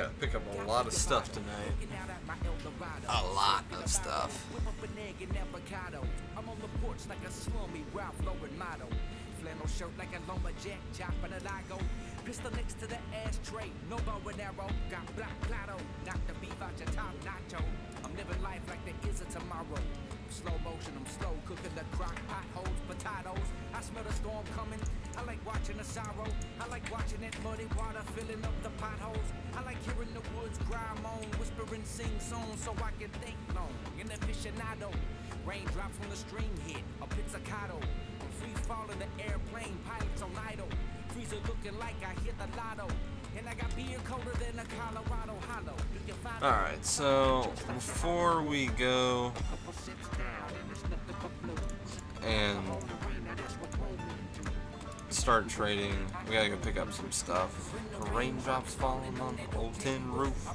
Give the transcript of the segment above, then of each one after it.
gotta pick up a lot of stuff tonight. A lot of stuff. I'm on the porch like a slummy Ralph Lauren motto. Flannel shirt like a lumberjack, chopping a lago. Pistol next to the ashtray, no bow and arrow. Got black plato, knock the beef out your top nacho. I'm living life like there is a tomorrow. Slow motion, I'm slow cooking the crock potholes, potatoes. I smell the storm coming. I like watching the sorrow. I like watching that muddy water filling up the potholes. I like hearing the woods cry moan, whispering sing songs so I can think long. An aficionado, raindrops when the string hit, a pizzicato. I'm free falling the airplane, pilots on idle. Freezer looking like I hit the lotto. And I got beer colder than a Colorado hollow. Alright, so before we go and start trading, we gotta go pick up some stuff. Raindrops falling on the old tin roof.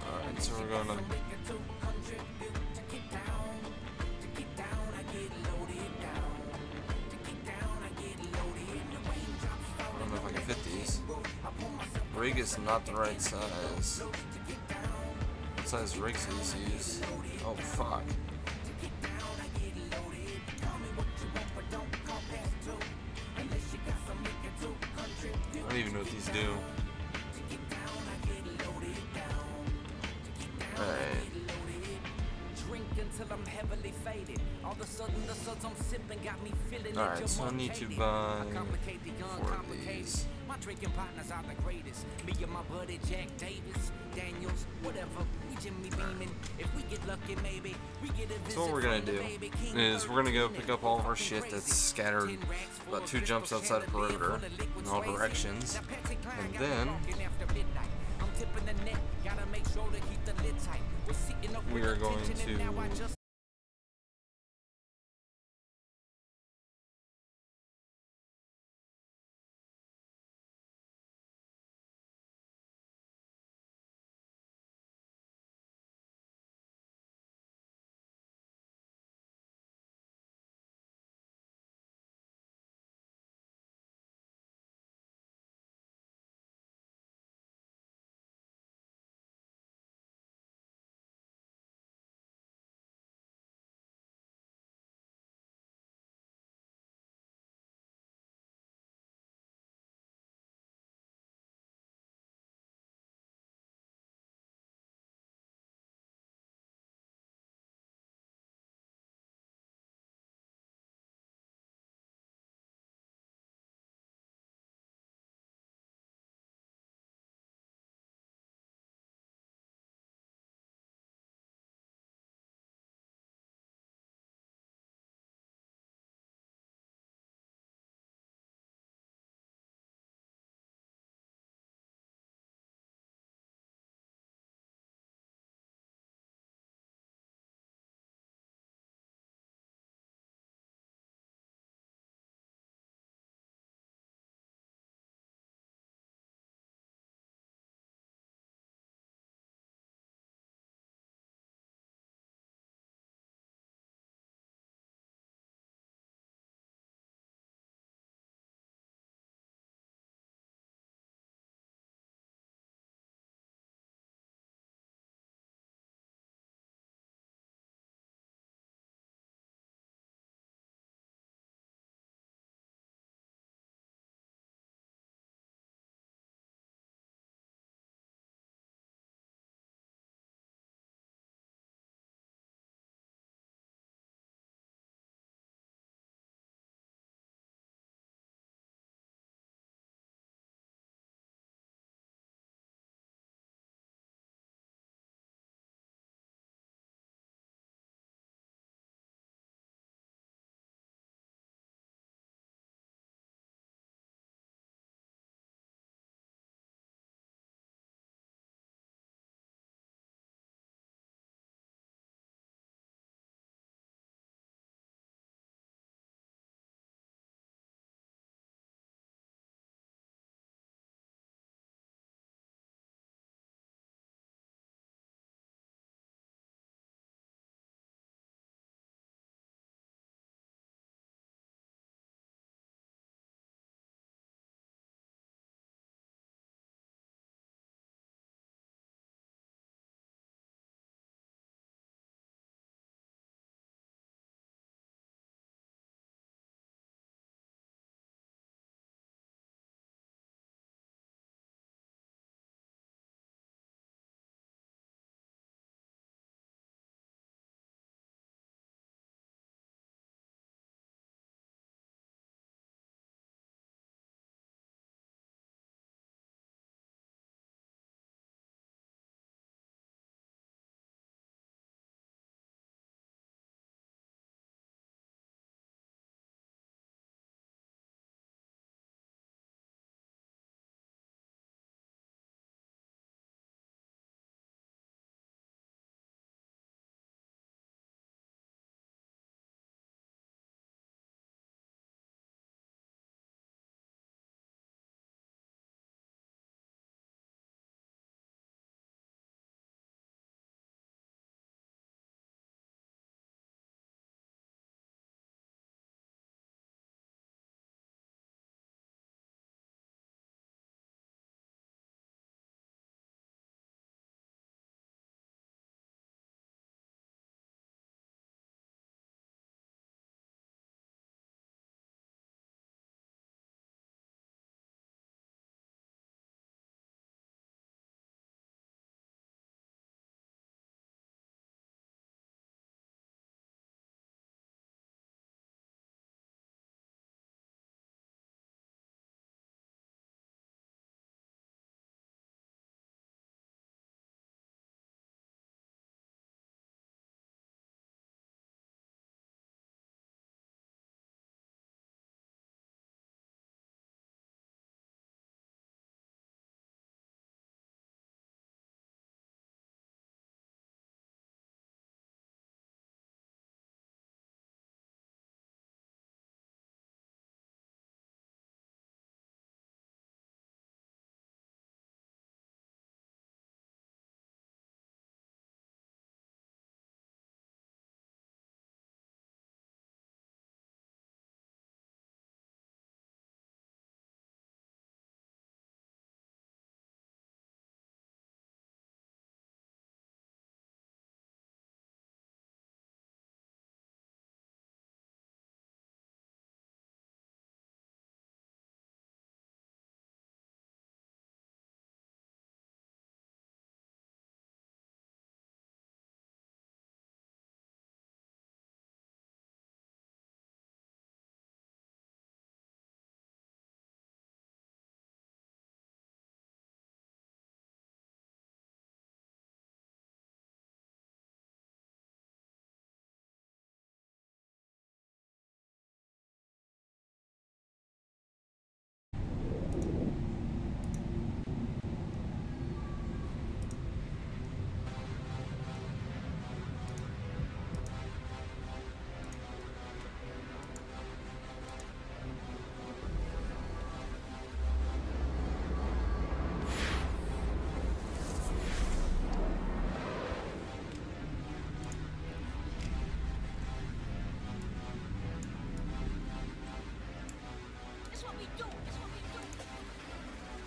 Alright, so we're gonna rig is not the right size. What size rigs do these use? Oh fuck. I don't even know what these do. Alright. Alright, so I need to buy 4 of these. My drinking partners are the greatest. Me and my buddy Jack Davis, Daniels, whatever. We Jimmy beaming. If we get lucky, maybe we get a visit. So what we're gonna do is we're gonna go pick up all of our shit that's scattered about 2 jumps outside of perimeter in all directions, and then we are going to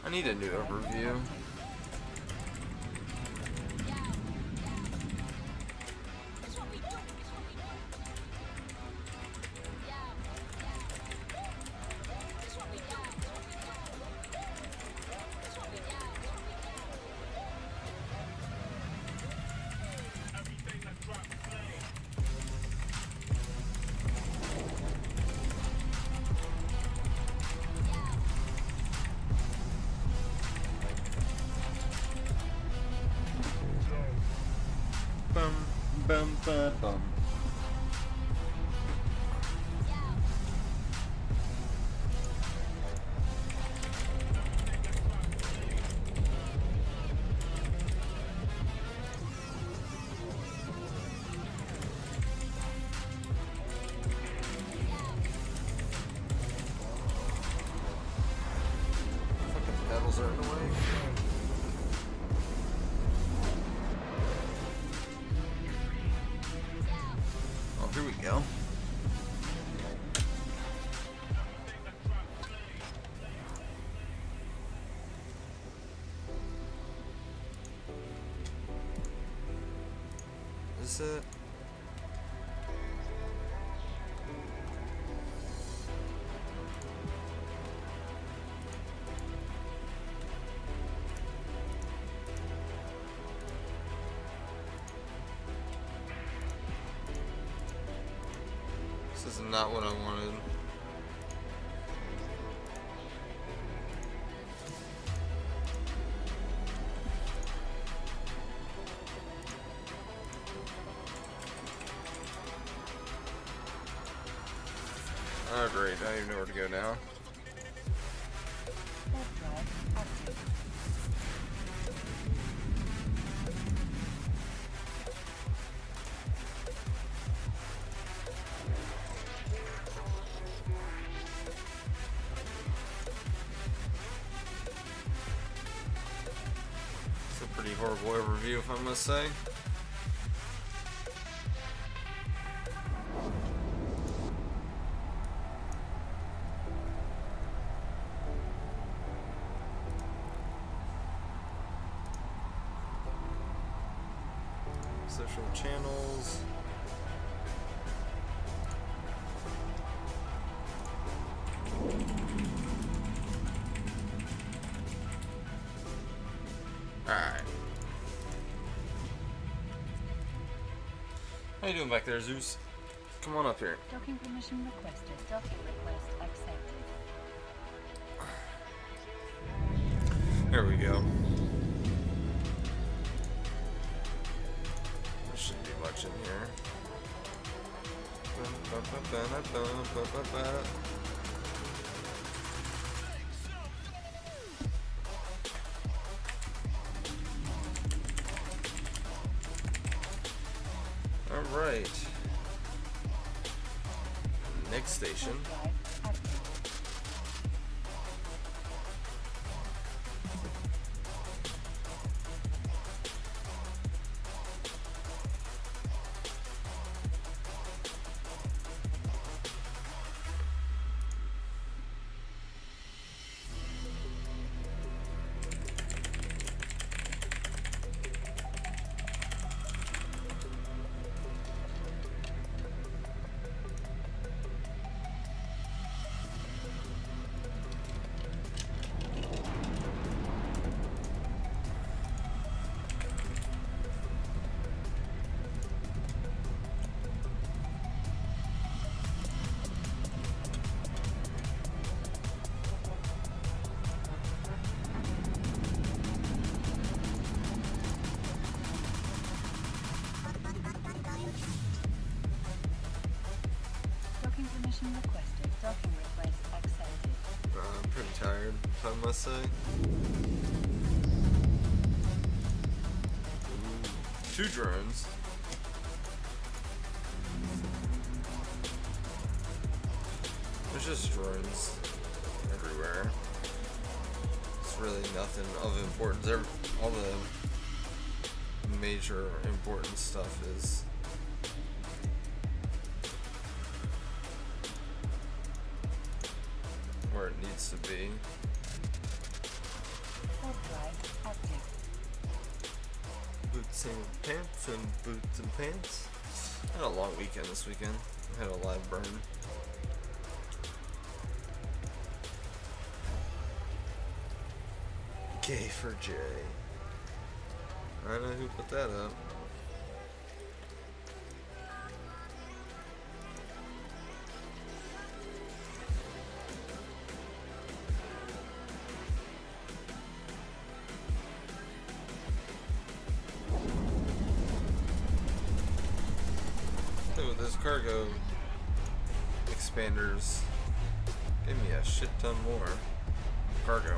I need a new overview. Bum, bum, ba, bum. Fucking pedals are in the way. Here we go. Is it? This is not what I wanted. Oh great, I don't even know where to go now. It's a pretty horrible overview, if I must say. Social channels. Alright. How you doing back there, Zeus? Come on up here. Docking permission requested. Docking request accepted. There we go. There shouldn't be much in here. Alright. Next station. Permission requested. Docking request accepted. I'm pretty tired, if I must say. Ooh, 2 drones. There's just drones everywhere. It's really nothing of importance. All the major important stuff is where it needs to be. Authorized active. Boots and pants and boots and pants. I had a long weekend this weekend. I had a live burn. K for J. I know who put that up. Dude, those cargo expanders give me a shit ton more cargo.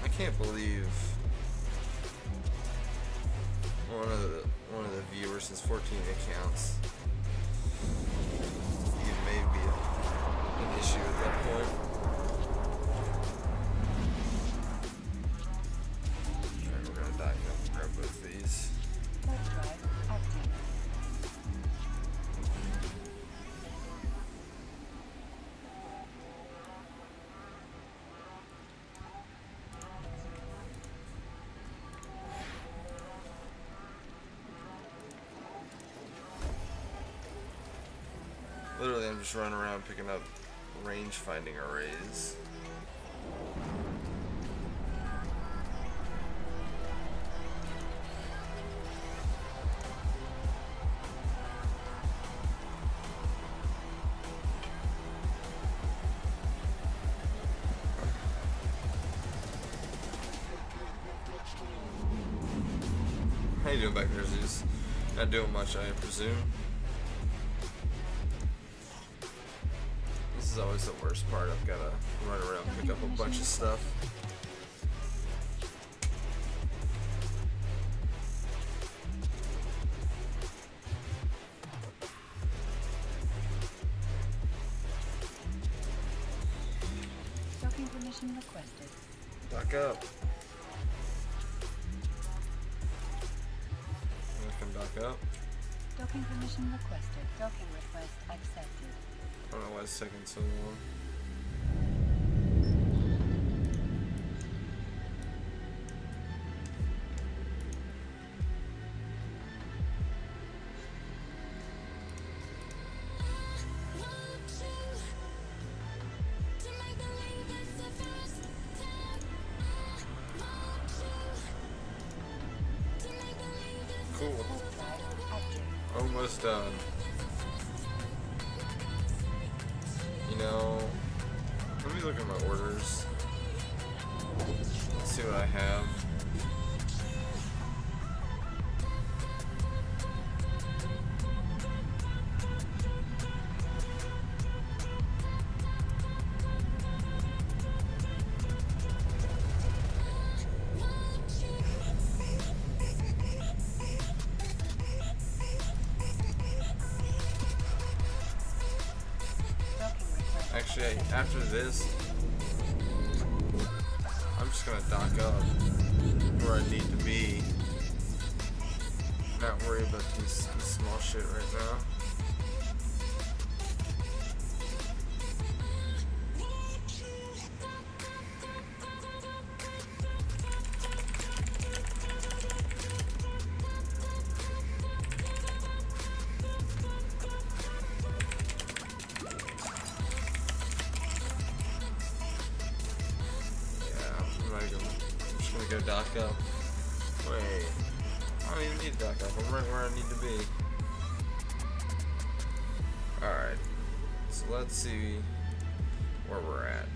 I can't believe one of the viewers has 14 accounts. It may be an issue at that point. Alright, we're gonna dive up and grab both these. Port drive active. Literally, I'm just running around picking up range finding arrays. How you doing back there, Zeus? Not doing much, I presume. This is always the worst part. I've got to run around and pick up a bunch of stuff. Docking permission requested. Back up. I can back up. Docking permission requested. Docking request accepted. I don't know why it's taking so long. Cool. Almost done. You know, let me look at my orders. Let's see what I have. Actually, after this, I'm just gonna dock up where I need to be. Not worry about this small shit right now. Go dock up. Wait, I don't even need to dock up. I'm right where I need to be. Alright, so let's see where we're at.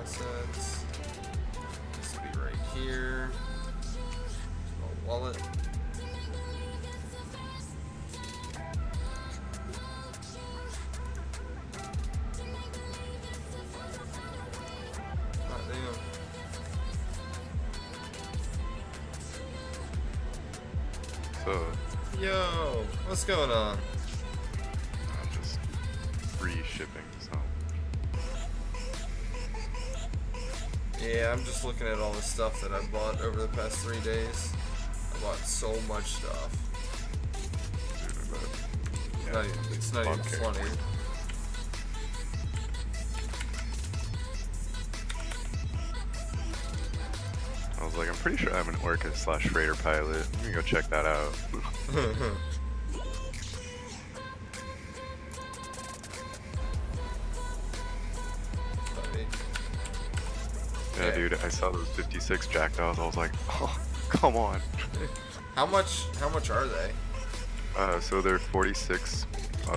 Assets. This will be right here. There's my wallet. God damn. up? Yo, what's going on? I'm just free shipping, so. Yeah, I'm just looking at all the stuff that I bought over the past 3 days. I bought so much stuff. It's not even funny. I was like, I'm pretty sure I'm an Orca / freighter pilot. I'm gonna go check that out. Yeah, dude, I saw those 56 jackdaws. I was like, oh, come on. How much are they? So they're 46.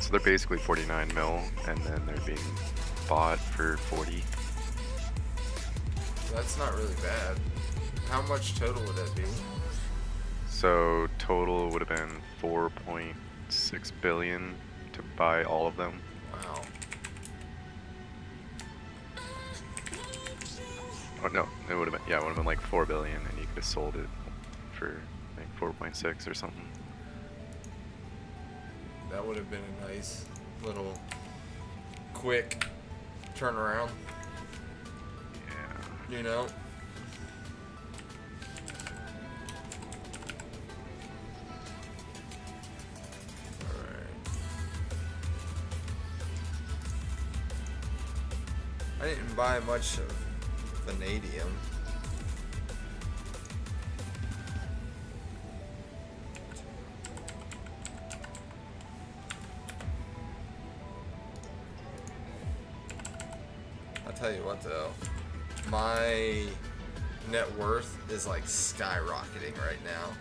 So they're basically 49 mil, and then they're being bought for 40. That's not really bad. How much total would that be? So total would have been 4.6 billion to buy all of them. Wow. Oh no, it would have been, yeah, it would have been like 4 billion, and you could have sold it for like 4.6 or something. That would have been a nice little quick turnaround. Yeah. You know? I didn't buy much of vanadium. I'll tell you what though, my net worth is like skyrocketing right now.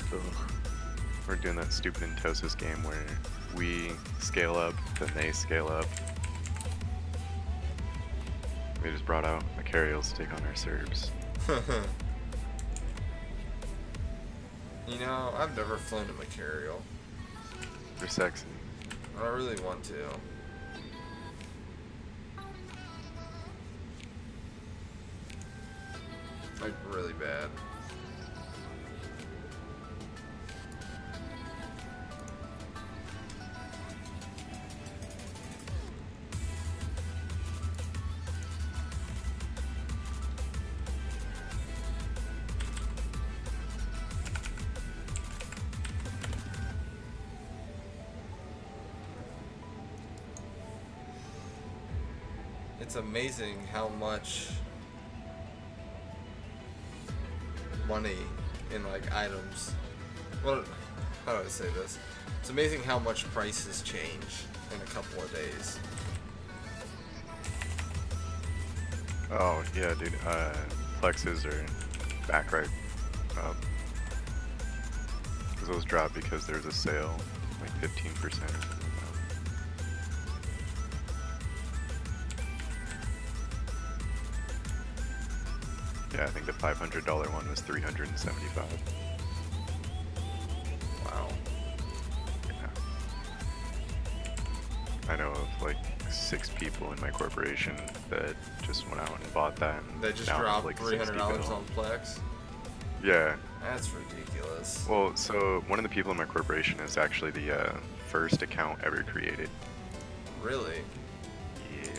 So we're doing that stupid Intosis game where we scale up, then they scale up. We just brought out Macarials to take on our Serbs. You know, I've never flown a Macarial. They're sexy. I really want to. Like, really bad. It's amazing how much money in like items. Well, how do I say this? It's amazing how much prices change in a couple of days. Oh yeah, dude. Plexes are back right up. Because those dropped because there's a sale, like 15%. Yeah, I think the $500 one was $375. Wow. Yeah. I know of like 6 people in my corporation that just went out and bought that. And They just now have, dropped like $300 $60 on Plex. Yeah. That's ridiculous. Well, so one of the people in my corporation is actually the first account ever created. Really? Yeah.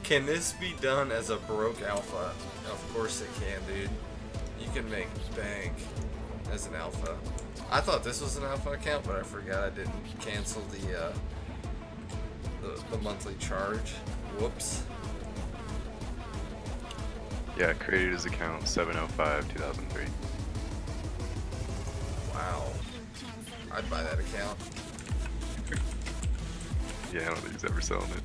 Can this be done as a broke alpha? Of course it can, dude. You can make bank as an alpha. I thought this was an alpha account, but I forgot I didn't cancel the monthly charge. Whoops. Yeah, created his account 7/05/2003. Wow. I'd buy that account. Yeah, I don't think he's ever selling it.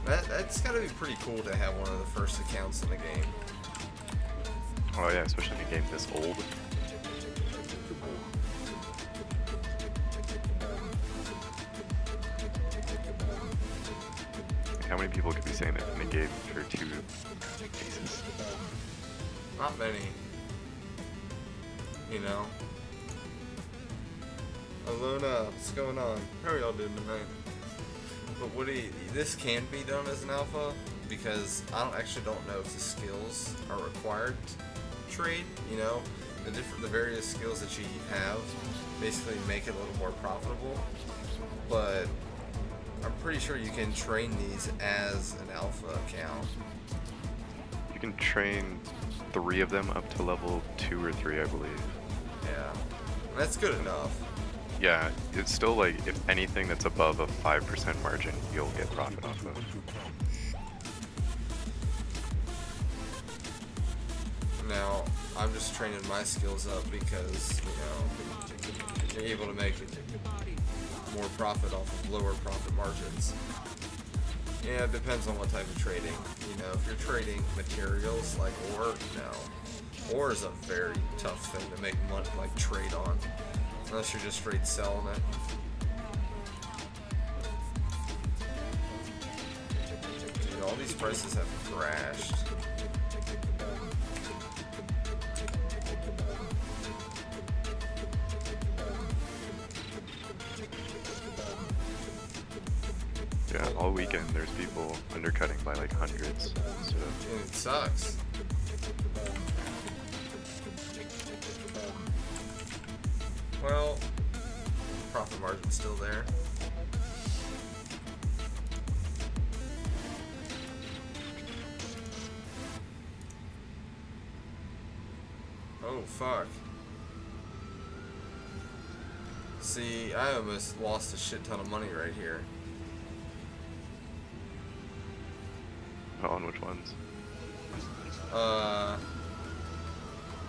That's gotta be pretty cool to have one of the first accounts in the game. Oh yeah, especially in a game this old. How many people could be saying that in a game for 2 cases? Not many. You know? Alona, what's going on? How are y'all doing tonight? But this can be done as an alpha, because I don't know if the skills are required to trade, you know? The various skills that you have basically make it a little more profitable. But I'm pretty sure you can train these as an alpha account. You can train 3 of them up to level 2 or 3, I believe. Yeah. That's good enough. Yeah, it's still like, if anything that's above a 5% margin, you'll get profit off of. Now, I'm just training my skills up because, you know, you're able to make more profit off of lower profit margins. Yeah, it depends on what type of trading. You know, if you're trading materials like ore, no. Ore is a very tough thing to make money, like trade on. Unless you're just straight selling it. Dude, all these prices have crashed. Yeah, all weekend there's people undercutting by like hundreds. So. And it sucks. Well, profit margin's still there. Oh, fuck. See, I almost lost a shit ton of money right here. Oh, on which ones?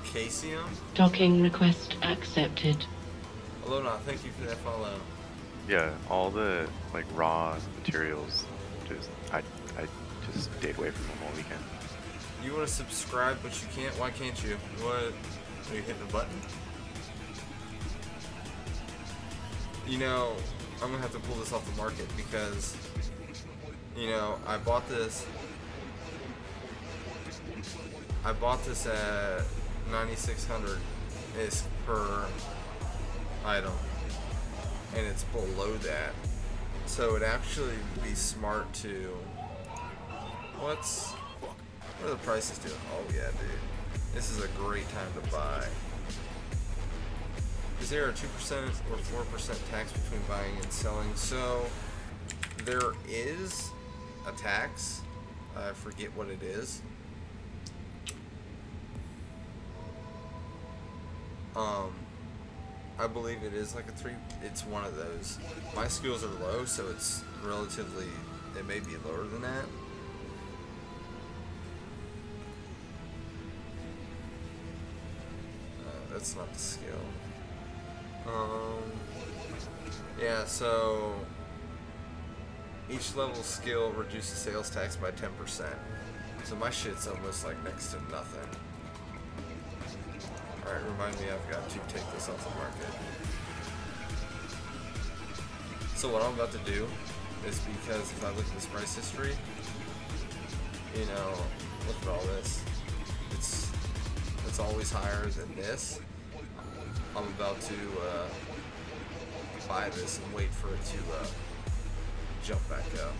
Casium? Docking request accepted. Alona, thank you for that follow. Yeah, all the like raw materials, I just stayed away from them all weekend. You want to subscribe, but you can't? Why can't you? What? Are you hitting a button? You know, I'm gonna have to pull this off the market because, you know, I bought this at 9,600 ISK per item, and it's below that. So it'd actually be smart to. What are the prices doing? Oh yeah, dude. This is a great time to buy. Is there a 2% or 4% tax between buying and selling? So there is a tax. I forget what it is. I believe it is like it's one of those. My skills are low, so it's relatively, it may be lower than that. That's not the skill. Yeah, so each level skill reduces sales tax by 10%. So my shit's almost like next to nothing. Alright, remind me I've got to take this off the market. So what I'm about to do is, because if I look at this price history, you know, look at all this. It's always higher than this. I'm about to buy this and wait for it to jump back up.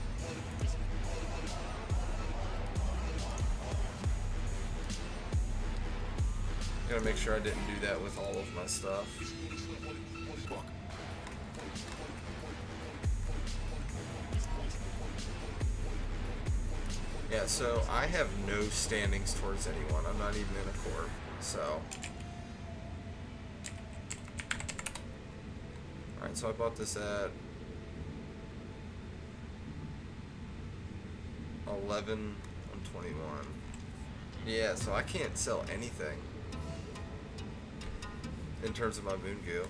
Gotta make sure I didn't do that with all of my stuff. Yeah, so I have no standings towards anyone. I'm not even in a corp, so. Alright, so I bought this at 11/21. Yeah, so I can't sell anything in terms of my moon goo,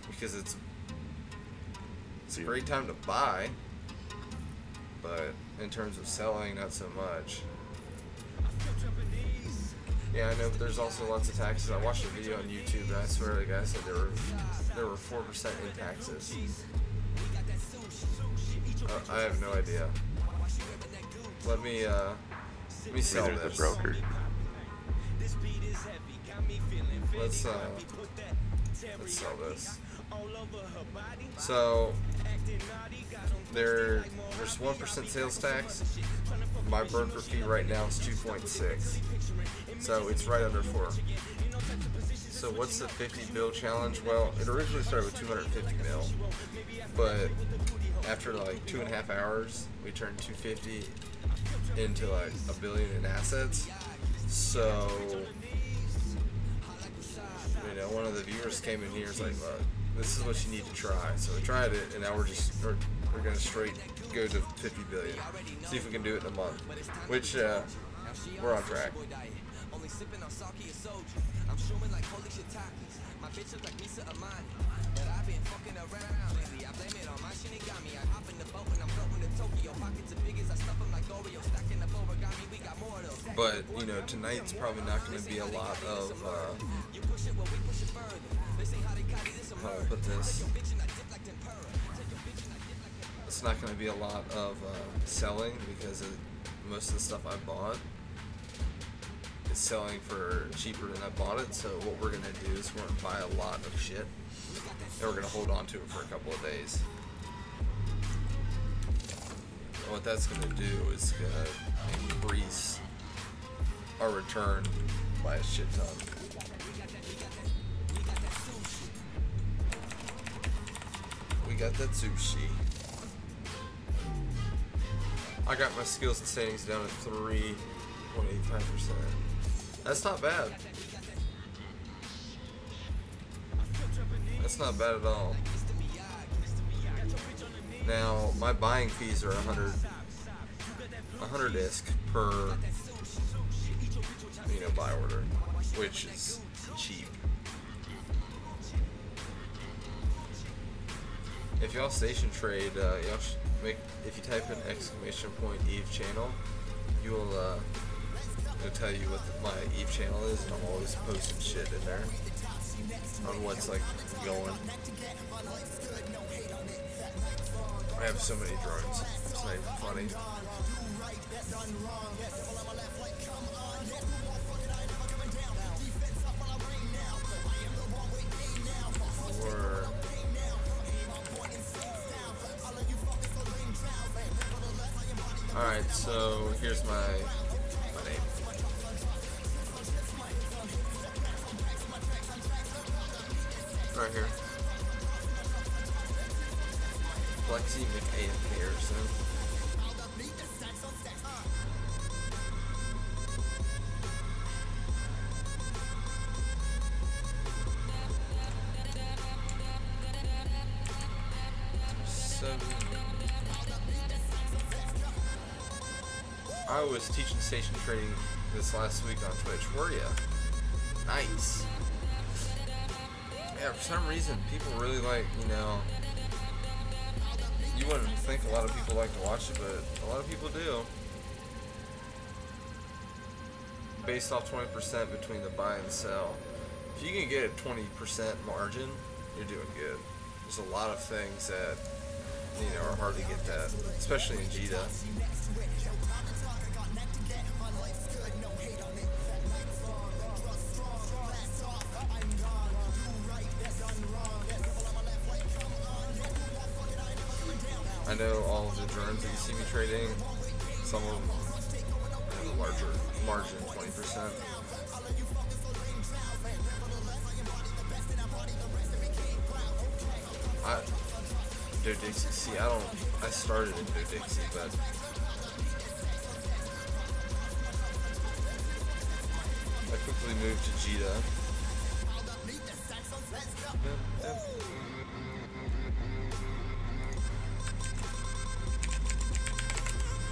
because it's a great time to buy, but in terms of selling, not so much. Yeah, I know, but there's also lots of taxes. I watched a video on YouTube, and I swear the guy said there were 4% in taxes. I have no idea. Let me sell There's this. the broker. Let's sell this. So there's 1% sales tax. My broker fee right now is 2.6. So it's right under 4. So what's the 50 bill challenge? Well, it originally started with 250 mil, but after like 2.5 hours, we turned 250 into like $1 billion in assets. So, you know, one of the viewers came in here and was like, look, this is what you need to try. So we tried it, and now we're gonna straight go to 50 billion. See if we can do it in a month, which we're on track. But, you know, tonight's probably not going to be a lot of, how do I put this? It's not going to be a lot of selling, because most of the stuff I bought is selling for cheaper than I bought it. So what we're going to do is we're going to buy a lot of shit, and we're going to hold on to it for a couple of days. And what that's going to do is going to increase our return by a shit ton. We got that sushi. I got my skills and standings down to 3.85%. That's not bad. That's not bad at all. Now, my buying fees are 100 ISK per, you know, buy order, which is cheap. If y'all station trade, y'all should make, if you type in !Eve channel, you will it'll tell you what my Eve channel is, and I'm always posting shit in there on what's like going. I have so many drones. It's not even funny. Alright, so here's my name. Right here. Flexi McAF Harrison. I was teaching station trading this last week on Twitch. Were ya? Nice. Yeah, for some reason, people really like, you know, you wouldn't think a lot of people like to watch it, but a lot of people do. Based off 20% between the buy and sell. If you can get a 20% margin, you're doing good. There's a lot of things that, you know, are hard to get that, especially in Jita. I know all of the drones that you see me trading, some of them have a larger margin, 20%. Dixie, see, I started in Dixie, but I quickly moved to Jita.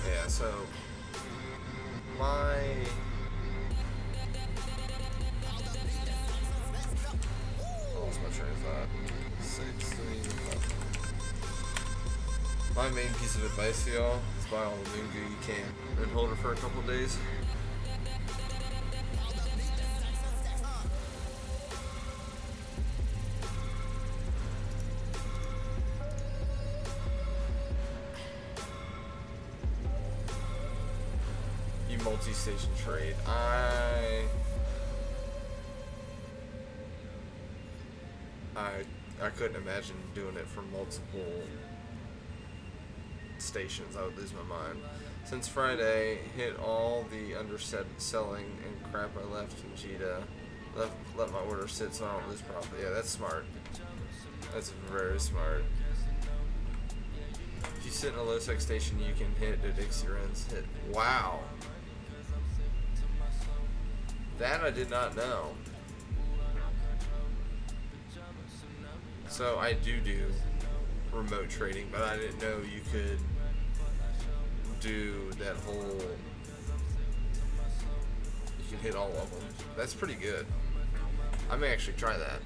Yeah, so my lost my train of thought. 6, 3, 5. My main piece of advice to y'all buy all the moon goo you can and hold it for a couple days. You multi-station trade. I couldn't imagine doing it for multiple stations. I would lose my mind. Since Friday, hit all the underselling and crap I left in Jita. Let my order sit so I don't lose profit. Yeah, that's smart. That's very smart. If you sit in a low sec station, you can hit the Dixie Runs hit. Wow. That I did not know. So I do remote trading, but I didn't know you could do that whole, you can hit all of them. That's pretty good. I may actually try that.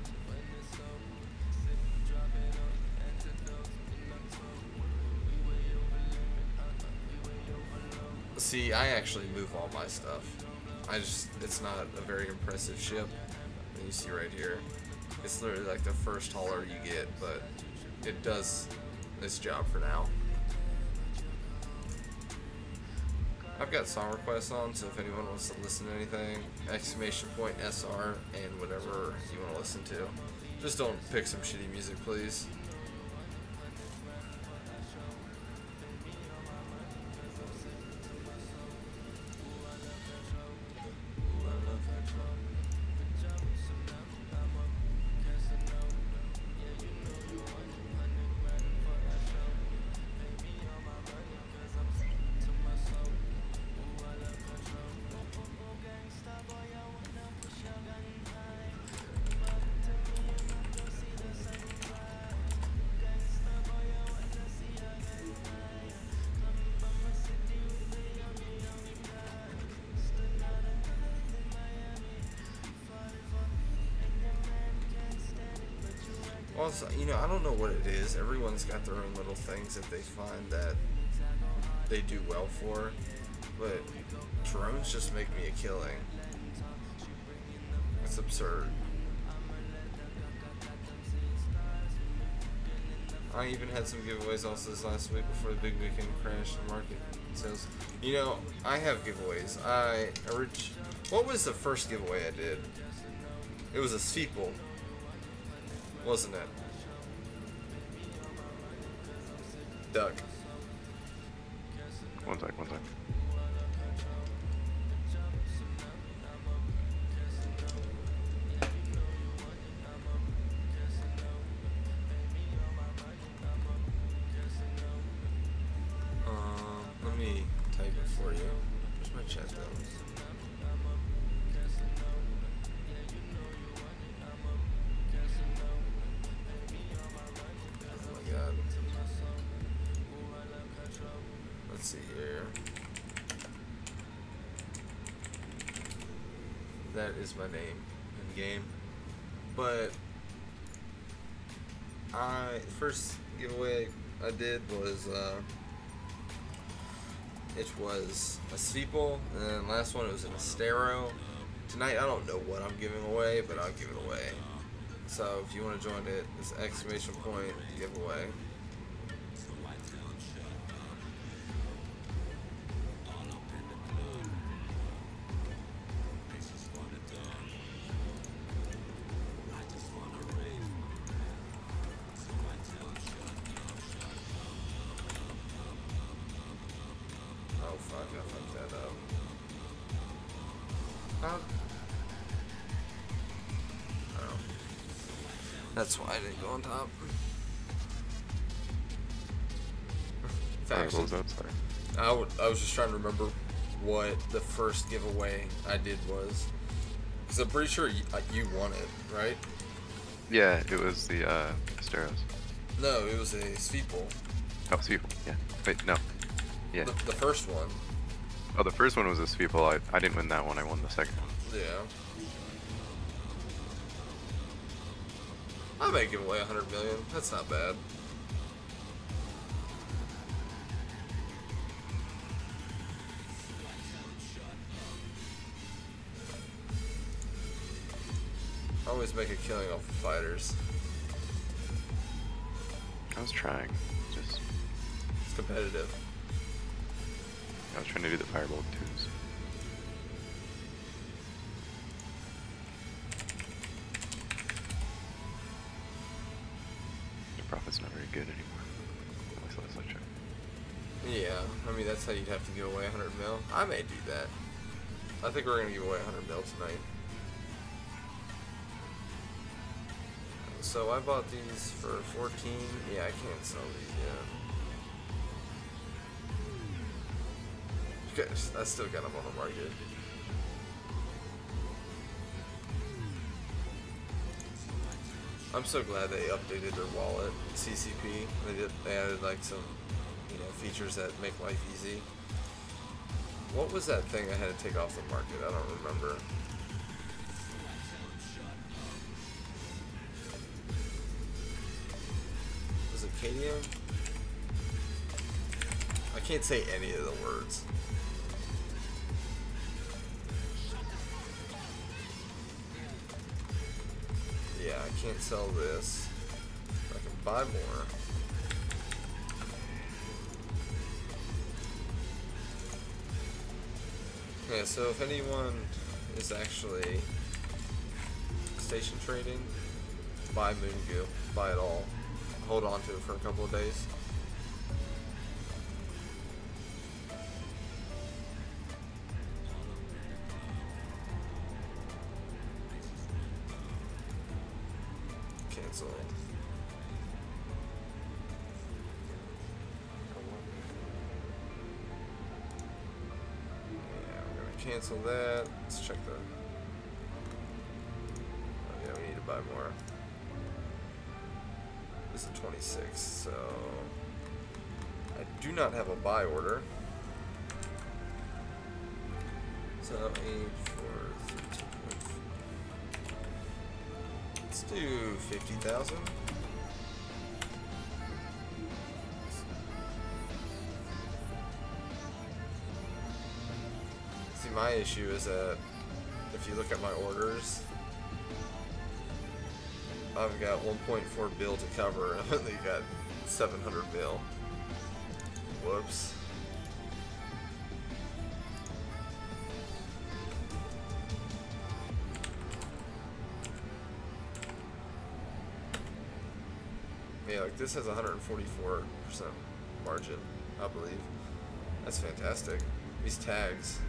See, I actually move all my stuff. It's not a very impressive ship. And you see right here, it's literally like the first hauler you get, but it does its job for now. I've got song requests on, so if anyone wants to listen to anything, !SR and whatever you want to listen to. Just don't pick some shitty music, please. Also, you know, I don't know what it is. Everyone's got their own little things that they find that they do well for, but drones just make me a killing. It's absurd. I even had some giveaways also this last week before the big weekend crash in market sales. You know, I have giveaways. What was the first giveaway I did? It was a Steeple, wasn't it? Duck. One sec. Let me type it for you. Where's my chat though? Oh my god. Let's see here. That is my name in the game. But first giveaway I did was it was a Steeple, and then last one it was an Astero. Tonight I don't know what I'm giving away, but I'll give it away. So if you want to join it, it's exclamation point giveaway. Oh fuck, I fucked that up. Huh? Oh. That's why I didn't go on top. Alright, what was that? Sorry. I was just trying to remember what the first giveaway I did was. Because I'm pretty sure you won it, right? Yeah, it was the Asteros. No, it was a Steeple. Oh, Sweeple. Yeah. Wait, no. Yeah. The first one. Oh, the first one was a Sweeple. I didn't win that one. I won the second one. Yeah. I may give away 100 million. That's not bad. Always make a killing off of fighters. I was trying. Just It's competitive. I was trying to do the fireball twos. The profit's not very good anymore. At least last I checked. Yeah, I mean that's how you'd have to give away 100 mil. I may do that. I think we're gonna give away 100 mil tonight. So I bought these for 14. Yeah, I can't sell these yet. Guys, I still got them on the market. I'm so glad they updated their wallet, CCP. They added like some, you know, features that make life easy. What was that thing I had to take off the market? I don't remember. Was it Cadium? I can't say any of the words. Yeah, I can't sell this. I can buy more. Yeah, so if anyone is actually station trading, buy Moon Goo. Buy it all. Hold on to it for a couple of days. Cancel. Yeah, we're gonna cancel that. Let's check the. Oh yeah, we need to buy more. This is 26, so I do not have a buy order. So 8, 4, 3, 2.4. Let's do 50,000. See, my issue is that if you look at my orders, I've got 1.4 bill to cover. I've only got 700 mil. Whoops. Yeah, like this has 144% margin, I believe. That's fantastic. These tags.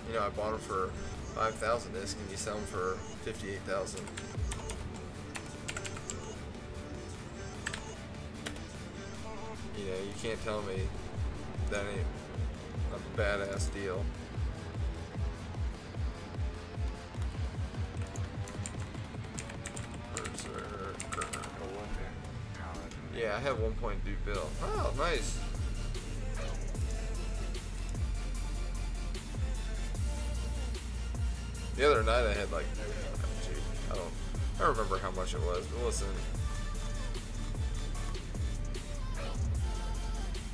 You know, I bought them for 5,000 ISK and you sell them for 58,000. You know, you can't tell me that ain't a badass deal. Yeah, I have 1.2 bill. Oh, nice. The other night I had like, gee, I don't remember how much it was, but listen.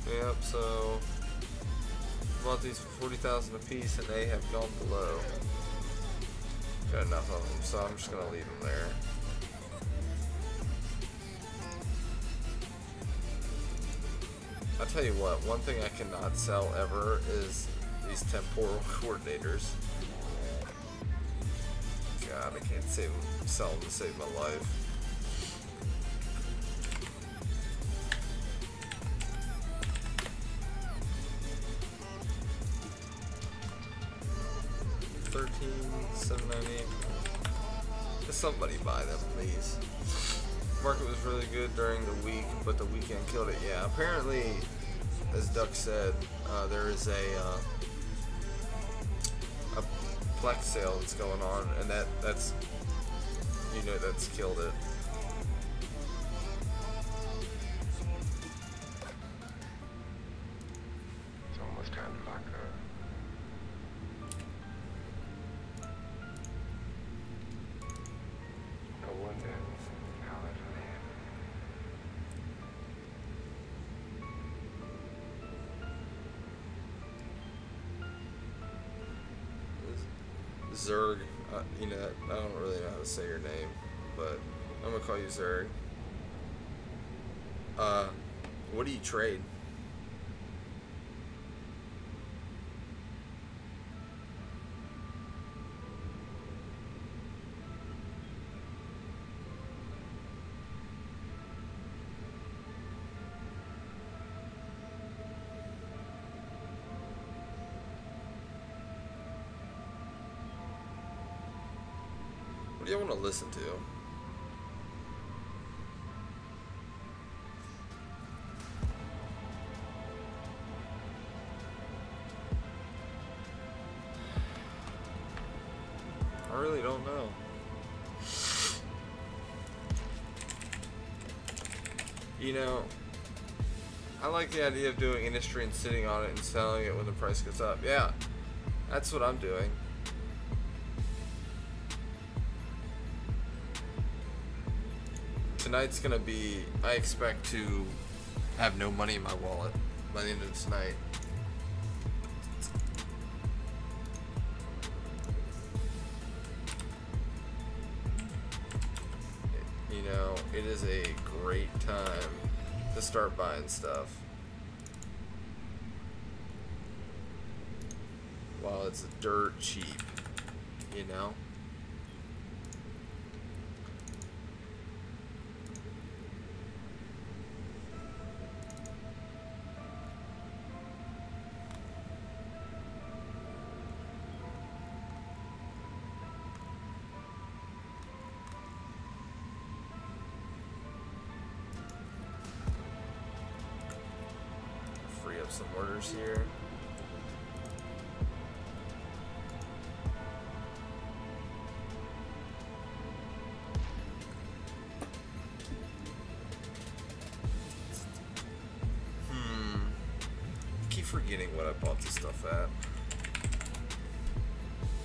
Yep, so bought these for 40,000 a piece and they have gone below. Got enough of them, so I'm just gonna leave them there. I'll tell you what, one thing I cannot sell ever is these temporal coordinators. God, I can't sell them to save my life. $13,798. Just somebody buy them, please. Market was really good during the week, but the weekend killed it. Yeah, apparently, as Duck said, there is a Plex sale that's going on, and that's you know that's killed it. It's almost time to lock up. I wonder how it Zerg You know, I don't really know how to say your name, but I'm gonna call you Zerg. What do you trade? What do you want to listen to? I really don't know. You know, I like the idea of doing industry and sitting on it and selling it when the price goes up. Yeah, that's what I'm doing. Tonight's gonna be, I expect to have no money in my wallet by the end of tonight. You know, it is a great time to start buying stuff while it's dirt cheap, you know? Free up some orders here. I keep forgetting what I bought this stuff at.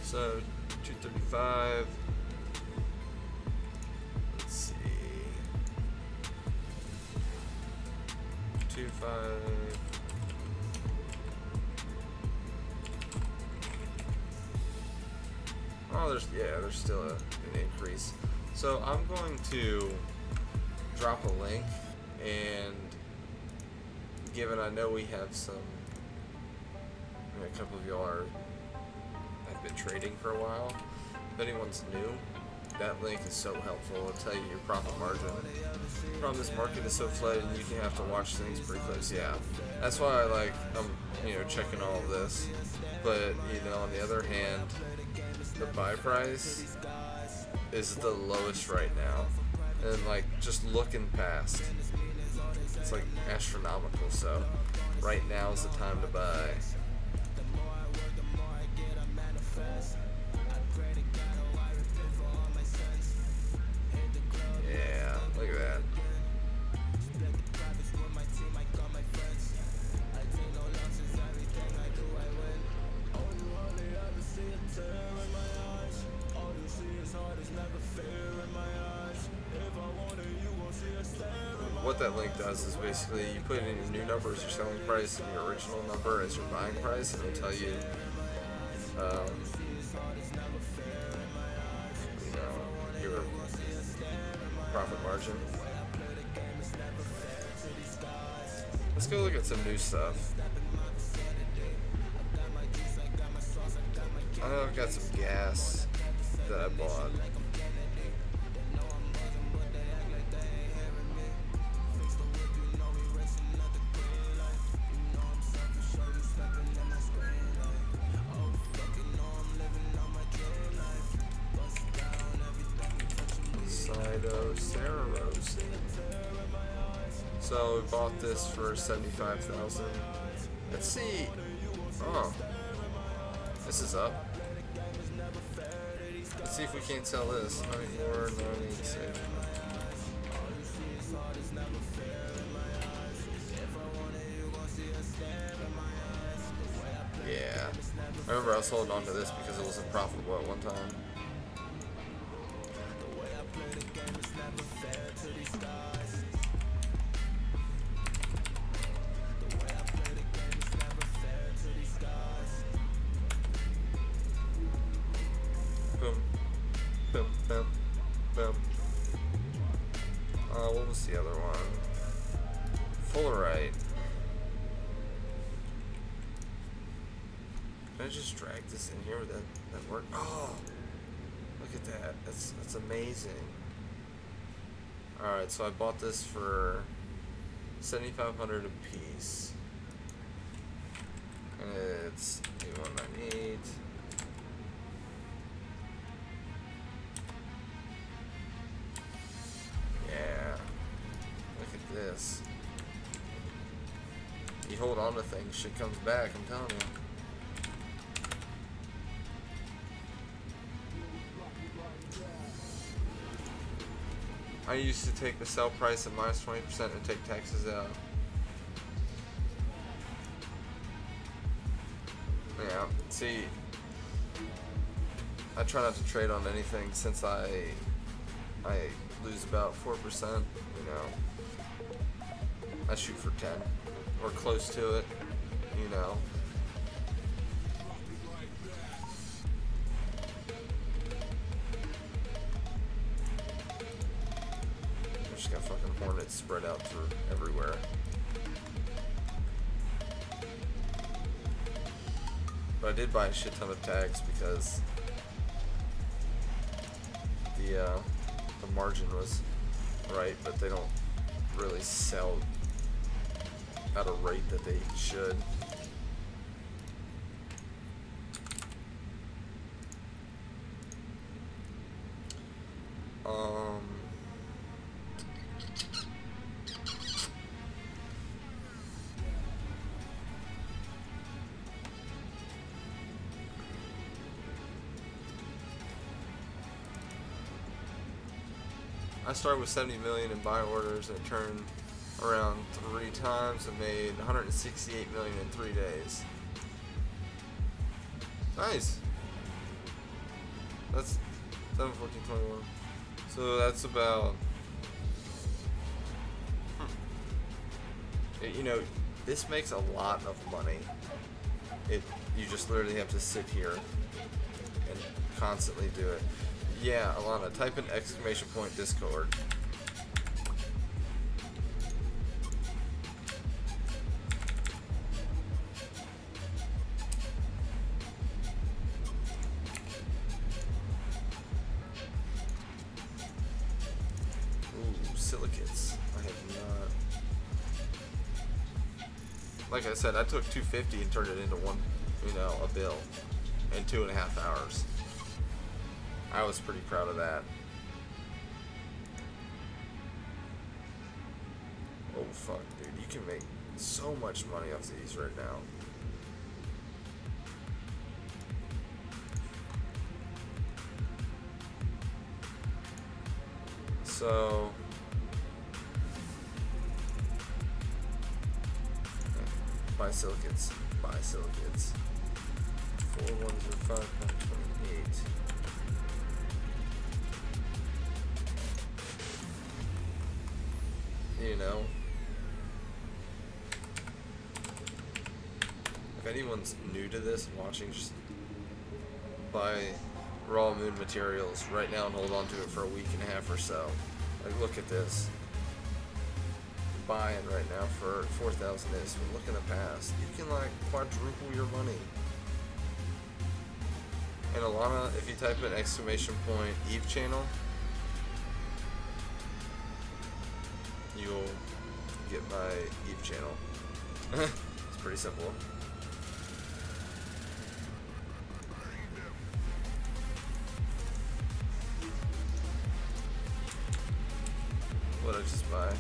So 235. Let's see. 25. Oh, there's still an increase. So I'm going to drop a link, and given I know we have some, a couple of y'all have been trading for a while. If anyone's new, that link is so helpful. It'll tell you your profit margin. The problem, this market is so flooded, and you can have to watch things pretty close. Yeah, that's why I like checking all of this. But on the other hand, the buy price is the lowest right now, and like just looking past, it's like astronomical. So right now is the time to buy. Yeah, look at that. What that link does is basically you put in your new number as your selling price and your original number as your buying price, and it'll tell you, your profit margin. Let's go look at some new stuff. I know I've got some gas that I bought. So we bought this for 75,000. Let's see. Oh, this is up. Let's see if we can't sell this. 94, 96. Yeah. I remember I was holding on to this because it wasn't profitable at one time. Boom. Boom, boom, boom. What was the other one? Fullerite. Can I just drag this in here? Would that work? Oh, look at that. That's amazing. All right, so I bought this for 7,500 a piece. And it's 8198. Yeah. Look at this. You hold on to things, shit comes back, I'm telling you. I used to take the sell price at minus 20% and take taxes out. Yeah, see, I try not to trade on anything since I lose about 4%, you know. I shoot for 10 or close to it, you know. Just got fucking hornets spread out through everywhere. But I did buy a shit ton of tags because the margin was right, but they don't really sell at a rate that they should. I started with 70 million in buy orders and turned around 3 times and made 168 million in 3 days. Nice. That's 7/14/21. So that's about. You know, this makes a lot of money. You just literally have to sit here and constantly do it. Yeah, Alana, type in ! Discord. Ooh, silicates. I have not. Like I said, I took 250 and turned it into one, you know, a bill in 2.5 hours. I was pretty proud of that. Oh fuck, dude, you can make so much money off these right now. So buy silicates, buy silicates. 4105.28. You know, if anyone's new to this and watching, just buy raw moon materials right now and hold on to it for a week and a half or so. Like, look at this. Buying right now for 4,000 is. But look in the past. You can like quadruple your money. And Alana, if you type in ! Eve channel, you'll get my Eve channel. It's pretty simple. What did I just buy?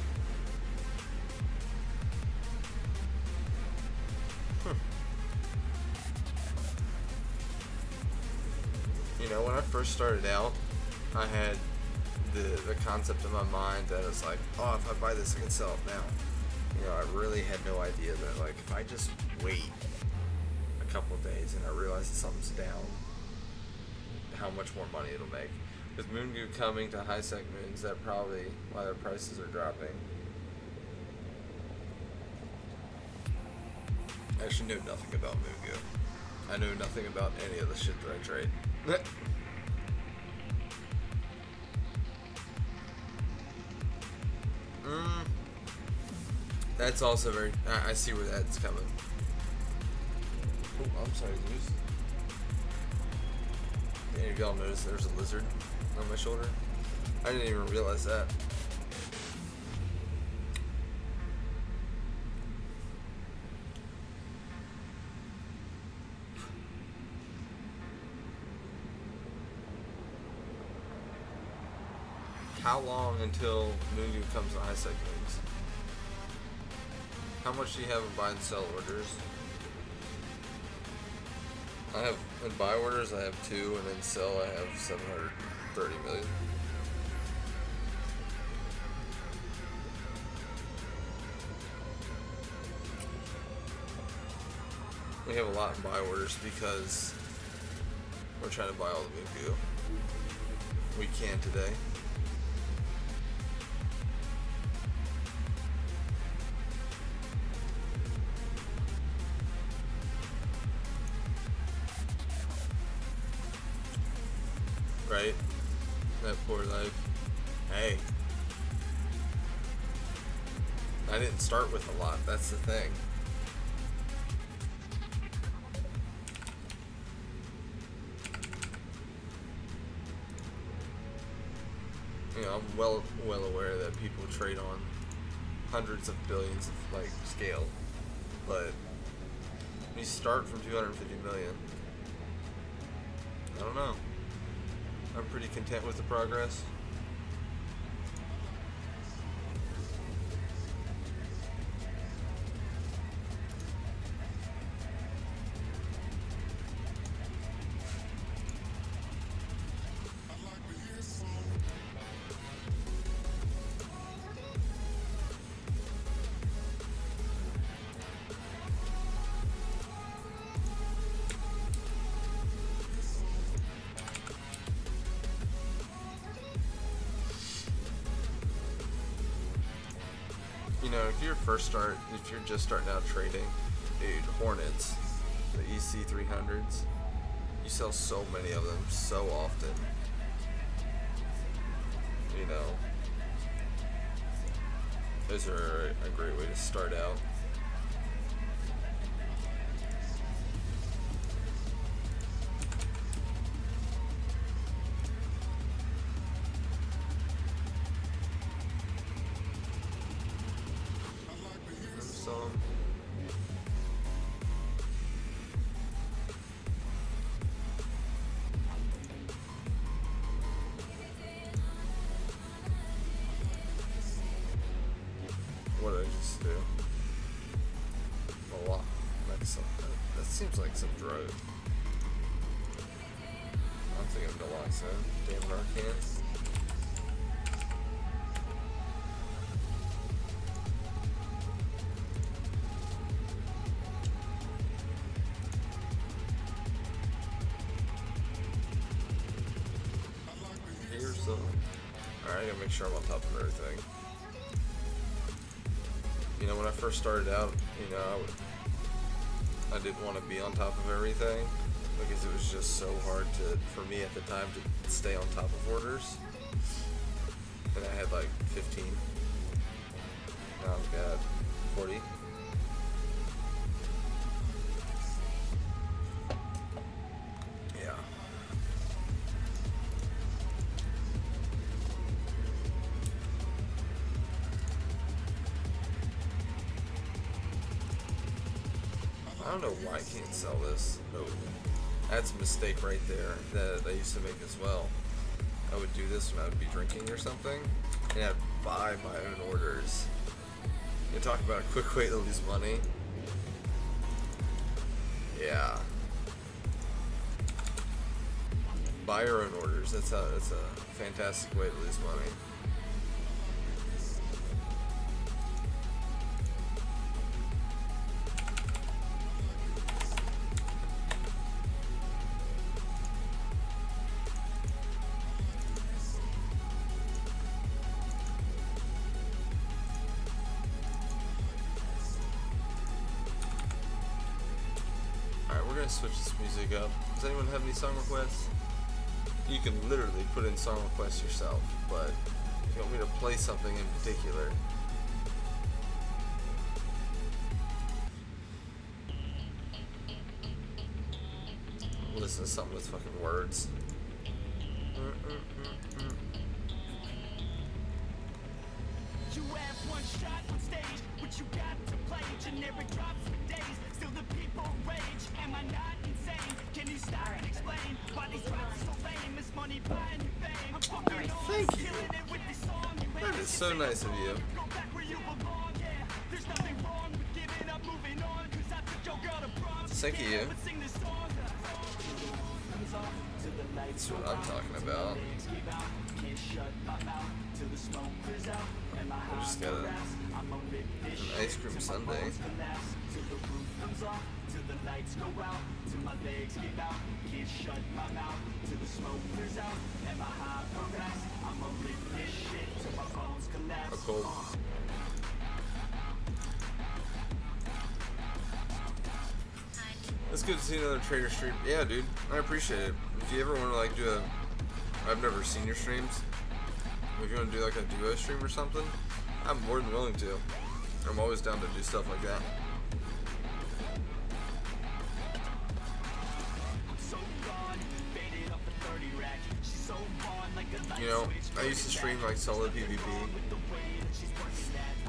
You know, when I first started out, I had the concept in my mind that it's like, oh, if I buy this, I can sell it now. You know, I really had no idea that, like, if I just wait a couple of days and I realize that something's down, how much more money it'll make. With Moon Goo coming to high sec moons, that probably why their prices are dropping. I actually know nothing about Moon Goo. I know nothing about any of the shit that I trade. That's also very. I see where that's coming. Oh, I'm sorry, Zeus. Any of y'all notice there's a lizard on my shoulder? I didn't even realize that. How long until Mugu comes to ISK wings? How much do you have in buy and sell orders? I have, in buy orders I have 2, and in sell I have 730 million. We have a lot in buy orders because we're trying to buy all the Mugu. We can today. Right? That poor life. Hey. I didn't start with a lot, that's the thing. You know, I'm well aware that people trade on hundreds of billions of like scale, but we start from 250 million. I don't know. I'm pretty content with the progress. You know, if you're just starting out trading, dude, Hornets, the EC 300s, you sell so many of them so often. You know, those are a great way to start out. What did I just do? A lot. That seems like some drug. I'm thinking of naloxone. Damn Narcan. Here's some. Alright, I gotta make sure I'm on top of everything. You know, when I first started out, you know, I didn't want to be on top of everything because it was just so hard for me at the time to stay on top of orders. And I had like 15. Now I've got 40. Yeah. I don't know why I can't sell this. Oh, that's a mistake right there that I used to make as well. I would do this when I would be drinking or something, and I'd buy my own orders. You talk about a quick way to lose money. Yeah. Buy your own orders. That's a fantastic way to lose money. Switch this music up. Does anyone have any song requests? You can literally put in song requests yourself, but if you want me to play something in particular, listen to something with fucking words. You have one shot on stage, what you got to play? Generic drops for days, still the people rage. Am I not insane? Can you stop and explain why these drops are so lame? Is money buying you fame? I'm fucking on, Thank you. killing it with this song. You That is so nice of you. go back where you belong, yeah. There's nothing wrong with giving up, moving on. Cause I took your girl to prom. Thank you. But sing this song. That's what I'm talking about. I just got an ice cream sundae. A cold. It's good to see another trader stream. Yeah, dude, I appreciate it. If you ever want to like do a, I've never seen your streams. If you want to do like a duo stream or something, I'm more than willing to. I'm always down to do stuff like that. You know, I used to stream like solo PvP.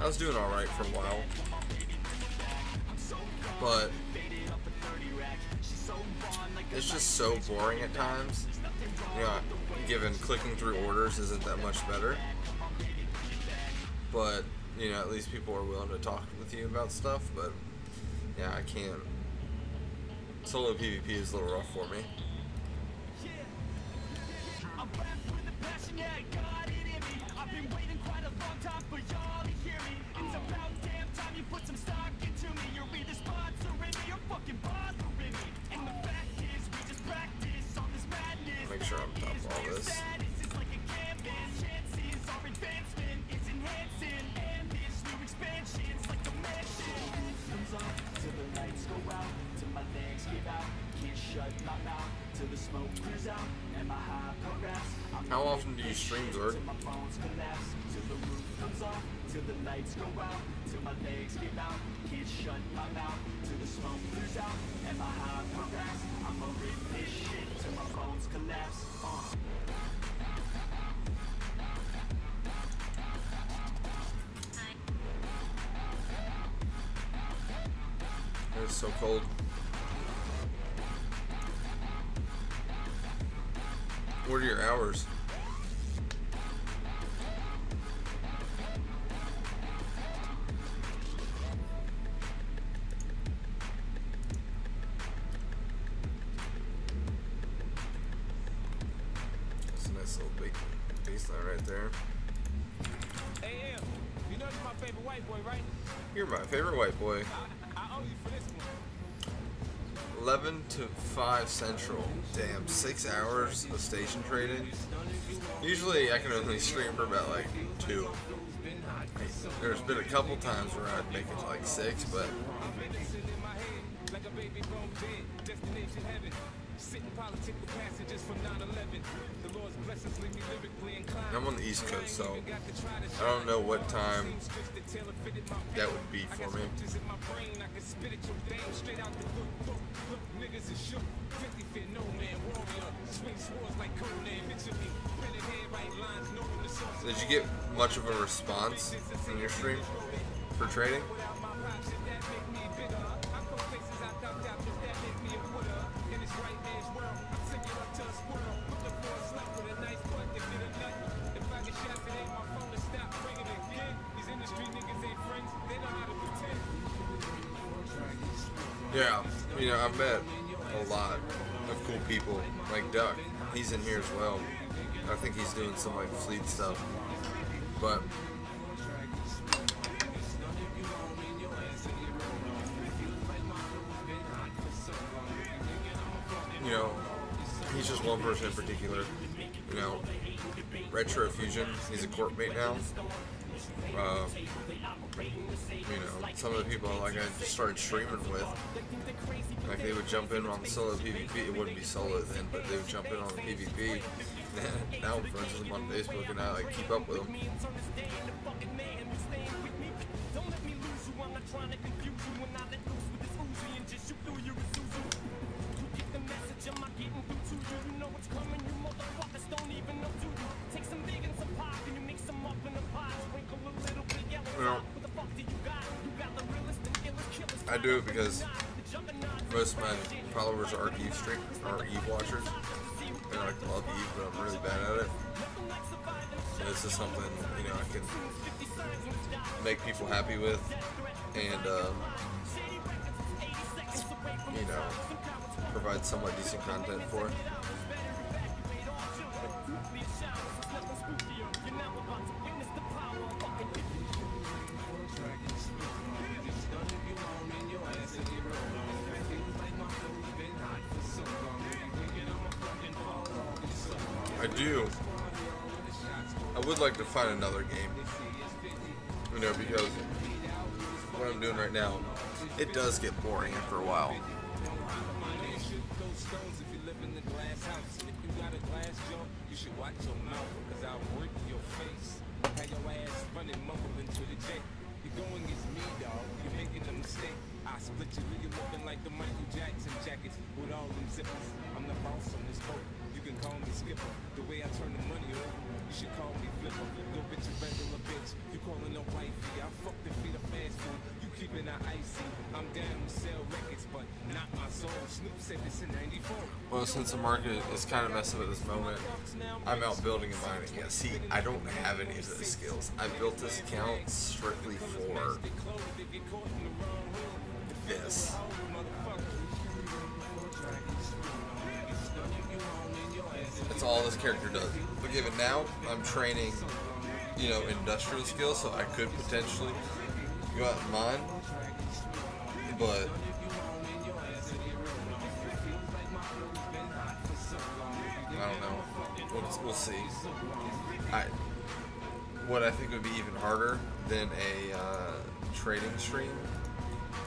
I was doing alright for a while. But it's just so boring at times. You know, given clicking through orders isn't that much better. But, you know, at least people are willing to talk with you about stuff. But, yeah, I can't. Solo PvP is a little rough for me. Make sure I'm top of all this. How often do you stream, Zerg? It's so cold. What are your hours? That's a nice little big baseline right there. Hey, Em, you know you're my favorite white boy, right? You're my favorite white boy. I owe you for this one. 11 to 5 Central. Damn, 6 hours of station trading. Usually I can only stream for about like 2. There's been a couple times where I'd make it to like 6, but I'm on the East Coast, so I don't know what time that would be for me. Did you get much of a response in your stream for trading? Yeah, you know, I've met a lot of cool people, like Duck. He's in here as well. I think he's doing some like fleet stuff, but you know, he's just one person in particular. You know, Retro Fusion, he's a court mate now. You know, some of the people like I just started streaming with, like they would jump in on the solo PvP. It wouldn't be solo then, but they would jump in on the PvP. Now I'm friends with them on Facebook and I like keep up with them. Well, I do it because most of my followers are Eve watchers. And I love Eve, but I'm really bad at it. And this is something, you know, I can make people happy with, and you know, provide somewhat decent content for. I would like to find another game, you know, because what I'm doing right now, it does get boring after a while. I split you, you're looking like the Michael Jackson jackets with all them zippers. I'm the boss on this boat. You can call me Skipper. The way I turn the money over, you should call me Flipper. Little bitch, a regular bitch. You calling a wifey. I fuck the feet of fast food. You keeping her icy. I'm down to sell records, but not my soul. Snoop said this in '94. Well, since the market is kind of messed up at this moment, I'm out building and mining. Yeah, see, I don't have any of those skills. I built this account strictly for this. That's all this character does. But given now, I'm training, you know, industrial skills, so I could potentially go out and mine. But I don't know. We'll see. What I think would be even harder than a trading stream,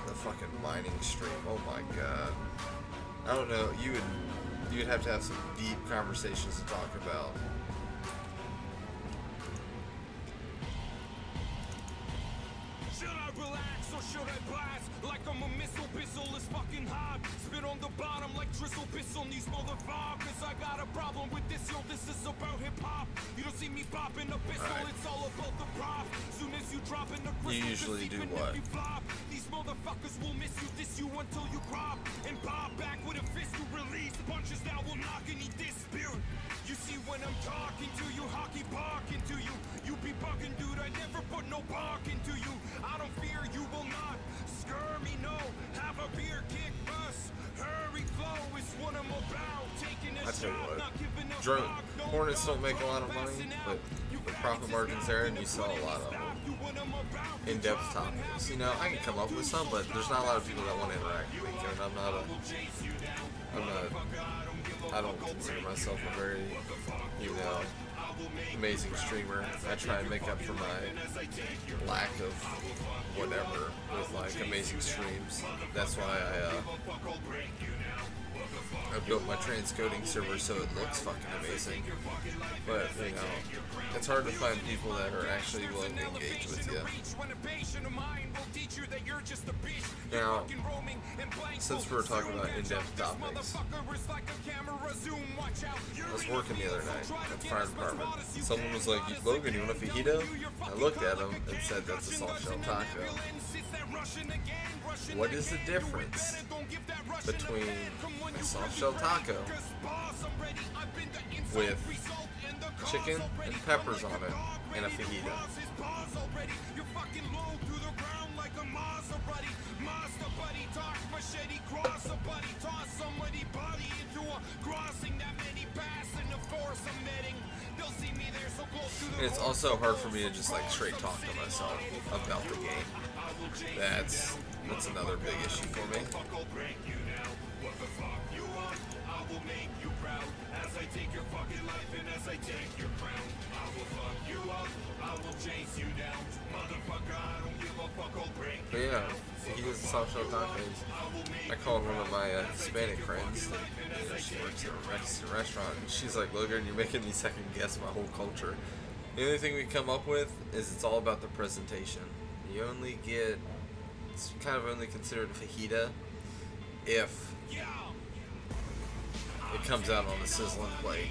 the fucking mining stream. Oh my god. I don't know. You'd have to have some deep conversations to talk about. Should I relax or should I blast? Like I'm a missile, is fucking hot. Spit on the bottom like drizzle, piss on these motherfuckers. I got a problem with this, yo, this is about hip-hop. You don't see me popping a pistol, it's all about the prop. Soon as you drop in the crystal, you usually do what? These motherfuckers will miss you, diss you until you crop. And pop back with a fist to release punches that will knock any dispute. You see when I'm talking to you, hockey barking to you. You be bugging, dude, I never put no bark into you. I don't fear you will not scare me, no. Have a beer, kick, bus. Hurry, flow is what I'm about. Taking a I tell you shot, what, not giving a fuck. No Hornets don't make a lot of money, but the profit margins there, and you sell a lot of them. In-depth topics. You know, I can come up with some, but there's not a lot of people that want to interact with me, and I don't consider myself a very, you know, amazing streamer. I try and make up for my lack of whatever with like amazing streams. That's why I built my transcoding server so it looks fucking amazing. But, you know, it's hard to find people that are actually willing to engage with you. Now, since we're talking about in-depth topics, I was working the other night at the fire department. Someone was like, Logan, you want a fajito? I looked at him and said, that's a soft shell taco. What is the difference between a soft shell taco with chicken and peppers on it and a fajita? And it's also hard for me to just like straight talk to myself about the game. That's another big issue for me. But yeah, he does the soft shell tacos. I called one of my Hispanic friends. You know, she works at a Mexican restaurant, and she's like, "Logan, you're making me second guess my whole culture." The only thing we come up with is it's all about the presentation. You only get, it's kind of only considered a fajita if it comes out on a sizzling plate,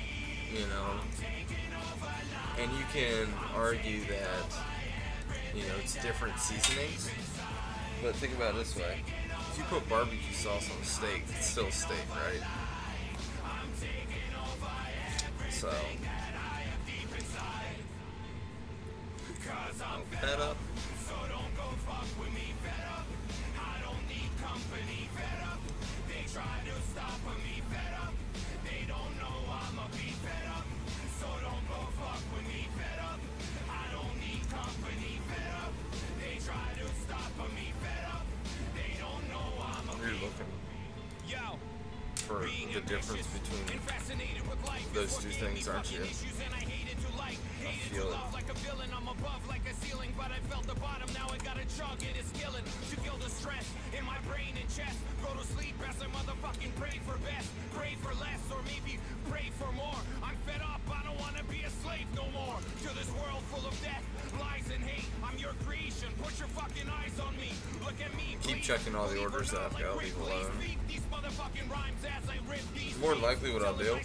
you know. And you can argue that, you know, it's different seasonings, but think about it this way: if you put barbecue sauce on a steak, it's still steak, right? So, fed up. You're looking for the difference between those two things, aren't you? I feel it. Keep checking all the orders that I've got, leave alone. More than likely what I'll do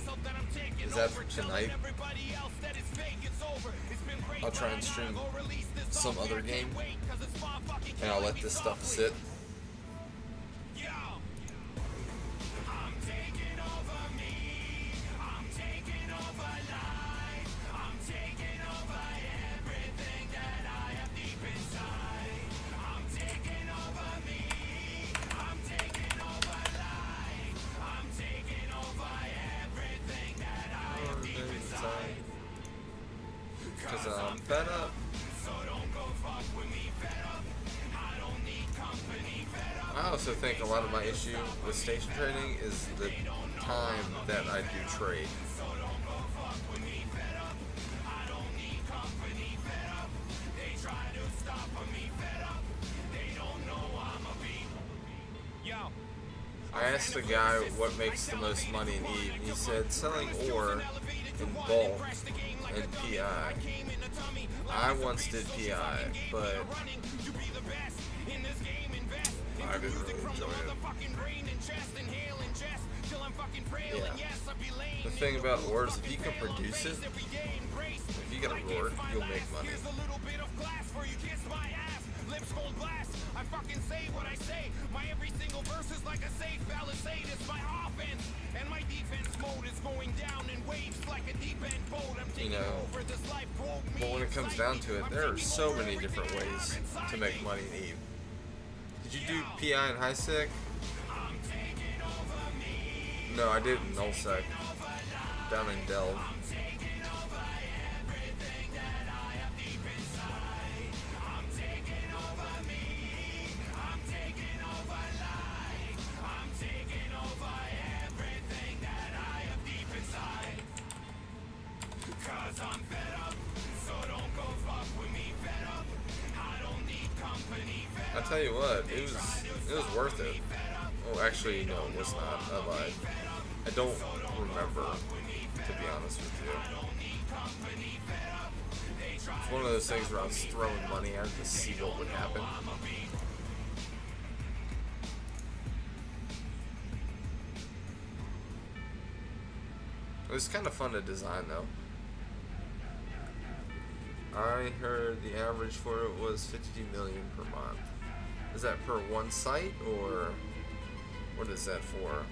is after tonight, I'll try and stream some other game, and I'll let this stuff sit. Because I'm fed up. I also think a lot of my issue with station trading is the time that I do trade. I asked the guy what makes the most money in Eve, and he said selling ore in bulk and PI. I once did PI, but I didn't really enjoy it. Yeah. The thing about ore is if you can produce it, if you get a ore, you'll make money. I fucking say what I say. My every single verse is like a safe palisade. It's my offense, and my defense mode is going down in waves like a deep end boat. I'm taking over this life. But when it comes down to it, there are so many different ways to make money in Eve. Did you do PI and high sec? No, I did in null sec down in Delve. I tell you what, it was worth it. Oh, actually, no, it was not. I lied. I don't remember, to be honest with you. It's one of those things where I was throwing money at to see what would happen. It was kind of fun to design, though. I heard the average for it was 52 million per month. Is that per one site, or what is that for?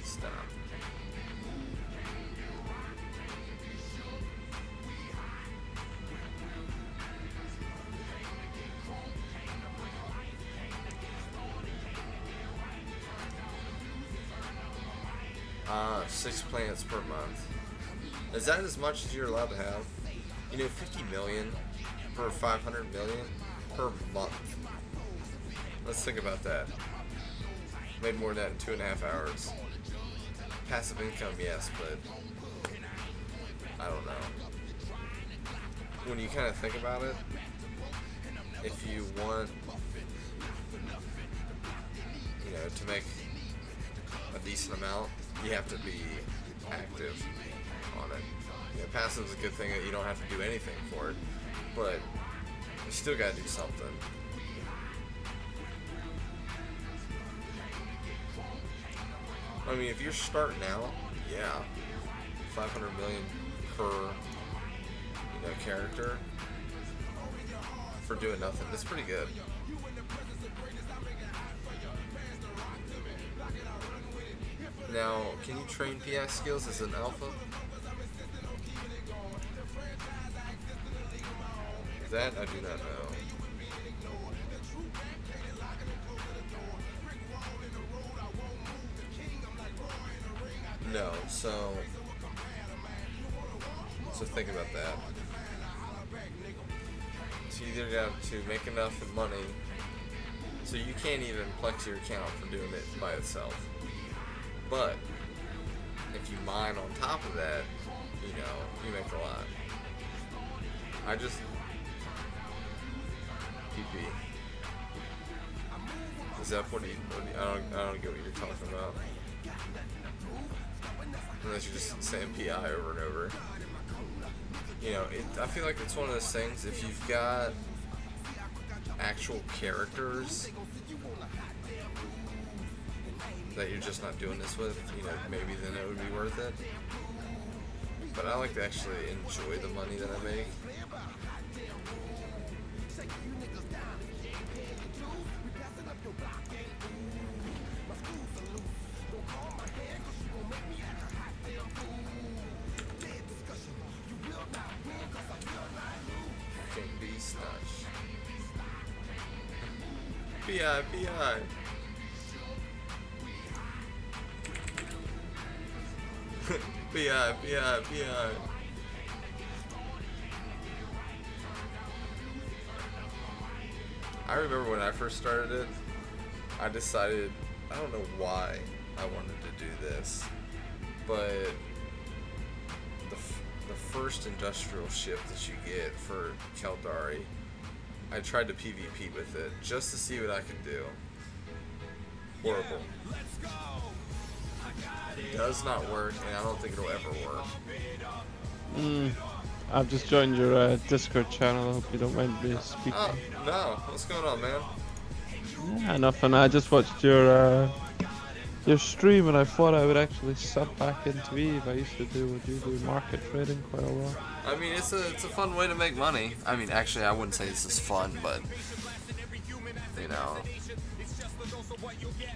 Stop. Six plants per month. Is that as much as you're allowed to have? You know, 50 million per 500 million per month. Let's think about that. Made more than that in 2.5 hours. Passive income, yes, but I don't know. When you kind of think about it, if you want, you know, to make a decent amount, you have to be active on it. You know, passive is a good thing that you don't have to do anything for it, but You still gotta do something. I mean, if you're starting out, yeah, 500 million per, character for doing nothing. That's pretty good. Now, can you train PI skills as an alpha? That I do not know. No, so think about that. So you either got to make enough money, so you can't even flex your account for doing it by itself. But if you mine on top of that, you make a lot. I just PP. Is that what I don't get what you're talking about. Unless you're just saying PI over and over. I feel like it's one of those things, if you've got actual characters that you're just not doing this with, maybe then it would be worth it. But I like to actually enjoy the money that I make. PI. PI. I remember when I first started it, I decided, I don't know why I wanted to do this, but the first industrial ship that you get for Caldari, I tried to PvP with it just to see what I could do. Horrible. It does not work, and I don't think it'll ever work. I've just joined your Discord channel. I hope you don't mind me speaking. Oh, no. What's going on, man? Yeah, nothing. I just watched your stream, and I thought I would actually sub back into Eve. I used to do what you do, market trading, quite a lot. I mean, it's a fun way to make money. I mean, actually, I wouldn't say this is fun, but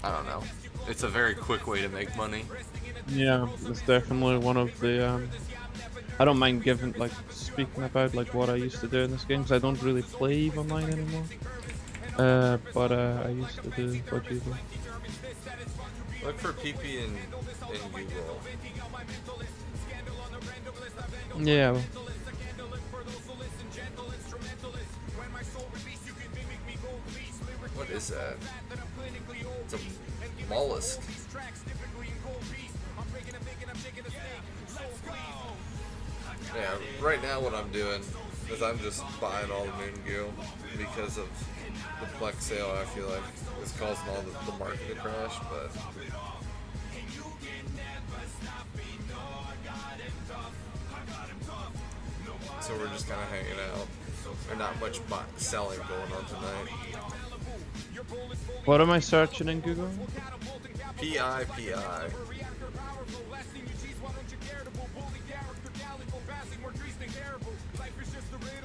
I don't know. It's a very quick way to make money. Yeah, it's definitely one of the. I don't mind speaking about what I used to do in this game, because I don't really play EVE Online anymore. But I used to do what you do. Look for PP in Google. Yeah. What is that? It's a mollusk. Yeah, right now what I'm doing is I'm just buying all the moon goo because of the Plex sale. I feel like it's causing all the market to crash, but so we're just kind of hanging out. There's not much selling going on tonight. What am I searching in Google? PI.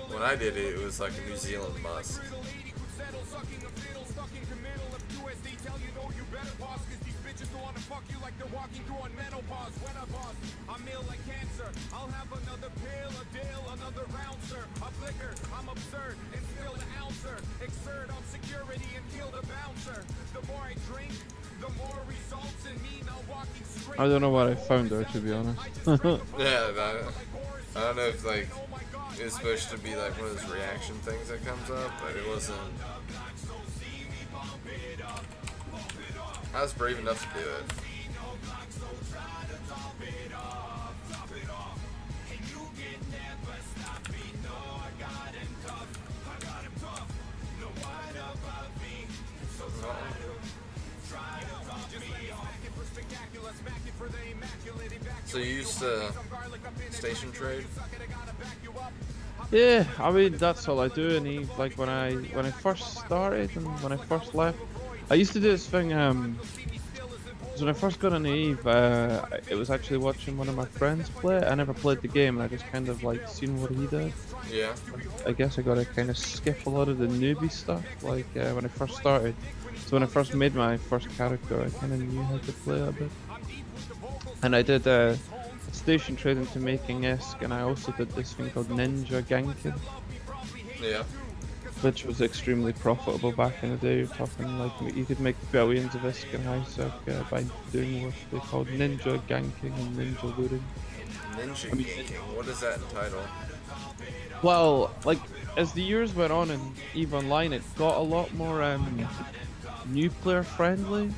When I did it, it was like a New Zealand musk. I don't know what I found there, to be honest. Yeah, I don't know if it's supposed to be like one of those reaction things that comes up, but it wasn't. I was brave enough to do it. So you used to station trade? Yeah, I mean that's all I do in Eve. Like when I first started and when I first left, I used to do this thing. 'Cause when I first got on Eve, it was actually watching one of my friends play. I never played the game, and I just kind of like seen what he did. Yeah. I guess I gotta kind of skip a lot of the newbie stuff, like when I first started. So when I first made my first character, I kind of knew how to play a bit. And I did station trading to making ISK, and I also did this thing called Ninja Ganking, Yeah. which was extremely profitable back in the day. You're talking like you could make billions of ISK and ISK by doing what they called Ninja Ganking and Ninja Looting. Ninja Ganking. What does that entitle? Well, like as the years went on in EVE Online, it got a lot more new player friendly.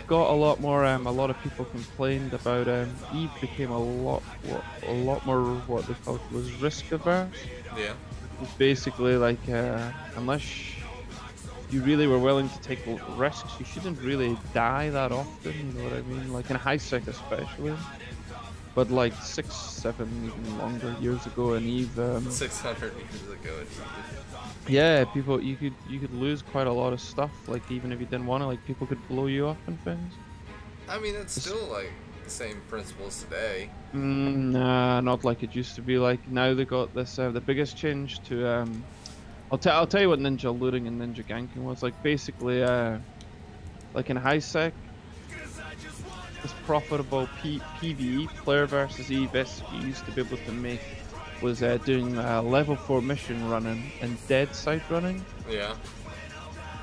Got a lot more. A lot of people complained about EVE became a lot more what they called was risk averse. Yeah. It's basically like unless you really were willing to take risks, you shouldn't really die that often. You know what I mean? Like in high sec especially. But like 6, 7, even longer years ago in EVE, 600 years ago in Eve. yeah, people you could lose quite a lot of stuff. Like even if you didn't want to, like people could blow you up and things. I mean, it's still like the same principles today. Nah, not like it used to be. Like now they got this the biggest change to I'll tell you what ninja looting and ninja ganking was. Like basically like in high sec, this profitable PvE player versus EVIS you used to be able to make was doing level 4 mission running and dead site running. Yeah.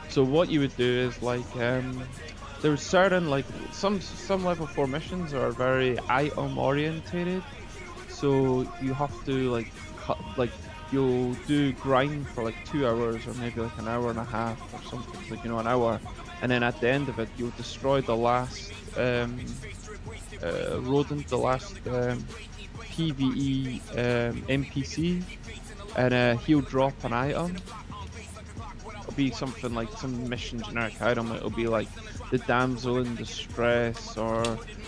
So what you would do is like there was certain like some level 4 missions are very item orientated, so you have to like you'll do grind for like 2 hours or maybe like an hour and a half or something, like you know, an hour, and then at the end of it you'll destroy the last rodent, the last PvE NPC, and he'll drop an item. It'll be something like some mission generic item. It'll be like the damsel in distress, or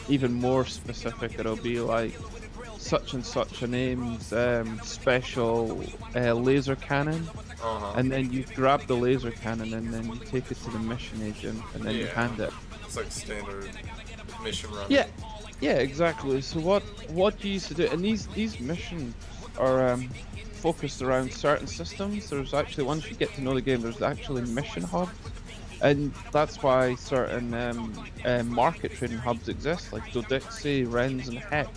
even more specific, it'll be like such and such a name's special laser cannon. And then you grab the laser cannon and then you take it to the mission agent and then you hand it. It's like standard mission run. Yeah, exactly. So what you used to do, and these missions are focused around certain systems. There's actually, once you get to know the game, there's actually mission hubs, and that's why certain market trading hubs exist, like Dodixie, Rens, and Heck.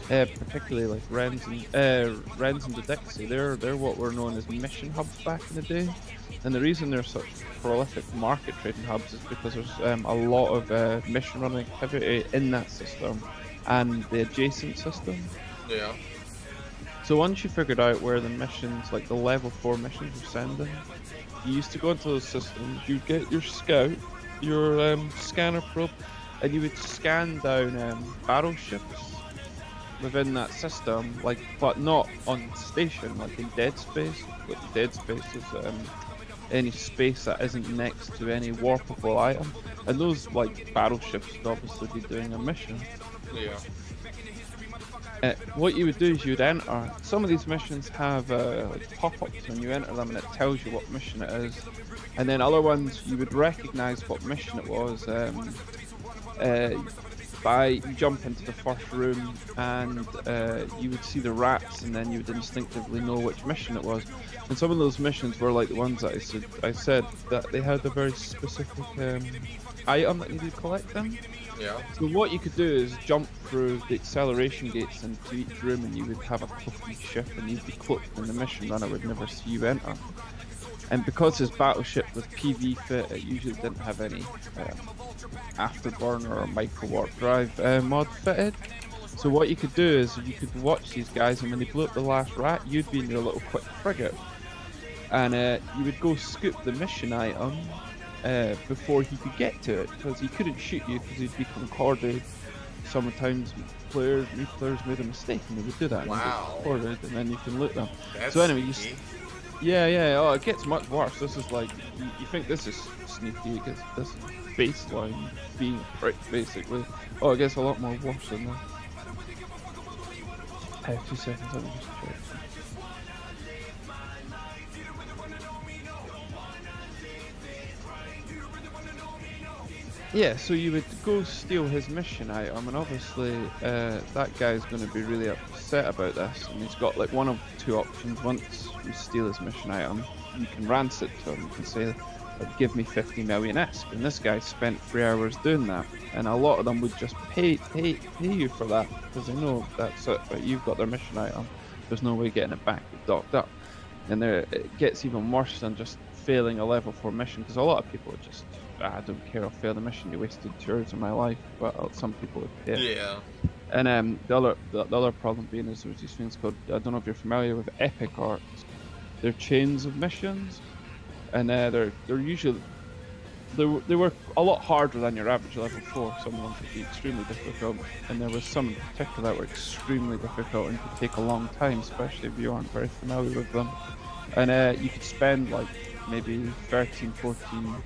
Particularly like Rens and Dodixie, they're what were known as mission hubs back in the day. And the reason they're such prolific market trading hubs is because there's a lot of mission running activity in that system and the adjacent system. Yeah. So once you figured out where the missions, like the level 4 missions were sending, you used to go into those systems, you'd get your scout, your scanner probe, and you would scan down battleships within that system, like, but not on station, like in dead space. Like dead space is any space that isn't next to any warpable item, and those like battleships would obviously be doing a mission. Yeah. What you would do is you'd enter. Some of these missions have like pop-ups when you enter them, and it tells you what mission it is. And then other ones you would recognize what mission it was by you jump into the first room and you would see the rats, and then you would instinctively know which mission it was. And some of those missions were like the ones that I said that they had a very specific item that you could collect them. Yeah. So what you could do is jump through the acceleration gates into each room, and you would have a cloaked ship, and you'd be cloaked, and the mission runner would never see you enter. And because his battleship with PV fit, it usually didn't have any afterburner or micro warp drive mod fitted. So what you could do is you could watch these guys, and when they blew up the last rat, you'd be in your little quick frigate, and you would go scoop the mission item before he could get to it, because he couldn't shoot you because he'd be concorded. Sometimes new players made a mistake and they would do that. Wow. And concorded, and then you can loot them. That's so anyway, sneaky. oh, it gets much worse. This is like, you think this is sneaky, it gets this baseline being a prick, basically. Oh, it gets a lot more worse than that. 2 seconds, let me just check. Yeah, so you would go steal his mission item, and obviously that guy's going to be really upset about this. And he's got like one of two options. Once you steal his mission item, you can rant it to him. You can say, like, "Give me 50 million ISK." And this guy spent 3 hours doing that, and a lot of them would just pay you for that because they know that's it. But you've got their mission item. There's no way getting it back. It's docked up, and it gets even worse than just failing a level 4 mission, because a lot of people would just, I don't care, I'll fail the mission, you wasted 2 hours of my life, but some people would pay. Yeah. And the other problem being is there's these things called, I don't know if you're familiar with epic arcs. They're chains of missions, and they're usually, they work a lot harder than your average level 4. Some of them could be extremely difficult, and there was some in particular that were extremely difficult and could take a long time, especially if you aren't very familiar with them. And you could spend like maybe 13, 14,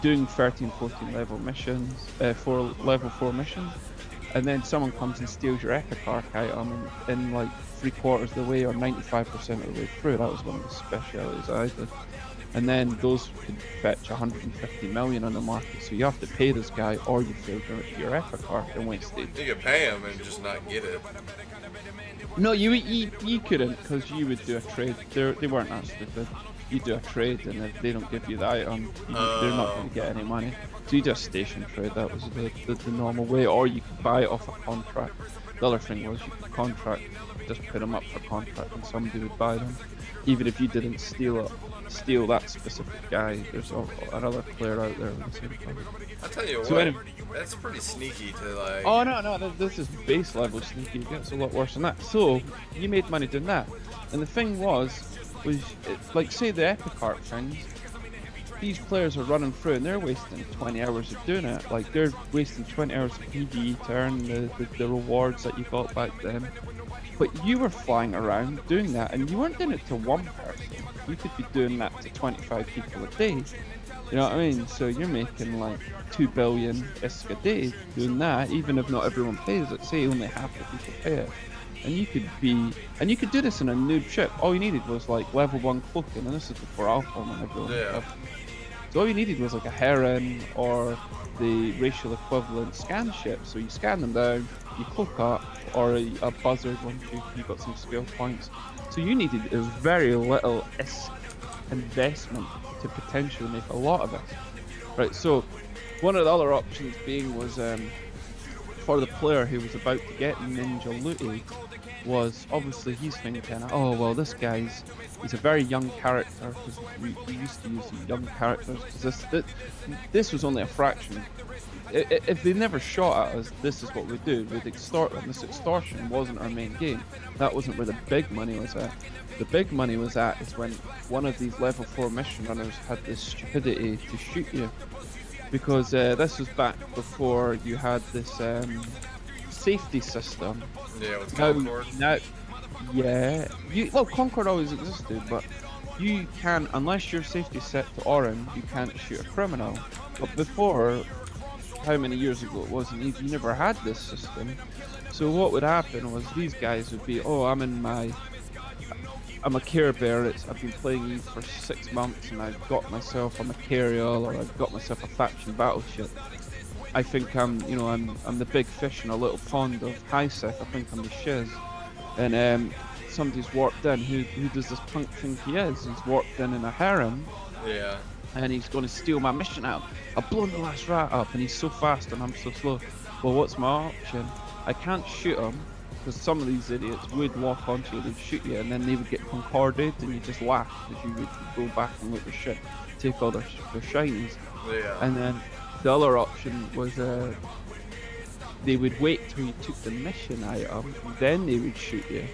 doing 13, 14 level missions, level 4 missions, and then someone comes and steals your epic arc item in like 3/4 of the way or 95% of the way through. That was one of the specialities I did. And then those could fetch 150 million on the market, so you have to pay this guy, or you failed your epic arc and wasted. You could pay him and just not get it. No, you couldn't, because you would do a trade. They weren't that stupid. You do a trade, and if they don't give you the item, they're not going to get any money. So you do a station trade. That was the normal way, or you could buy it off a contract. The other thing was you could contract, just put them up for contract, and somebody would buy them, even if you didn't steal that specific guy. There's another player out there with the same thing. I tell you So what, anyway, that's pretty sneaky to like. oh no, this is base level sneaky. It gets a lot worse than that. So you made money doing that, and the thing was like, say the epic arc things, these players are running through and they're wasting 20 hours of doing it. Like, they're wasting 20 hours of PvE to earn the rewards that you got back then. But you were flying around doing that, and you weren't doing it to one person. You could be doing that to 25 people a day. You know what I mean? So you're making like 2 billion ISK a day doing that, even if not everyone pays it. Say only half the people pay it. And you could do this in a noob ship. All you needed was like level 1 cloaking, and this is before Alpha and everyone. Yeah. So all you needed was like a Heron or the racial equivalent scan ship. So you scan them down, you cloak up, or a buzzard once you got some skill points. So you needed very little ISK investment to potentially make a lot of it. Right, so one of the other options being was for the player who was about to get ninja looted, was obviously he's thinking, oh well, this he's a very young character, because we used to use young characters, because this was only a fraction. If they never shot at us, this is what we do. We'd extort them. This extortion wasn't our main game. That wasn't where the big money was at. The big money was at is when one of these level 4 mission runners had the stupidity to shoot you. Because this was back before you had this safety system. Yeah, with Concord. Well, Concord always existed, but you can, unless your safety set to orange, you can't shoot a criminal. But before, how many years ago it was, and you never had this system. So what would happen was these guys would be, oh, I'm a Care Bear, I've been playing these for 6 months, and I've got myself a Macarial, or I've got myself a faction battleship. I think I'm the big fish in a little pond of high-sec. I think I'm the shiz. And somebody's warped in. Who does this punk think he is? He's warped in a harem. Yeah. And he's going to steal my mission out. I've blown the last rat up, and he's so fast and I'm so slow. Well, what's my option? I can't shoot him, because some of these idiots would lock onto you, they'd shoot you, and then they would get concorded, and you just laugh, because you would go back and look at shit, take all their shinies. Yeah. And then the other option was they would wait till you took the mission item, then they would shoot you.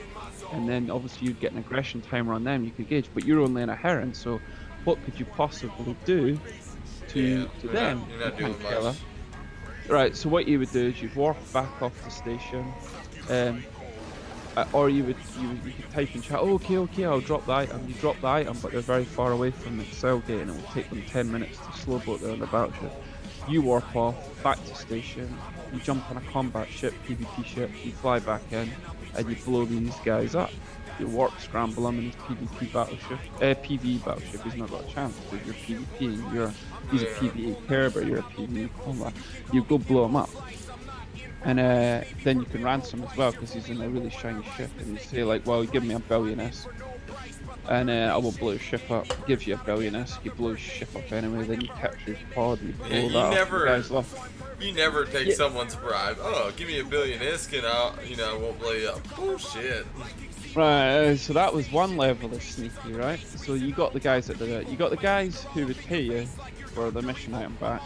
And then obviously you'd get an aggression timer on them, you could gauge, but you're only in a Heron, so what could you possibly do to them? You're not doing much. Right, so what you would do is you'd warp back off the station, or you could type in chat, oh, okay, I'll drop the item. You drop the item, but they're very far away from the cell gate, and it will take them 10 minutes to slow boat there on the battleship. You warp off, back to station, you jump on a combat ship, PvP ship, you fly back in, and you blow these guys up. you warp scramble him in his PvP battleship, PvE battleship, he's not got a chance because you're PvP, he's a PvE carrier, you're a PvE combat. You go blow him up. And then you can ransom as well because he's in a really shiny ship, and you say like, well, give me a billion ISK, and I will blow your ship up. Gives you a billion ISK, you blow your ship up anyway. Then you capture his pod and you blow that up. The guy's left. You never take someone's bribe. Oh, give me a billion ISK and I won't blow you up. Bullshit. Right, so that was one level of sneaky, right? So you got the guys that did it. You got the guys who would pay you for the mission item back.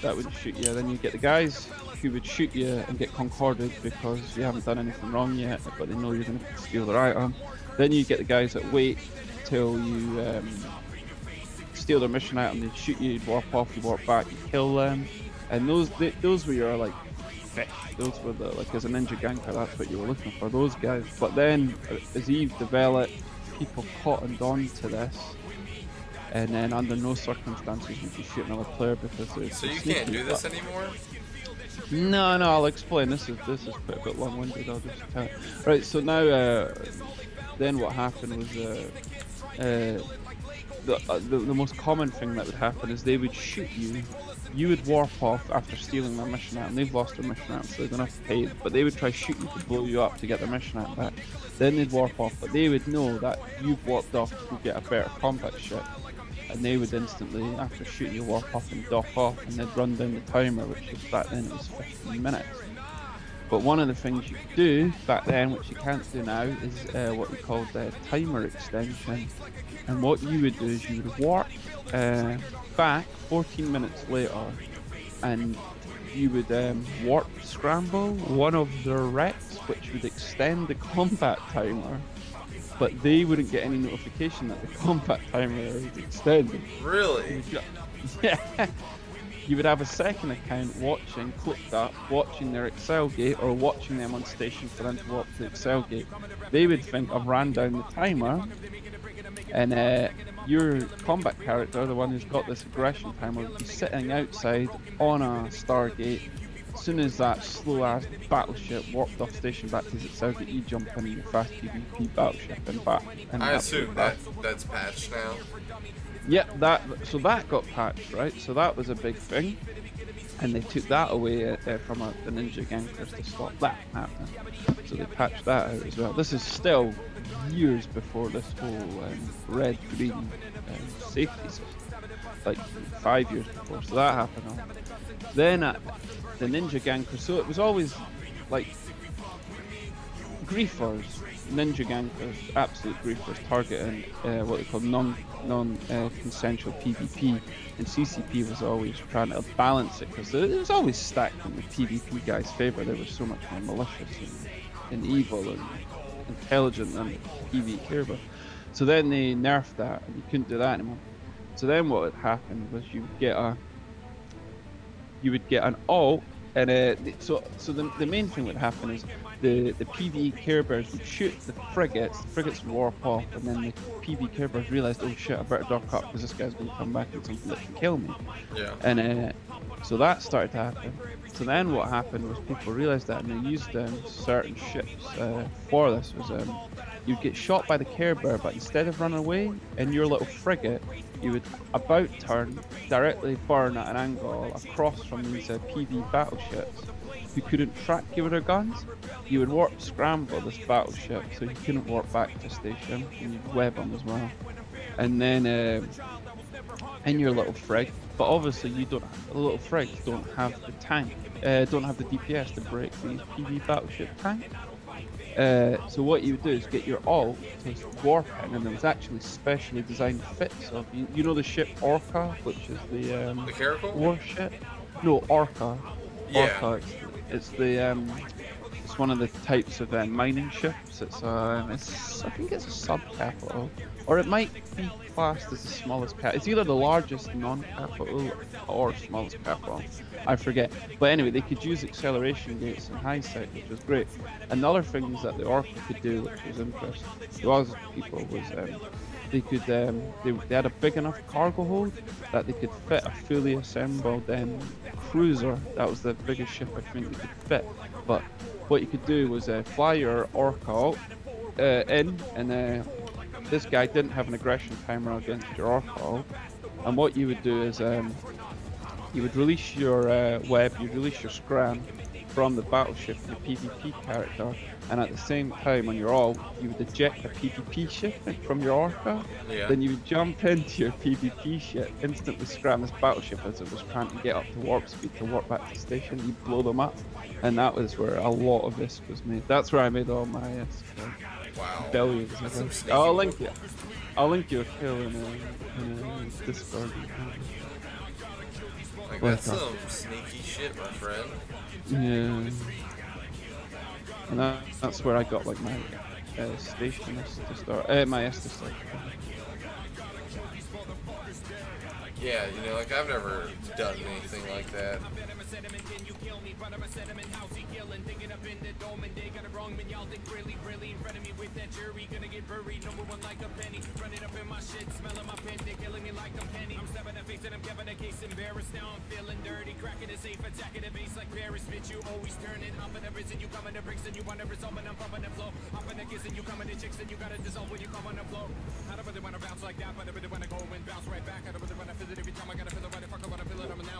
That would shoot you. Then you get the guys who would shoot you and get concorded because you haven't done anything wrong yet, but they know you're going to steal their item. Then you get the guys that wait till you steal their mission item, they shoot you, you warp off, you warp back, you kill them. And those were your like fish. Those were the, like, as a ninja ganker, that's what you were looking for, those guys. But then as Eve developed, people cottoned on to this. And then under no circumstances would you shoot another player because they're so you can't do this anymore? No, I'll explain. This is quite a bit long-winded. I'll just tell you. Right, so now, then what happened was the most common thing that would happen is they would shoot you. You would warp off after stealing their mission item. They've lost their mission item, so they're gonna have to pay. But they would try shoot you to blow you up to get their mission item back. Then they'd warp off, but they would know that you've warped off to get a better combat ship. And they would instantly, after shooting you, warp off and dock off, and they'd run down the timer, which was back then it was 15 minutes. But one of the things you could do back then, which you can't do now, is what we called the timer extension. And what you would do is you would warp back 14 minutes later, and you would warp scramble one of their wrecks, which would extend the combat timer. But they wouldn't get any notification that the combat timer is extended. Really? Yeah. You would have a second account watching, clicked up, watching their Excel gate, or watching them on station for them to warp to the Excel gate. They would think I've ran down the timer, and your combat character, the one who's got this aggression timer, would be sitting outside on a Stargate. As soon as that slow-ass battleship warped off station back to his Excel gate, you jump in your fast PvP battleship and back. And I assume that's patched now. Yeah, so that got patched, right? So that was a big thing, and they took that away from the ninja gankers to stop that happening. So they patched that out as well. This is still years before this whole red-green safety system, like 5 years before. So that happened. Then the ninja gankers. So it was always like griefers, ninja gankers, absolute griefers targeting what they call non-consensual PvP, and CCP was always trying to balance it because it was always stacked in the PvP guys' favor. They were so much more malicious and evil and intelligent than PvE carrier. So then they nerfed that, and you couldn't do that anymore. So then what had happened was you would get an alt, and so the main thing would happen is the PvE Care Bears would shoot the frigates would warp off, and then the PvE Care Bears realised, oh shit, I better dock up because this guy's going to come back and something that can kill me. Yeah. And so that started to happen. So then what happened was people realised that, and they used certain ships for this. Was you'd get shot by the Care Bear, but instead of running away in your little frigate, you would about turn, directly burn at an angle across from these PvE battleships who couldn't track you with their guns. You would warp scramble this battleship so you couldn't warp back to station, and you'd web them as well. And then in your little frig, but obviously the little frigs don't have the tank, don't have the DPS to break these PvE battleship tank. So what you would do is get your alt to warp in, and it was actually specially designed fit. So you know the ship Orca, which is the Caracal? warship? No, Orca. Yeah. Orca. It's one of the types of mining ships. I think it's a sub-capital, or it might be classed as the smallest capital. It's either the largest non-capital or smallest capital. I forget. But anyway, they could use acceleration gates and high side, which was great. Another thing that the Orca could do, which was interesting to us people, was they could they had a big enough cargo hold that they could fit a fully assembled cruiser. That was the biggest ship I think they could fit. But what you could do was fly your Orca out, in, and this guy didn't have an aggression timer against your orc, and what you would do is you would release your web, you'd release your scram from the battleship, your PvP character, and at the same time on your ult, you would eject a PvP ship from your orca. Yeah. Then you would jump into your PvP ship, instantly scram this battleship as it was trying to get up to warp speed to warp back to the station. You blow them up, and that was where a lot of ISK was made. That's where I made all my ISK. Wow. Billions. That's some sneaky I'll move. link you a kill in Discord. Like, that's some sneaky shit, my friend. Yeah. And that's where I got like my station to start. My S to start. Yeah, you know, like I've never done anything like that.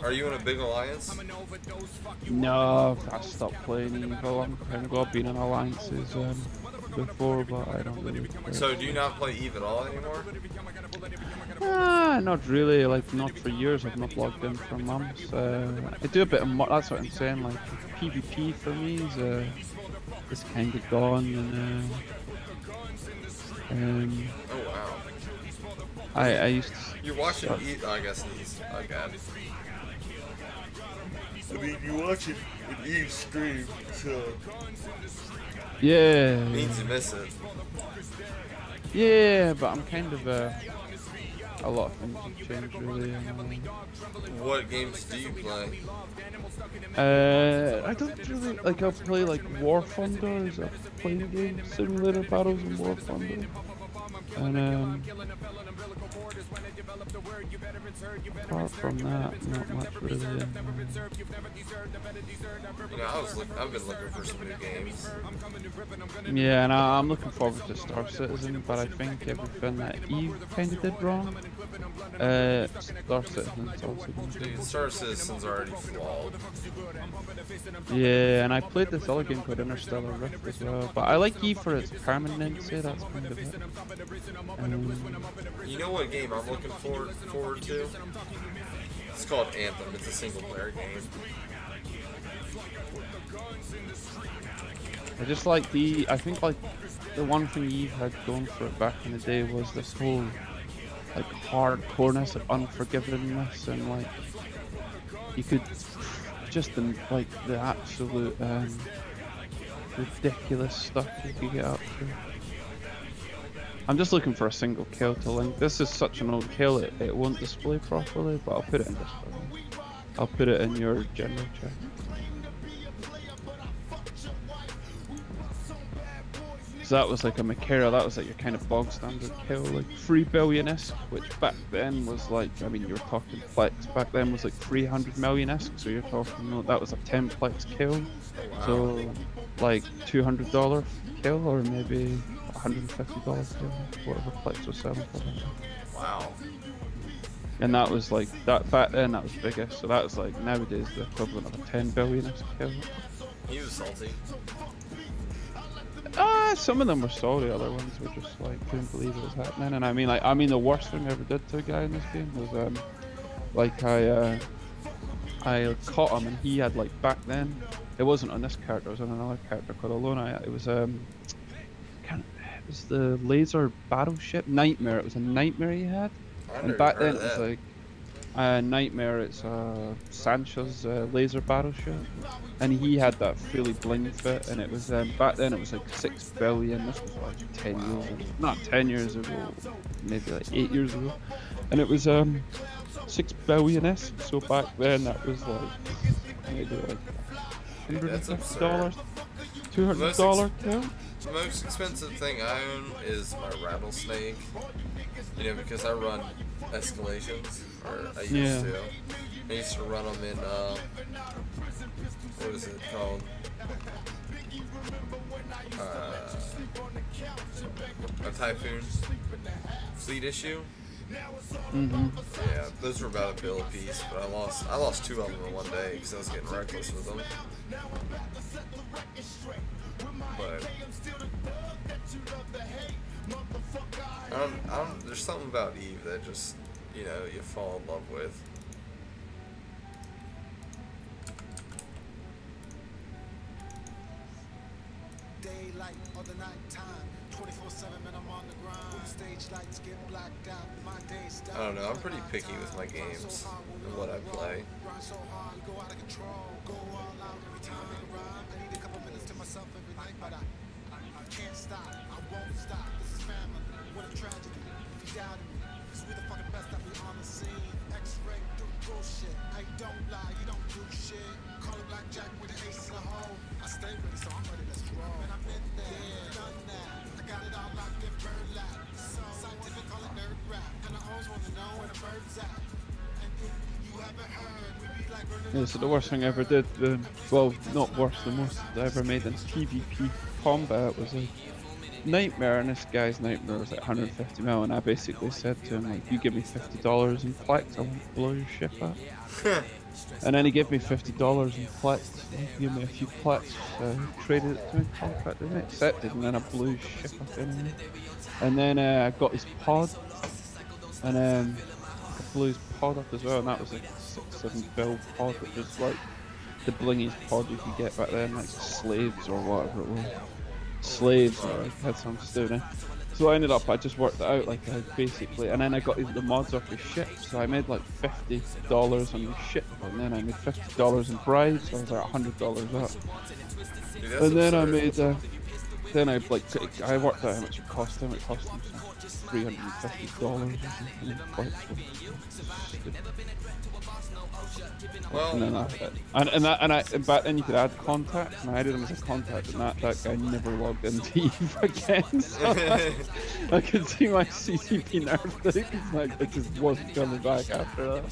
Are you in a big alliance? No, I stopped playing Evil. I'm kind of I've been in alliances before, but I don't really play. So do you not play Eve at all anymore? Not really. Like not for years. I've not logged in for months. I do a bit of that's what I'm saying. Like PvP for me is kind of gone, and Oh wow. I used to. You're watching Eve. I guess he's. I got it. I mean, you're watching an Eve stream, so Yeah. means you miss it. Yeah, but I'm kind of a lot of things have changed really. What games do you play? I don't really like. I'll play like War Thunder as a playing game, simulator battles in War Thunder, and apart from that, not much really. You know, I've been looking for some new games. Yeah, and I'm looking forward to Star Citizen, but I think everything that Eve kind of did wrong, Star Citizen's also been good. Dude, Star Citizen's already flawed. Yeah, and I played this other game called Interstellar Rift as well, but I like Eve for its permanency, that's kind of it. You know what game I'm looking forward to? It's called Anthem. It's a single player game. I just like I think like the one thing Eve had going for it back in the day was this whole like hardcoreness of unforgivingness, and like you could just like the absolute ridiculous stuff you could get up to. I'm just looking for a single kill to link. This is such an old kill, it won't display properly, but I'll put it in Discord. I'll put it in your general chat. So that was like a Makara, that was like your kind of bog standard kill, like 3 billion-esque, which back then was like, I mean, you were talking plex, back then was like 300 million-esque, so you're talking, that was a 10 plex kill. Wow. So like $200 kill, or maybe $150 kill, whatever plex was selling for that. Wow. And that was like, that back then that was biggest, so that was like nowadays the equivalent of a 10 billion-esque kill. He was salty. Some of them were sorry, other ones were just like couldn't believe it was happening. And I mean the worst thing I ever did to a guy in this game was like I caught him, and he had like, back then it wasn't on this character, it was on another character called Alona. It was it was the laser battleship Nightmare. It was a Nightmare he had, and back then it was like Nightmare. It's Sancho's laser battleship, and he had that fully bling fit, and it was back then it was like 6 billion. This was like 10 years ago, not 10 years ago, maybe like 8 years ago, and it was 6 billion-esque. So back then that was like maybe like $150, $200 kill. The most expensive thing I own is my rattlesnake. You know, because I run escalations, or I used to. I used to run them in, what is it called? A Typhoon fleet issue. Mm-hmm. Yeah, those were about a bill a piece, but I lost 2 of them in one day because I was getting reckless with them. But there's something about Eve that just, you know, you fall in love with. Daylight or the night time, 24/7 and I'm on the grind. Stage lights get blacked out. My days I don't know, I'm pretty picky with my games and what I play. grind so hard, go out of control, go all out every time I rhyme. I need a couple minutes to myself every night, but I can't stop. I won't stop. This is family. What a tragedy. If you doubted me, cause we the fucking best that we on the scene. X-ray do bullshit. I don't lie, you don't do shit. Call it blackjack with an ace in the hole. I stay ready, so I'm ready, let's roll. And I've been there, done that. I got it all locked in bird lap. So scientific, call it nerd rap. And I always want to know where the bird's at. And if you haven't heard, we be like running. Yeah, so the worst thing I ever did, well, not worse, the most I ever made in PvP combat was a nightmare, and this guy's nightmare was like 150 mil, and I basically said to him, like, you give me $50 in plex, I won't blow your ship up. And then he gave me $50 in plex, he gave me a few plex, traded it to me, contracted me, accepted, and then I blew his ship up anyway. And then I got his pod, and I blew his pod up as well, and that was like a 6-7 bill pod, which was like the blingiest pod you could get back then, like slaves or whatever it was. Slaves, or I had some student. So I ended up, I just worked it out, like I basically, and then I got the mods off his ship, so I made like $50 on his ship, and then I made $50 in bribes, so I was like $100 up. Dude, And then I absurd. made, then I like, I worked out how much it cost him, $350 or something in flights. Well, But then you could add contacts, and I added him as a contact, and that guy never logged into Eve again. So I could see my CCP nerfed it, because like, it just wasn't coming back after that.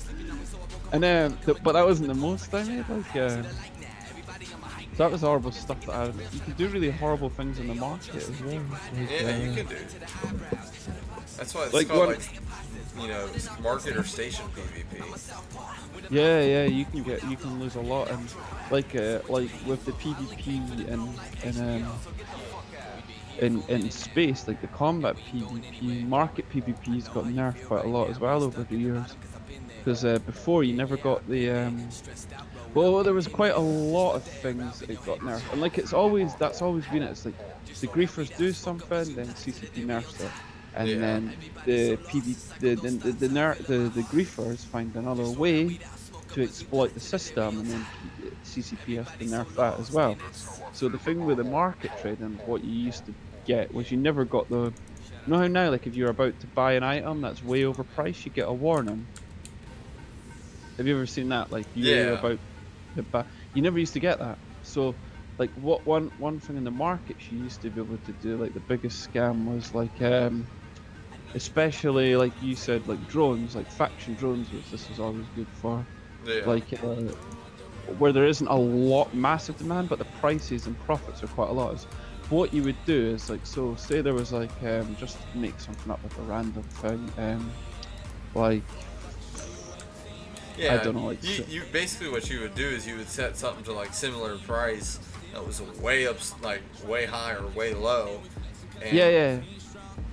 And then, but that wasn't the most I made. Like, so that was horrible stuff that I. You can do really horrible things in the market as well. Like, yeah, you can do. That's why it's like called, one, like, you know, market or station PvP. yeah, you can lose a lot, and like with the PvP in space, like the combat PvP, market PvP's got nerfed quite a lot as well over the years. Because before you never got the well, there was quite a lot of things that got nerfed, and like that's always been it. It's like the griefers do something, then CCP nerfs it. And then the griefers find another way to exploit the system, and then CCP has to nerf that as well. So the thing with the market trading, what you used to get was you never got the. You know how now, like if you're about to buy an item that's way overpriced, you get a warning. Have you ever seen that? Like you're about to buy, you never used to get that. So like one thing in the markets you used to be able to do, like the biggest scam was like especially like you said, like drones, like faction drones, which this was always good for. Yeah. Like where there isn't a lot massive demand, but the prices and profits are quite a lot. Is what you would do is like, so say there was like just make something up with a random thing, like yeah, I don't know, like you basically what you would do is you would set something to like similar price that was way up, like way high or way low. And yeah.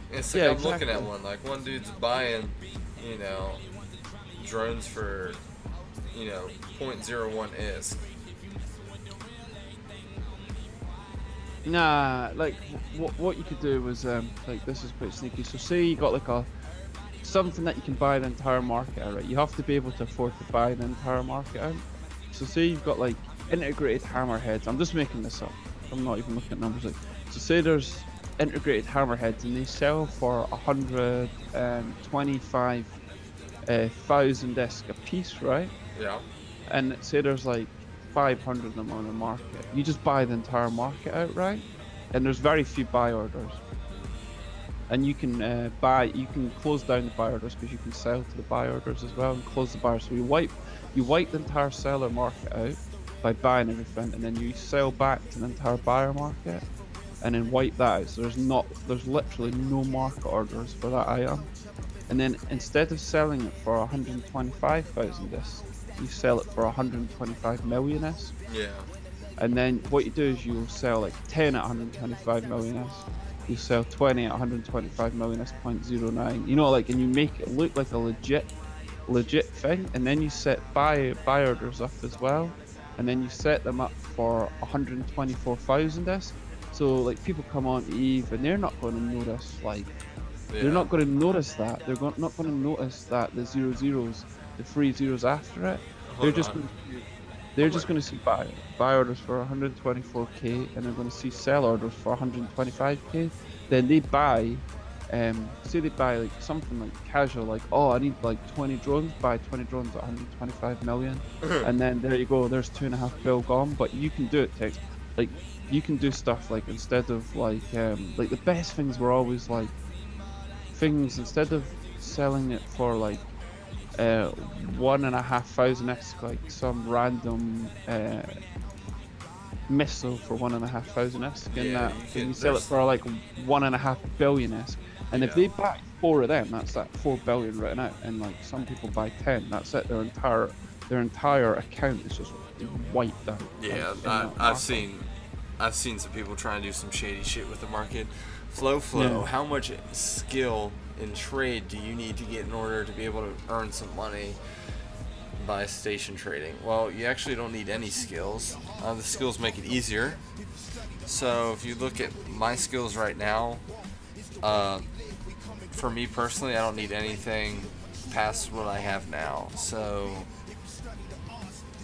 It's like I'm looking at one dude's buying, you know, drones for, you know, 0.01 ISK. Nah, like what you could do was like, this is quite sneaky. So say you got like something that you can buy the entire market out, right? You have to be able to afford to buy the entire market out. So say you've got like integrated hammerheads. I'm just making this up. I'm not even looking at numbers. Like, so say there's integrated hammerheads and they sell for 125,000 ISK a piece, right? Yeah. And say there's like 500 of them on the market. You just buy the entire market outright, and there's very few buy orders. And you can you can close down the buy orders because you can sell to the buy orders as well and close the buyers. So you wipe the entire seller market out, by buying everything, and then you sell back to the entire buyer market, and then wipe that out. So there's literally no market orders for that item. And then instead of selling it for 125,000 ISK, you sell it for 125 million ISK. Yeah. And then what you do is you'll sell like 10 at 125 million ISK. You sell 20 at 125 million ISK 0.09. You know, like, and you make it look like a legit thing. And then you set buy orders up as well. And then you set them up for 124,000 ISK. So like people come on Eve and they're not going to notice like. Yeah. They're not going to notice that. They're not going to notice that the 0 zeros, the 3 zeros after it. They're just going to see buy orders for 124k, and they're going to see sell orders for 125k. Then they buy, say they buy like something like casual, like, oh, I need like 20 drones. Buy 20 drones at 125 million, and then there you go. There's 2.5 bill gone. But you can do it, text. Like you can do stuff like instead of like the best things were always like. Things instead of selling it for like 1,500 ISK, like some random missile for 1,500 ISK, and that you sell it for like 1.5 billion ISK. And if they buy 4 of them, that's that 4 billion written out. And like some people buy 10, that's it. Their entire account is just wiped out. Yeah, I've seen some people trying to do some shady shit with the market. Flow, Yeah. how much skill in trade do you need to get in order to be able to earn some money by station trading? Well, you actually don't need any skills. The skills make it easier. So if you look at my skills right now, for me personally, I don't need anything past what I have now. So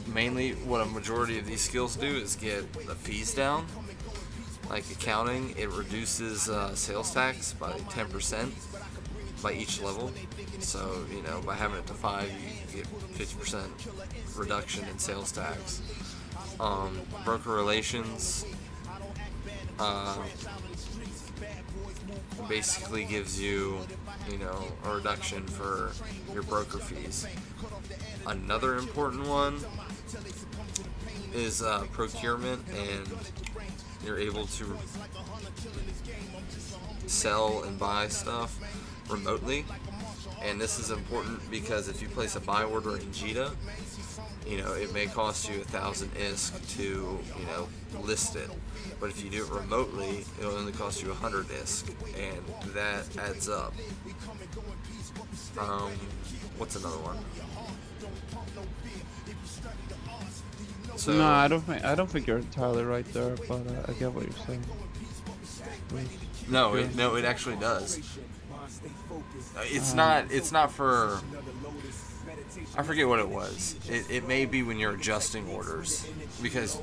mainly what a majority of these skills do is get the fees down. Like accounting, it reduces sales tax by 10% by each level. So, you know, by having it to 5, you get 50% reduction in sales tax. Broker relations basically gives you, you know, a reduction for your broker fees. Another important one is procurement, and you're able to sell and buy stuff remotely. And this is important because if you place a buy order in Jita, you know, it may cost you 1,000 ISK to, you know, list it. But if you do it remotely, it'll only cost you 100 ISK, and that adds up. What's another one? So, No, I don't think you're entirely right there, but I get what you're saying. No, it actually does. It's not for. I forget what it was. It may be when you're adjusting orders, because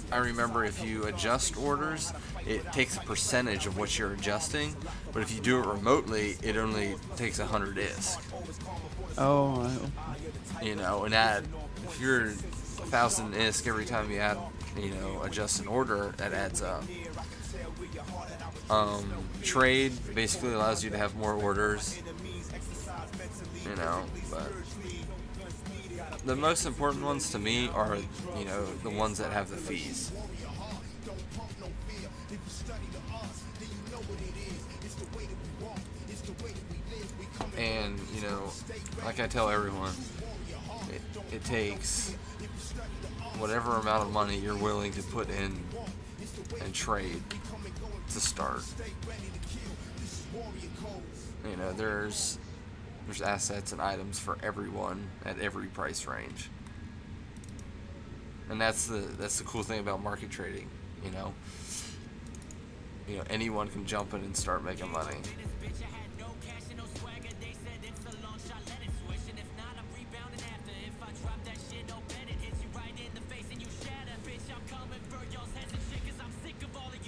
I remember if you adjust orders, it takes a percentage of what you're adjusting, but if you do it remotely, it only takes 100 ISK. Oh, right. You know, and if you're 1,000 ISK every time you add, you know, adjust an order, that adds up. Trade basically allows you to have more orders, you know, but the most important ones to me are, you know, the ones that have the fees. And, you know, like I tell everyone, it takes whatever amount of money you're willing to put in and trade to start. You know, there's assets and items for everyone at every price range, and that's the cool thing about market trading. You know, anyone can jump in and start making money.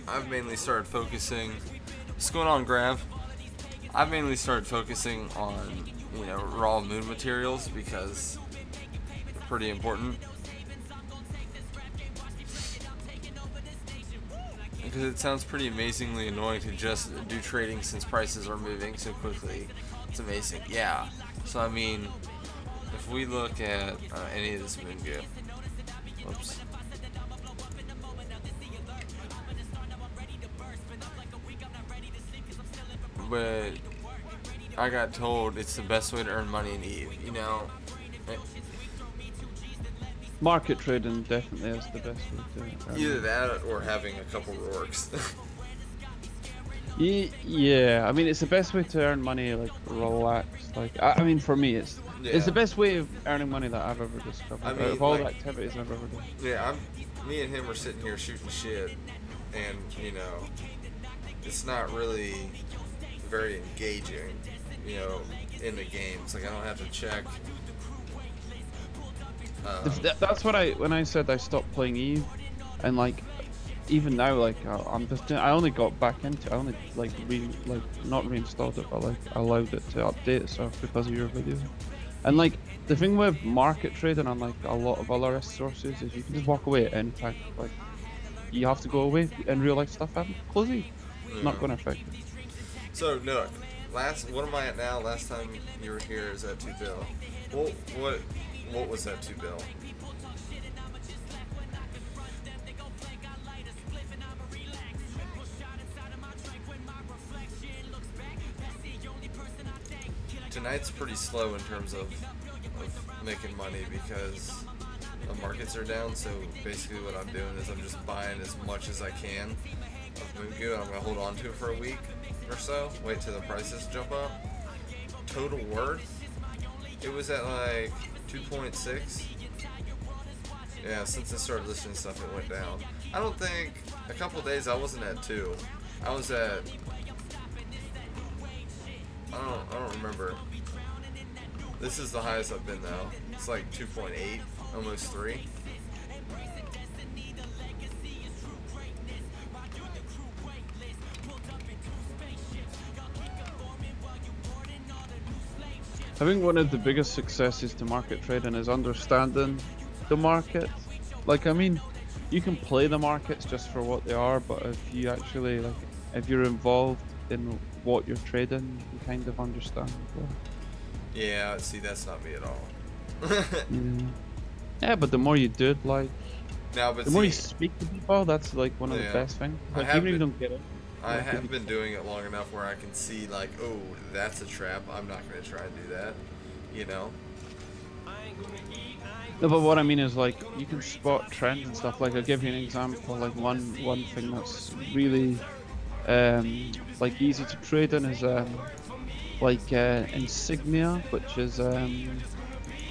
I've mainly started focusing. What's going on, Grav? I've mainly started focusing on, you know, raw moon materials because they're pretty important. Because it sounds pretty amazingly annoying to just do trading since prices are moving so quickly. It's amazing. Yeah. So I mean, if we look at any of this moon goo, Oops. But I got told it's the best way to earn money in Eve, you know? Market trading definitely is the best way to earn Either money. that or having a couple Rorks. Yeah, I mean it's the best way to earn money, like relaxed. Like I mean for me, it's Yeah. the best way of earning money that I've ever discovered. I Out mean, of all like- the activities I've ever done. Yeah, me and him are sitting here shooting shit, and you know, it's not really very engaging, you know, in the games. Like I don't have to check. That's what when I said I stopped playing Eve, and like even now, like I'm just I only got back into. I only like not reinstalled it, but like allowed it to update itself because of your video. And like the thing with market trading on like a lot of other sources is you can just walk away at any time. Like you have to go away in real life stuff happens. Close Eve. Not going to affect it. So Nook, what am I at now? Last time you were here is at 2 bill. Well, what was that 2 bill? Tonight's pretty slow in terms of making money because the markets are down. So basically, what I'm doing is I'm just buying as much as I can of Moongu, and I'm gonna hold on to it for a week or so. Wait till the prices jump up. Total worth, it was at like 2.6. Yeah, since I started listening to stuff, it went down. I don't think a couple days I wasn't at 2. I was at I don't remember. This is the highest I've been though. It's like 2.8, almost 3. I think one of the biggest successes to market trading is understanding the market. Like, I mean, you can play the markets just for what they are, but if you actually, like, if you're involved in what you're trading, you kind of understand as well. Yeah, see, that's not me at all. Yeah, but the more you do it, like, Now, but the more you speak to people, that's like one of the Yeah. best things. I Like, have even if you been- don't get it. I have been doing it long enough where I can see, like, oh, that's a trap. I'm not going to try and do that, you know? No, but what I mean is, like, you can spot trends and stuff. Like, I'll give you an example. Like, one thing that's really, like, easy to trade in is, like, insignia, which is,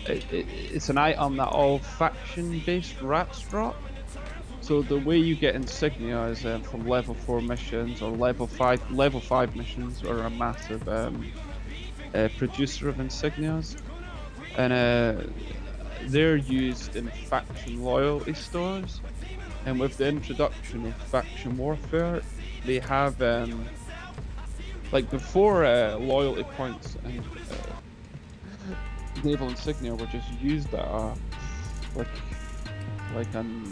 it's an item that all faction-based rats drop. So the way you get insignia is from level 4 missions or level 5 missions, or a massive producer of insignias, and they're used in faction loyalty stores. And with the introduction of faction warfare, they have like before loyalty points and naval insignia were just used at a like an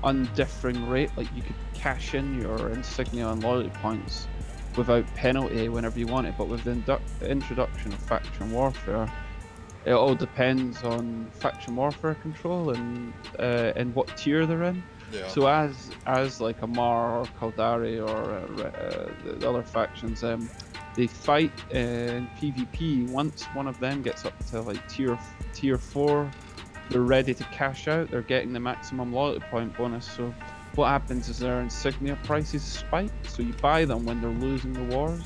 undifferent rate. Like you could cash in your insignia and loyalty points without penalty whenever you want it, but with the introduction of faction warfare, it all depends on faction warfare control and what tier they're in. Yeah. So as like Amar or Kaldari or the other factions, they fight in PvP. Once one of them gets up to like tier 4, they're ready to cash out. They're getting the maximum loyalty point bonus. So what happens is their insignia prices spike. So you buy them when they're losing the wars.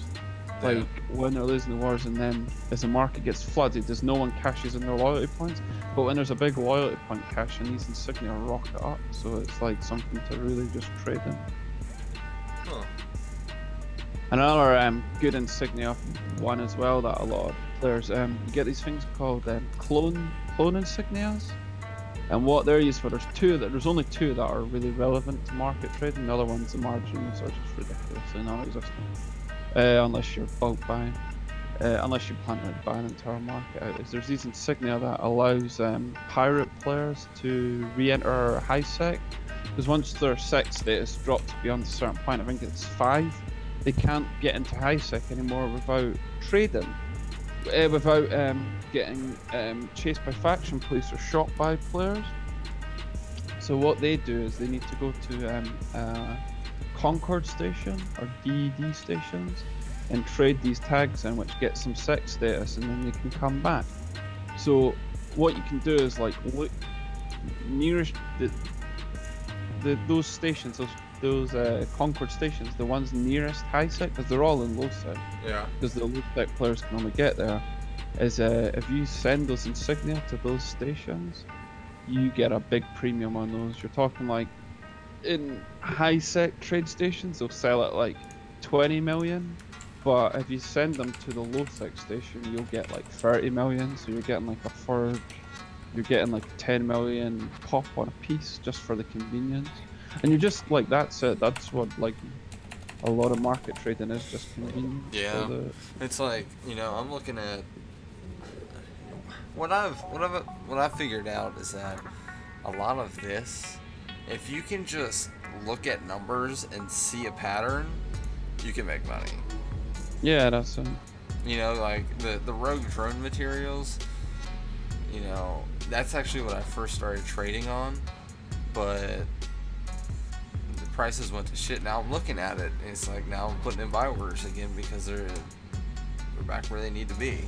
Like when they're losing the wars, and then as the market gets flooded, there's no one cashes in their loyalty points. But when there's a big loyalty point cash, and these insignia rocket up, so it's like something to really just trade in. Huh. Another good insignia one as well that a lot of players you get these things called clone insignias, and what they're used for, there's only 2 that are really relevant to market trading. The other ones, the margins, are just ridiculously non-existent. Unless you're bulk buying, unless you plan to buy an entire market out. There's these insignia that allows pirate players to re-enter high sec, because once their sec status drops beyond a certain point, I think it's 5, they can't get into high sec anymore without trading, without getting chased by faction police or shot by players. So what they do is they need to go to Concord station or DED stations and trade these tags in, which gets some sec status, and then they can come back. So what you can do is like look nearest those stations, those Concord stations, the ones nearest high sec, because they're all in low sec. Yeah. Because the low sec players can only get there. Is if you send those insignia to those stations, you get a big premium on those. You're talking like in high sec trade stations, they'll sell at like 20 million. But if you send them to the low sec station, you'll get like 30 million. So you're getting like a third. You're getting like 10 million pop on a piece just for the convenience. And you're just like, that's it. That's what like a lot of market trading is, just convenience. Yeah. It's like, you know, I'm looking at what I've figured out is that a lot of this, if you can just look at numbers and see a pattern, you can make money. Yeah, that's you know, like the rogue drone materials, you know, that's actually what I first started trading on, but the prices went to shit. Now I'm looking at it and it's like now I'm putting in buy orders again because they're back where they need to be.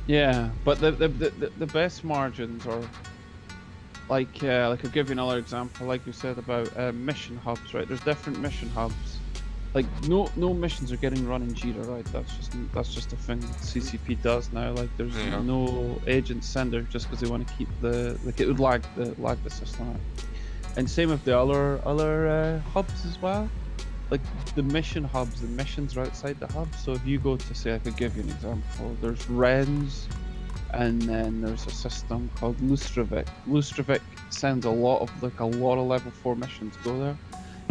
Yeah, but the best margins are like I'll give you another example, like you said about mission hubs, right? There's different mission hubs. Like no missions are getting run in Jira, right? That's just a thing CCP does now. Like there's no agent sender just because they want to keep it would lag the system out. And same with the other hubs as well. Like the mission hubs, the missions are outside the hub. So if you go to, say, I could give you an example. There's Ren's, and then there's a system called Lustravik. Lustravik sends a lot of level 4 missions go there.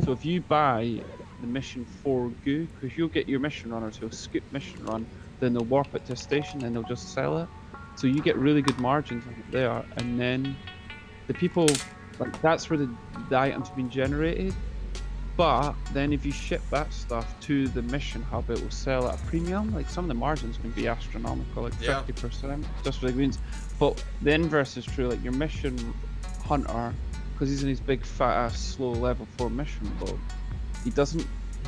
So if you buy the mission 4 goo, because you'll get your mission runners who'll skip mission run, then they'll warp it to a station and they'll just sell it. So you get really good margins on it there, and then the people, like that's where the items have been generated. But then if you ship that stuff to the mission hub, it will sell at a premium. Like some of the margins can be astronomical, like 50% just for the greens. But the inverse is true. Like your mission hunter, because he's in his big fat ass slow level 4 mission boat,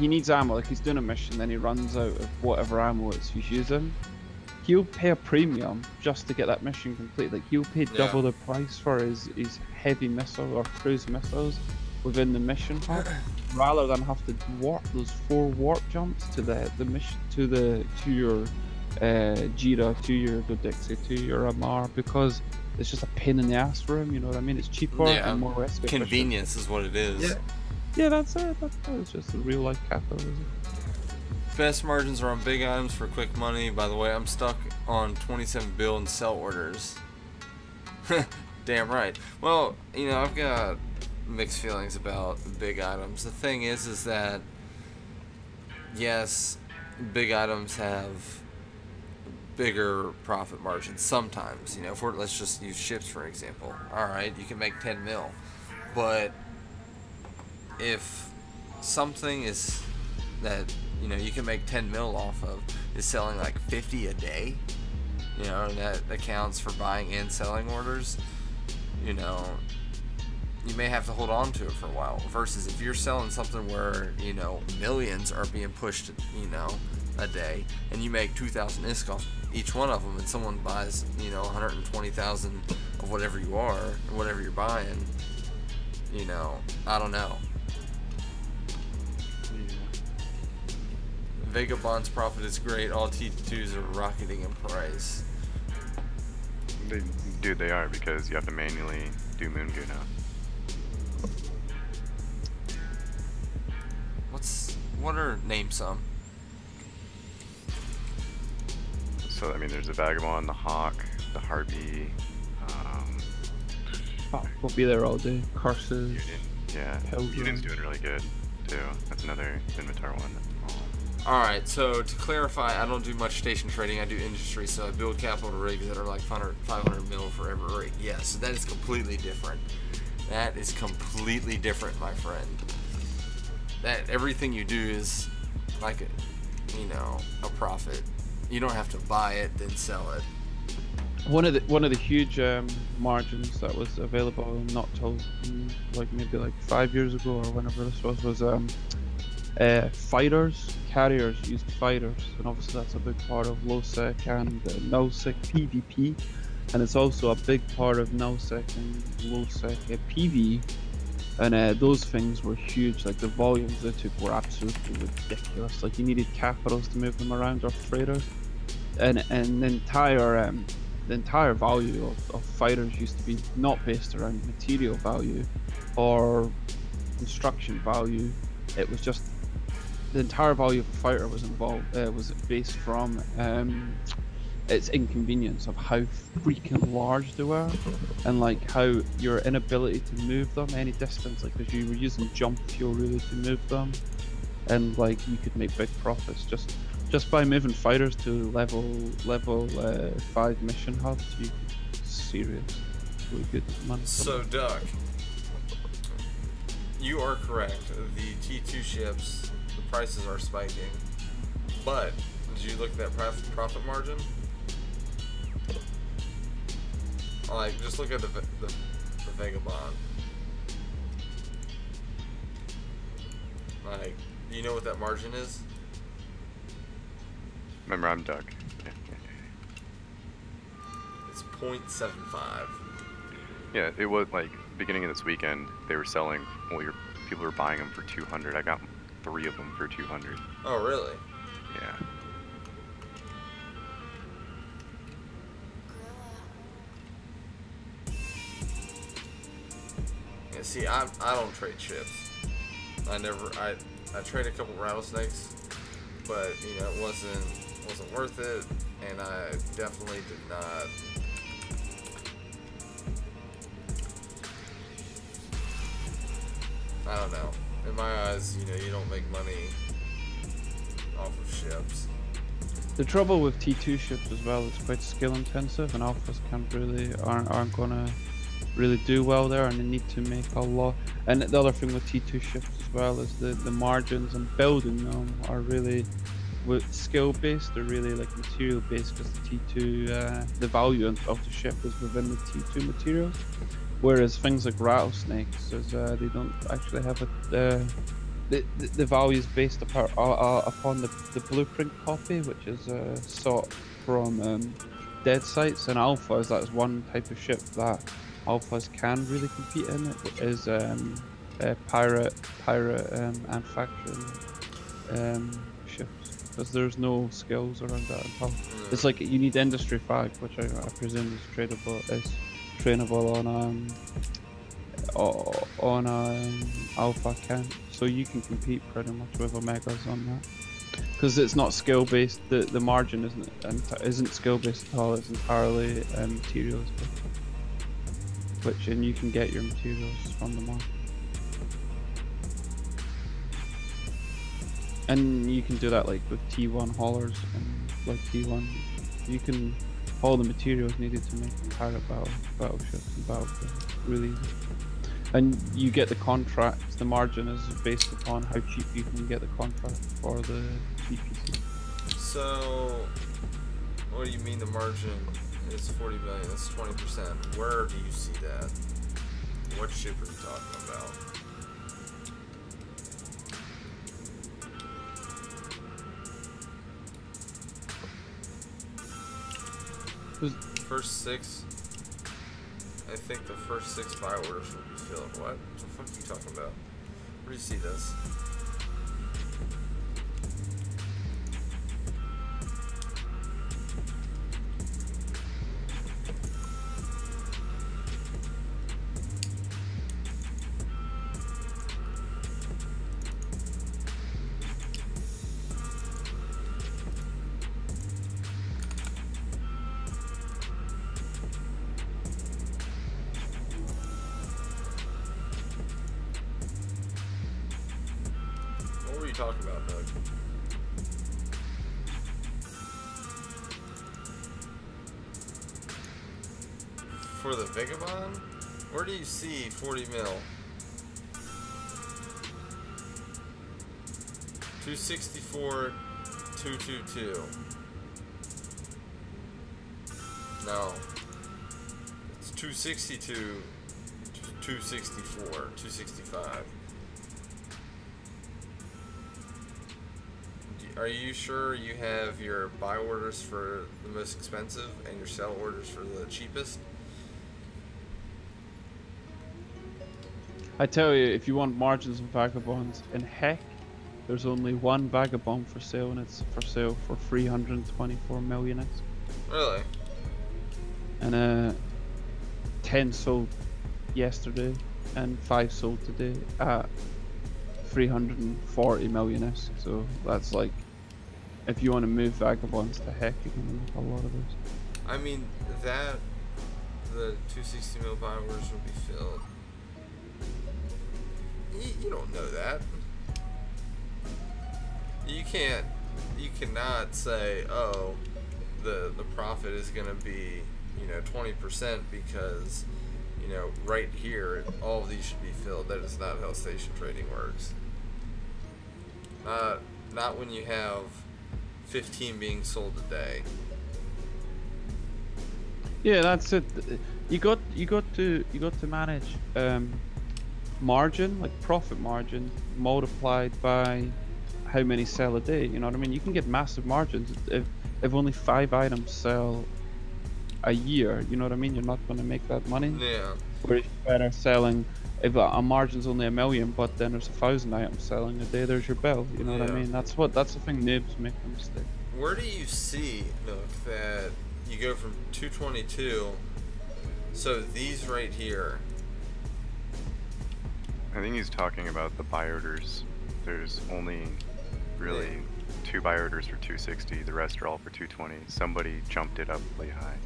he needs ammo. Like he's doing a mission, then he runs out of whatever ammo he's using. He'll pay a premium just to get that mission complete. Like he'll pay double the price for his heavy missile or cruise missiles within the mission hub, rather than have to warp those 4 warp jumps to the mission to your Jira, to your Dodixie, to your Amar, because it's just a pain in the ass for him. You know what I mean? It's cheaper and more risk efficient. Convenience is what it is. Yeah, that's it. It's just a real life capitalism. Best margins are on big items for quick money. By the way, I'm stuck on 27 bill and sell orders. Damn right. Well, you know, I've got mixed feelings about big items. The thing is that yes, big items have bigger profit margins sometimes. You know, let's just use ships for example. All right, you can make 10 mil, but if something is that, you know, you can make 10 mil off of is selling like 50 a day, you know, and that accounts for buying and selling orders, you know, you may have to hold on to it for a while, versus if you're selling something where, you know, millions are being pushed, you know, a day, and you make 2,000 ISK off each one of them, and someone buys, you know, 120,000 of whatever you are, or whatever you're buying, you know, I don't know. Vagabond's profit is great. All T2s are rocketing in price. They are, because you have to manually do Moon Goo now. Name some. So I mean, there's the Vagabond, the Hawk, the Harpy. We'll be there all day. Curses. Udin's doing really good too. That's another Inventar one. Alright, so to clarify, I don't do much station trading, I do industry, so I build capital rigs that are like 500 mil for every rig. Yes, so that is completely different. That is completely different, my friend. That everything you do is like a profit. You don't have to buy it, then sell it. one of the huge margins that was available not till like maybe like 5 years ago or whenever this was fighters. Carriers used fighters, and obviously that's a big part of lowsec and nullsec PvP, and it's also a big part of nullsec and lowsec PvE. And those things were huge. Like the volumes they took were absolutely ridiculous. Like you needed capitals to move them around, or freighters, and the entire value of fighters used to be not based around material value or construction value. It was just the entire value of a fighter was based from its inconvenience of how freaking large they were, and like how your inability to move them any distance, like because you were using jump fuel really to move them, and like you could make big profits just by moving fighters to level 5 mission hubs. You could seriously good money. So Duck, you are correct. The T2 ships, the prices are spiking. But did you look at that profit margin? Like, just look at the Vagabond. Like, do you know what that margin is? Remember, I'm Doug. It's 0.75. Yeah, it was like beginning of this weekend. They were selling. Well, people were buying them for 200. I got 3 of them for 200. Oh, really? Yeah. Yeah. See, I don't trade chips. I trade a couple rattlesnakes, but you know it wasn't worth it, and I definitely did not. I don't know. In my eyes, you know, you don't make money off of ships. The trouble with T2 ships as well, it's quite skill intensive, and alphas aren't gonna really do well there, and they need to make a lot. And the other thing with T2 ships as well is the margins and building them are really skill based. They're really like material based, because the T2 the value of the ship is within the T2 materials. Whereas things like rattlesnakes, is they don't actually have the value is based upon the blueprint copy, which is sought from dead sites. And alphas, that's one type of ship that alphas can really compete in. It is pirate and faction ships, because there's no skills around that at all. It's like you need industry flag, which I presume is trainable on alpha camp, so you can compete pretty much with omegas on that, because it's not skill based. The margin isn't skill based at all. It's entirely materials based, and you can get your materials from the market, and you can do that like with T1 haulers, and like T1 you can all the materials needed to make entire battleships and battlefields really easy. And you get the contracts. The margin is based upon how cheap you can get the contract for the DPC. So, what do you mean the margin is 40 million? That's 20%. Where do you see that? What ship are you talking about? First 6, I think the first 6 buy orders will be filled. What the fuck are you talking about? Where do you see this? What were you talking about, Doug? For the Vagabond? Where do you see 40 mil? 264, 222. No. 262, 264, 265. Are you sure you have your buy orders for the most expensive and your sell orders for the cheapest? I tell you, if you want margins on vagabonds, in heck, there's only one vagabond for sale, and it's for sale for 324 million. Really? And 10 sold yesterday, and 5 sold today at 340 million. So that's like, if you want to move vagabonds to heck, you're gonna make a lot of those. I mean, the 260 mil buy orders will be filled. You don't know that. You cannot say, oh, the profit is gonna be, 20% because, right here all of these should be filled. That is not how station trading works. Not when you have 15 being sold a day. Yeah, that's it. You got to manage margin, like profit margin, multiplied by how many sell a day. You know what I mean? You can get massive margins if only 5 items sell a year. You know what I mean? You're not going to make that money. Yeah. Whereas you're better selling, if a margin's only 1 million, but then there's 1,000 items selling a day, there's your bill. You know what I mean? That's the thing noobs make a mistake. Where do you see, Nook, that you go from 222? So these right here. I think he's talking about the buy orders. There's only really 2 buy orders for 260. The rest are all for 220. Somebody jumped it up way high.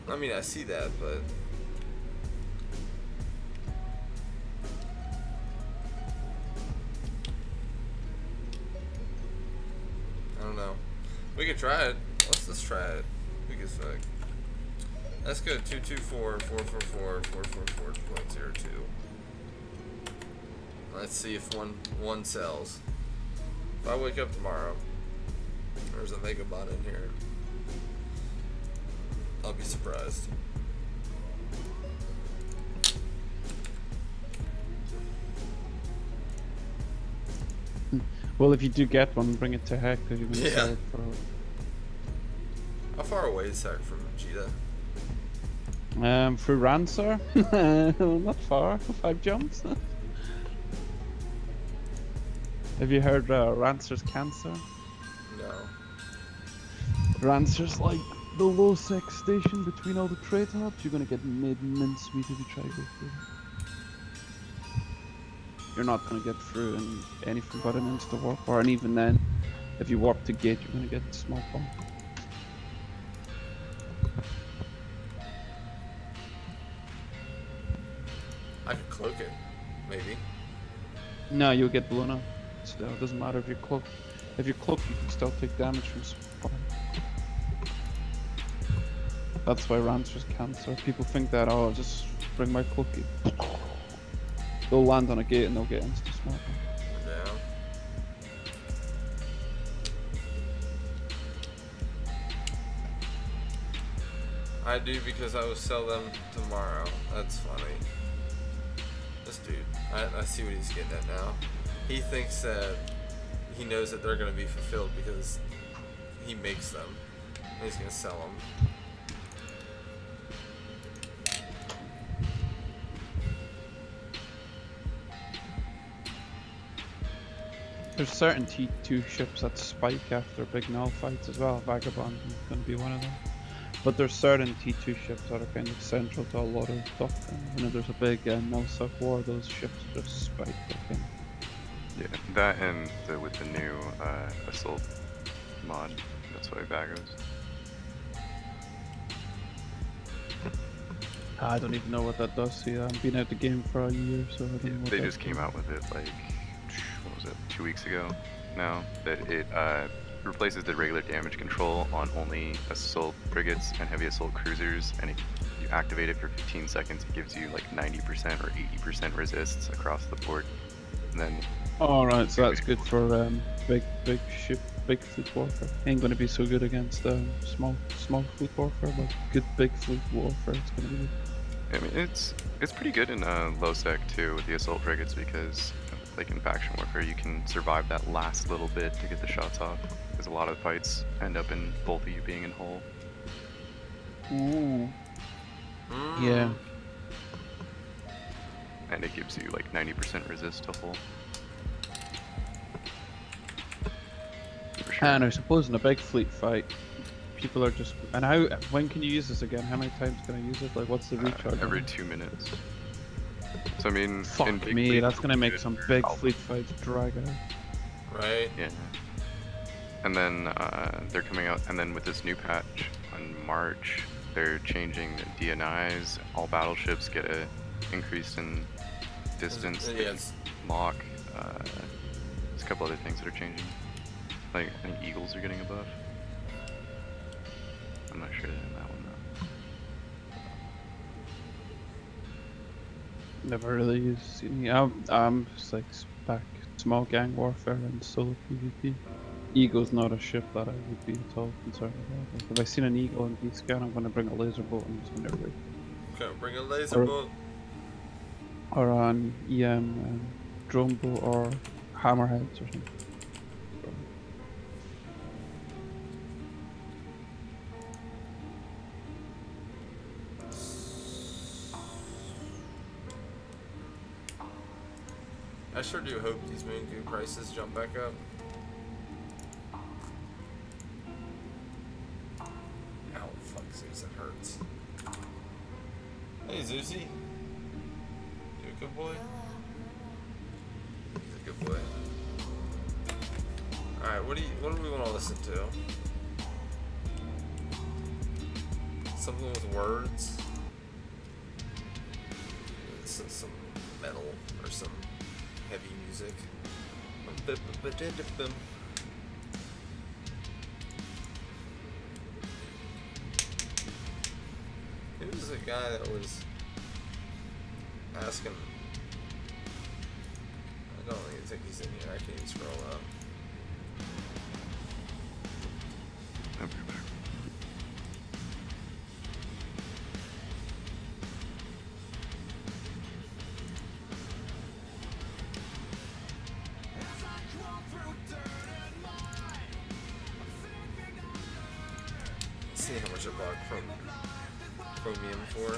I mean, I see that, but I don't know. We could try it. Let's try it. We could fuck. Let's go 224 444 444 2.02. Let's see if one sells. If I wake up tomorrow, there's a Megabot in here, I'll be surprised. Well, if you do get one, bring it to heck, because you're going to sell it for... How far away is heck from Cheetah? Through Rancer? Not far, 5 jumps. Have you heard Rancer's cancer? No. Rancer's like the low sex station between all the trade hubs. You're gonna get mid mincemeat if you try to go through. You're not gonna get through in anything but an insta warp, or and even then, if you warp to gate, you're gonna get small bump. I could cloak it, maybe. No, you'll get blown up. Still, it doesn't matter if you're cloaked. If you're cloaked, you can still take damage from spawn. That's why Rancer's cancer. People think that, oh, just bring my cloaky. They'll land on a gate and they'll get insta small. Yeah. I do, because I will sell them tomorrow. That's funny. This dude, I see what he's getting at now. He thinks that he knows that they're going to be fulfilled because he makes them. And he's going to sell them. There's certain T2 ships that spike after big null fights as well. Vagabond is going to be one of them. But there's certain T2 ships that are kind of central to a lot of doctrine. Whenever there's a big null suck war, those ships just spike, I think. Yeah, that and with the new assault mod, that's why Vagos. I don't even know what that does. See, I've been out the game for a year, so I don't know what They that just came out with it like, what was it, 2 weeks ago now, that it replaces the regular damage control on only assault frigates and heavy assault cruisers, and if you activate it for 15 seconds, it gives you like 90% or 80% resists across the board. And then Alright, so that's good for big ship, big fleet warfare. Ain't gonna be so good against small fleet warfare, but good big fleet warfare. It's gonna be good. I mean, it's pretty good in low sec too with the assault frigates because, like in faction warfare, you can survive that last little bit to get the shots off. Because a lot of fights end up in both of you being in hull. Ooh. Yeah. And it gives you like 90% resist to hull. For sure. And I suppose in a big fleet fight, people are just. And how? When can you use this again? How many times can I use it? Like, what's the recharge? Every 2 minutes. So I mean, Fuck in big me, fleet, that's gonna make some big fleet fights drag out. Right? Yeah. And then they're coming out, and then with this new patch on March, they're changing the DNIs. All battleships get a increase in distance. Yes. Lock. There's a couple other things that are changing. Like I think Eagles are getting a buff. I'm not sure in that one though. Never really used any. I'm just like back small gang warfare and solo PvP. Eagle's not a ship that I would be at all concerned about. Like, if I seen an eagle in D-scan, I'm gonna bring a laser bolt and just gonna rig. Okay, bring a laser bolt. Or an EM drone bolt or hammerheads or something. I sure do hope these moon goo prices jump back up. Ow, fuck, Zeus, that hurts. Hey, Zeusy. You a good boy? He's a good boy. Alright, what do we want to listen to? Something with words? Some metal or some heavy music. Who was the guy that was asking? I don't even think he's in here. I can't even scroll up. See how much I bought chromium for.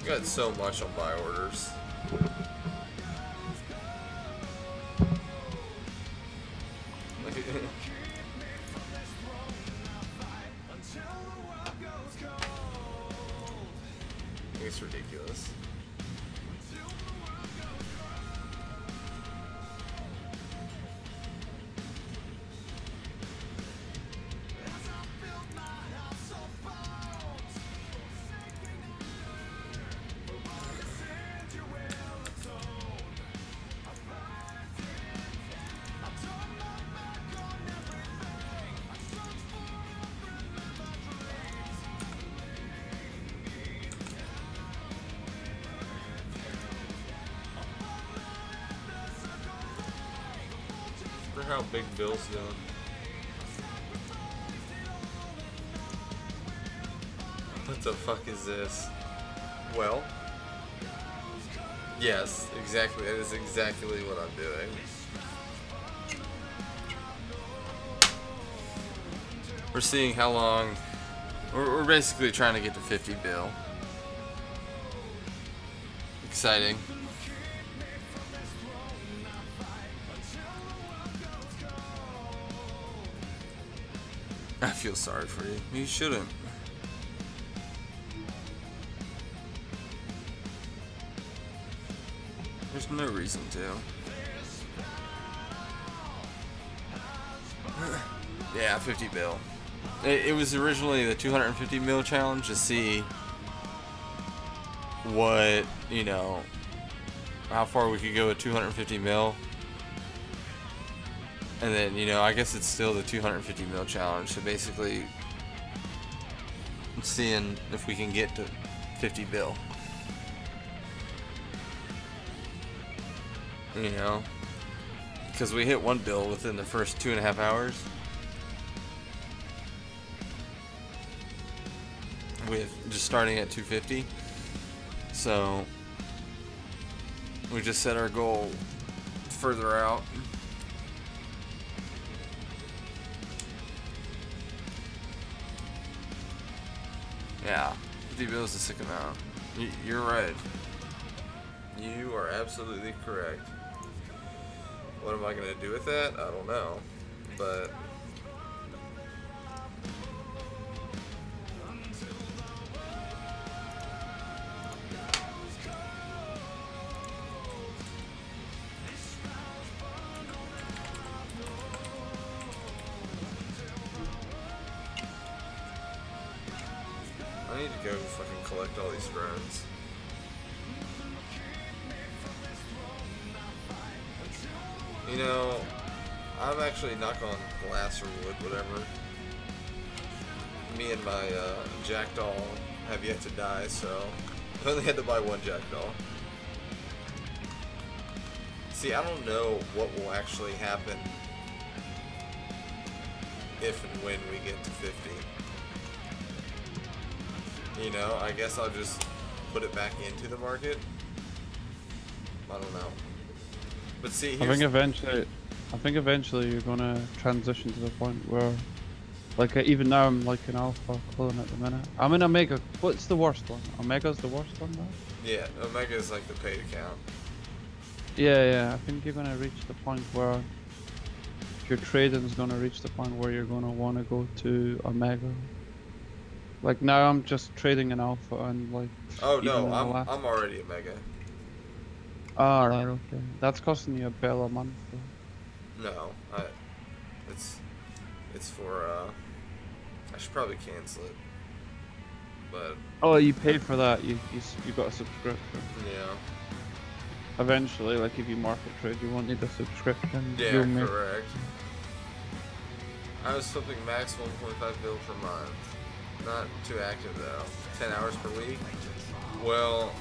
Got so much on buy orders. It's ridiculous. How big Bill's doing. What the fuck is this? Well, yes, exactly. That is exactly what I'm doing. We're seeing how long. We're basically trying to get to 50 bill. Exciting. I feel sorry for you. You shouldn't. There's no reason to. Yeah, 50 bill. It was originally the 250 mil challenge to see what, you know, how far we could go with 250 mil. And then, you know, I guess it's still the 250 mil challenge. So basically, seeing if we can get to 50 bill. You know, because we hit 1 bill within the first 2.5 hours. With just starting at 250. So we just set our goal further out. Yeah, 50 bills is a sick amount. You're right. You are absolutely correct. What am I gonna do with that? I don't know, but I need to go fucking collect all these drones. You know, I'm actually knock on glass or wood, whatever. Me and my jackdaw have yet to die, so I only had to buy 1 jackdaw. See, I don't know what will actually happen if and when we get to 50. You know, I guess I'll just put it back into the market. I don't know. But see, I think eventually you're gonna transition to the point where, like, even now I'm like an alpha clone at the minute. I'm in Omega. What's the worst one? Omega's the worst one now? Yeah, Omega is like the paid account. Yeah, I think you're gonna reach the point where your trading is gonna reach the point where you're gonna want to go to Omega. Like now I'm just trading in alpha and like. Oh no, I'm already Omega. Oh, right, okay. That's costing you $1 a month though. No, it's for I should probably cancel it. But oh, you pay for that. You got a subscription. Yeah. Eventually, like if you market trade, you won't need a subscription. Yeah, correct. I was flipping max 1.5 bill per month. Not too active though. 10 hours per week. Well,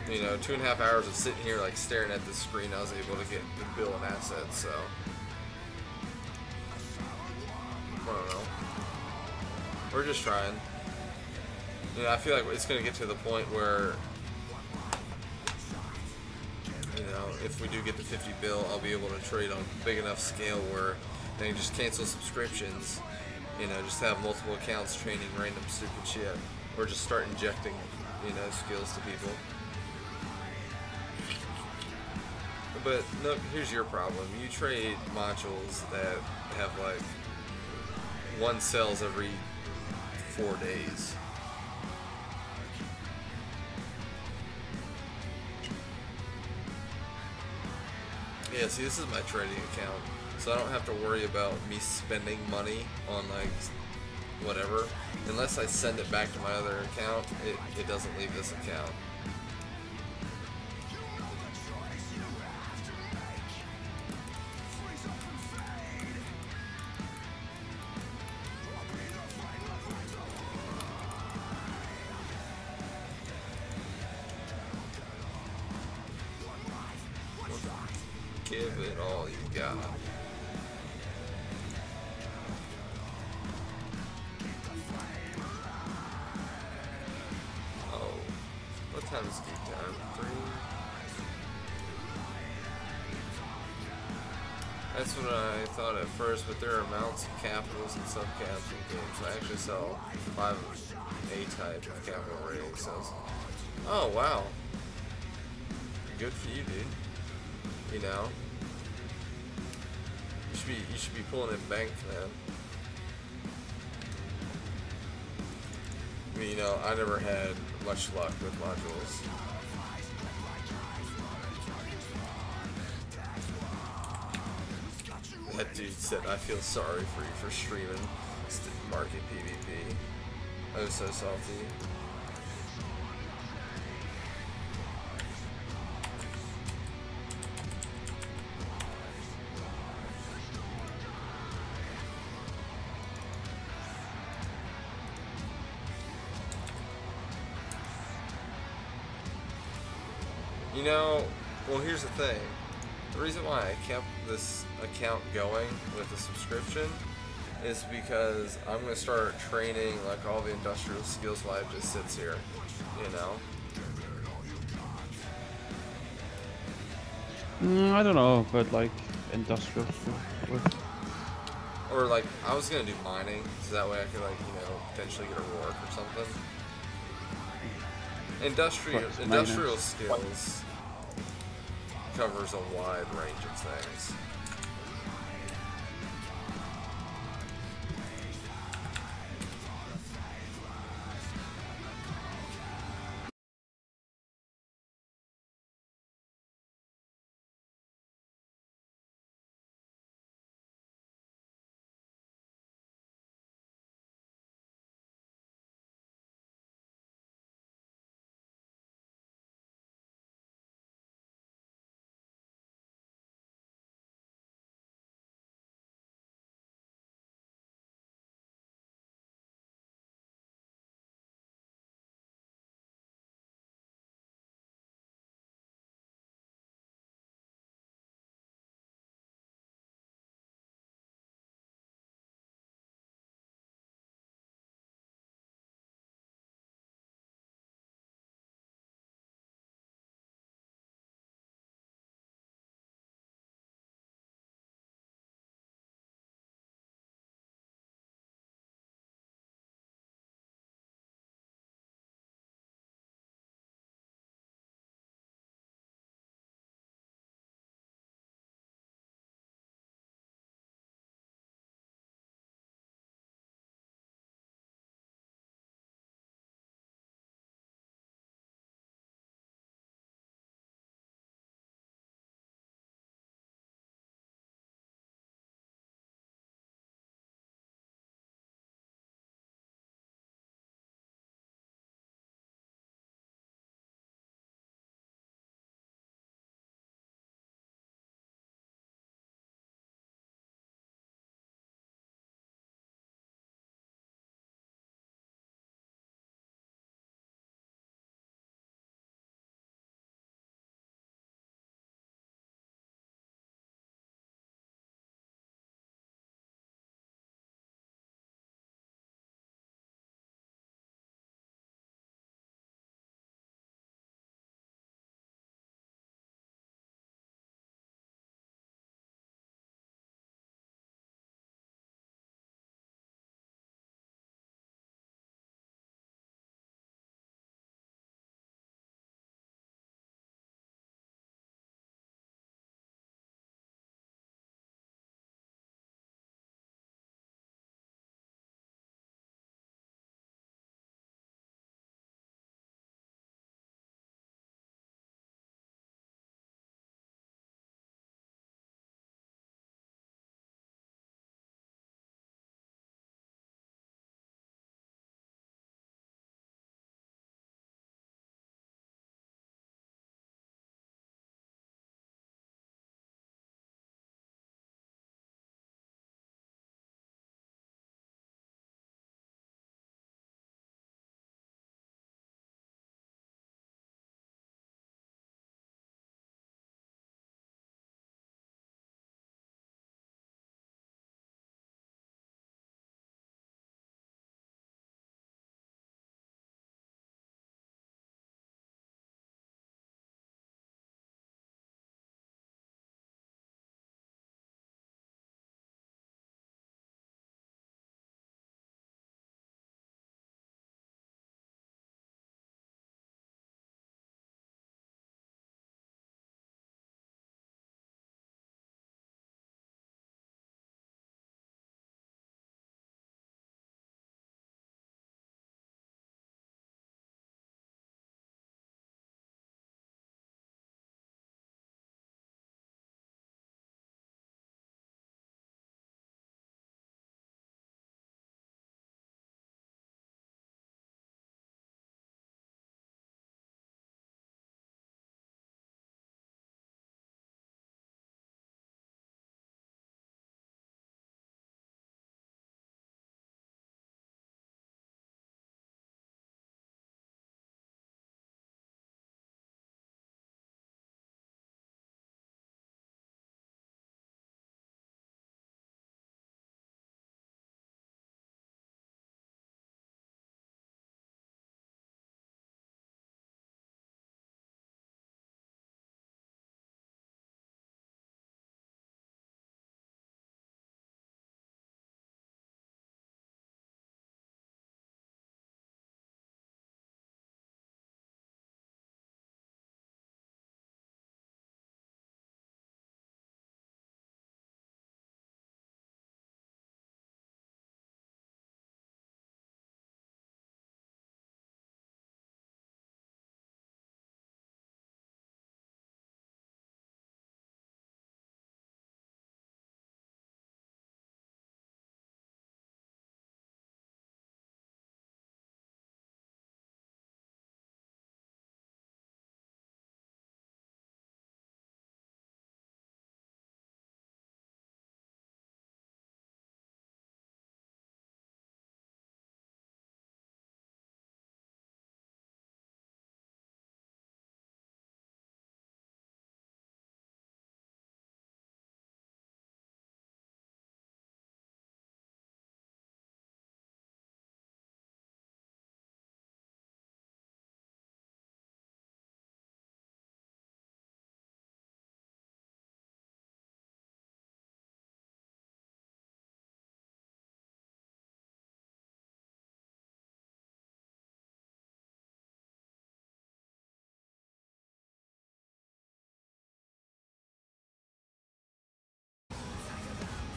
you know, 2.5 hours of sitting here like staring at the screen, I was able to get the bill and assets, so I don't know. We're just trying. You know, I feel like it's gonna get to the point where, you know, if we do get the 50 bill, I'll be able to trade on a big enough scale where I can just cancel subscriptions, you know, just have multiple accounts trading random stupid shit, or just start injecting, you know, skills to people. But look, here's your problem. You trade modules that have like 1 sells every 4 days. Yeah, see, this is my trading account, so I don't have to worry about me spending money on like whatever. Unless I send it back to my other account, it doesn't leave this account. Give it all you got. Oh, what time is geek time? 3? That's what I thought at first, but there are amounts of capitals and subcaps in games. So I actually sell 5 A-type of capital rating cells. Oh wow, good for you, dude. You know, you should be pulling in bank, man. I mean, you know, I never had Much luck with modules. That dude said, I feel sorry for you for streaming market PvP. I was so salty. You know, well, here's the thing. The reason why I kept this account going with the subscription is because I'm going to start training like all the industrial skills while it just sits here, you know? I don't know, but like industrial stuff. Or like, I was going to do mining, so that way I could like, you know, potentially get a Rourke or something. Industrial skills covers a wide range of things.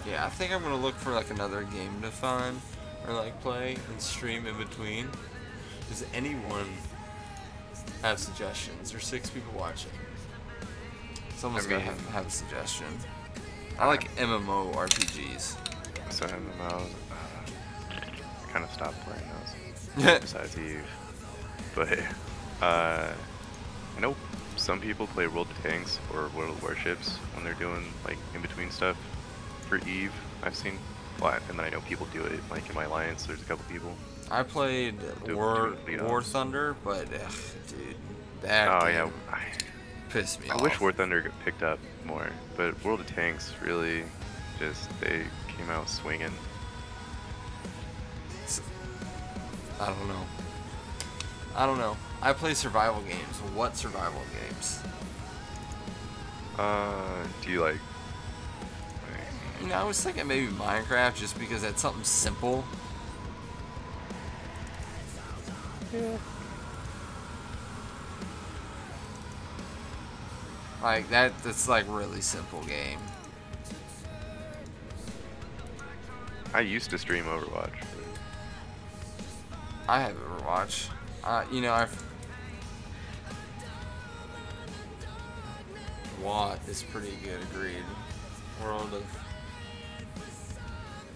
Yeah, I think I'm gonna look for like another game to find or like play and stream in between. Does anyone have suggestions? There's 6 people watching. Someone's I gotta mean- have a suggestion. I like MMO RPGs. So MMOs, I kind of stopped playing those. Besides Eve, but I know some people play World of Tanks or World of Warships when they're doing like in between stuff. For Eve, I've seen, and then I know people do it like in my alliance. There's a couple people. I played Do War lead War offs. Thunder, but ugh, dude, that Oh game yeah, pissed me I off. wish War Thunder got picked up more, but World of Tanks really just they came out swinging. I don't know. I don't know. I play survival games. What survival games? Do you like? You know, I was thinking maybe Minecraft just because that's something simple. Yeah. Like that's like really simple game. I used to stream Overwatch. I have Overwatch. You know, Watt is pretty good, agreed. World of...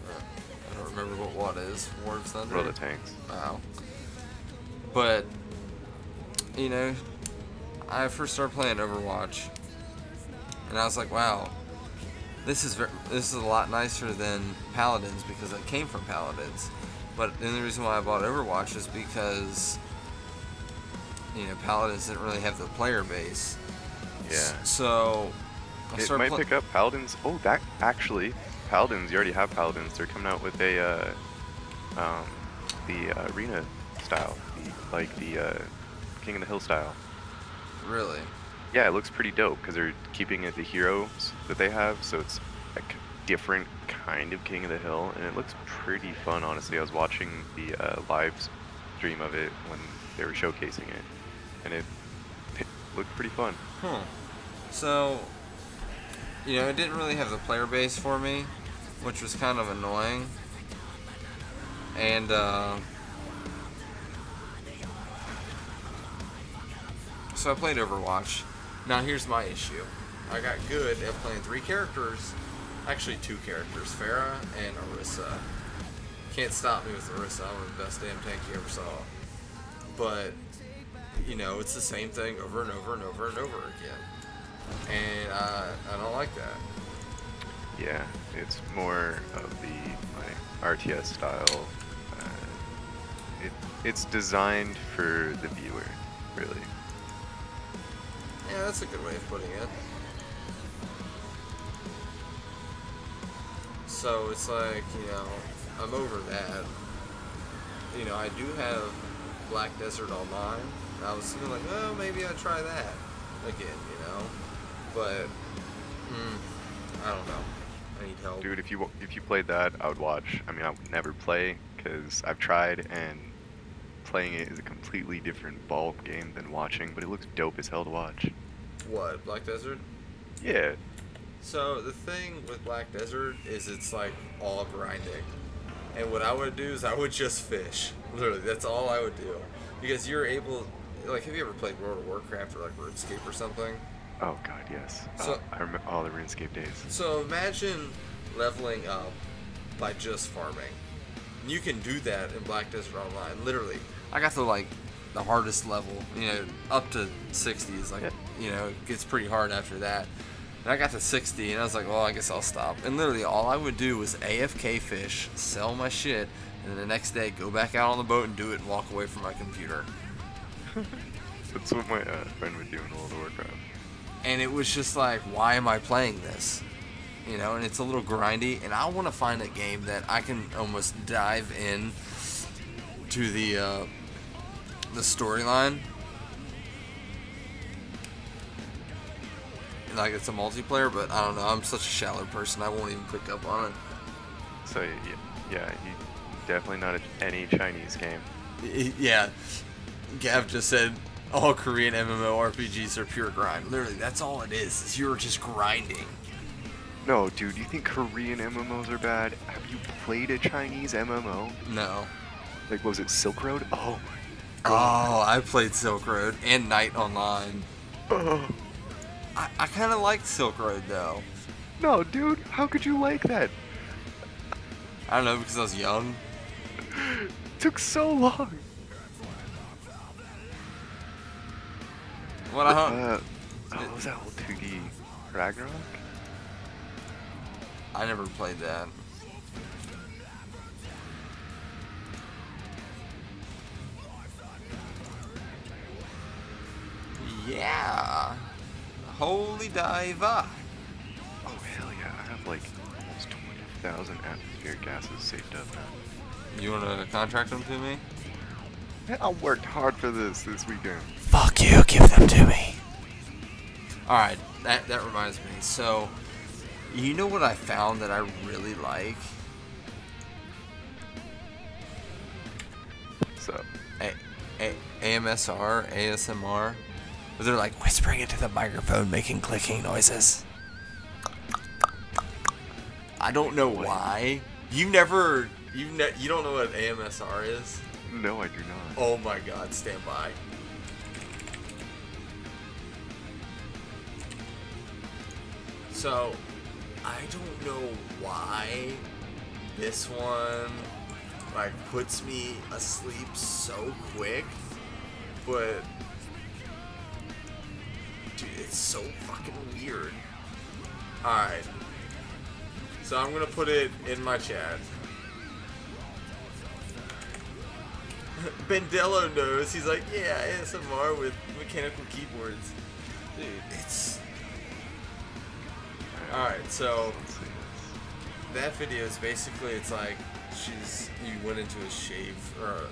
I don't remember what Watt is. War of Thunder? World of Tanks. Wow. But, you know, I first started playing Overwatch, and I was like, wow, this is a lot nicer than Paladins because I came from Paladins. But then the reason why I bought Overwatch is because, you know, Paladins didn't really have the player base. Yeah. So I It started might pick up Paladins. Oh, that actually, Paladins. You already have Paladins. They're coming out with a the arena style, like the King of the Hill style. Really? Yeah, it looks pretty dope because they're keeping it the heroes that they have, so it's a different kind of King of the Hill, and it looks pretty fun. Honestly, I was watching the live stream of it when they were showcasing it, and it looked pretty fun. So, you know, it didn't really have the player base for me, which was kind of annoying. And, so I played Overwatch. Now here's my issue. I got good at playing 3 characters. Actually 2 characters, Pharah and Orisa. Can't stop me with Orisa. I'm the best damn tank you ever saw. But, you know, it's the same thing over and over and over and over again. And I don't like that. Yeah, it's more of the like RTS style. It's designed for the viewer, really. Yeah, that's a good way of putting it. So it's like, you know, I'm over that. You know, I do have Black Desert Online. And I was thinking like, oh, maybe I'd try that again, you know. But, I don't know. I need help. Dude, if you played that, I would watch. I mean, I would never play because I've tried, and playing it is a completely different ball game than watching. But it looks dope as hell to watch. What, Black Desert? Yeah. So the thing with Black Desert is it's like all grinding. And what I would do is I would just fish. Literally, that's all I would do. Because you're able, like, have you ever played World of Warcraft or like RuneScape or something? Oh god, yes. So- I remember all the RuneScape days. So imagine leveling up by just farming. You can do that in Black Desert Online. Literally, I got to like the hardest level. You know, up to 60 is like, you know, it gets pretty hard after that. And I got to 60, and I was like, well, I guess I'll stop. And literally, all I would do was AFK fish, sell my shit, and then the next day go back out on the boat and do it and walk away from my computer. That's what my friend would do in World of Warcraft. And it was just like, why am I playing this? You know, and it's a little grindy, and I want to find a game that I can almost dive in to the storyline. Like it's a multiplayer, but I don't know. I'm such a shallow person. I won't even pick up on it. So yeah, you definitely not any Chinese game. Yeah, Gav just said all Korean MMORPGs are pure grind. Literally, that's all it is. You're just grinding. No, dude, you think Korean MMOs are bad? Have you played a Chinese MMO? No. Like, what was it, Silk Road? Oh my Oh, I played Silk Road and Night Online. god. I kind of liked Silk Road though. No, dude, how could you like that? I don't know, because I was young. Took so long. What What was that old 2D Ragnarok? I never played that. Yeah. Holy diver. Oh, hell yeah. I have like almost 20,000 atmospheric gases saved up now. You want to contract them to me? Man, I worked hard for this weekend. Fuck you, give them to me. Alright, that reminds me. So, you know what I found that I really like? So, ASMR. Where they're like whispering into the microphone, making clicking noises. I don't know why. You don't know what AMSR is? no, I do not. Oh my god, stand by. So, I don't know why this one like puts me asleep so quick, but dude, it's so fucking weird. Alright. So I'm gonna put it in my chat. Bendello knows. He's like, yeah, ASMR with mechanical keyboards. Dude, it's... Alright, so... That video is basically, it's like, you went into a shave, or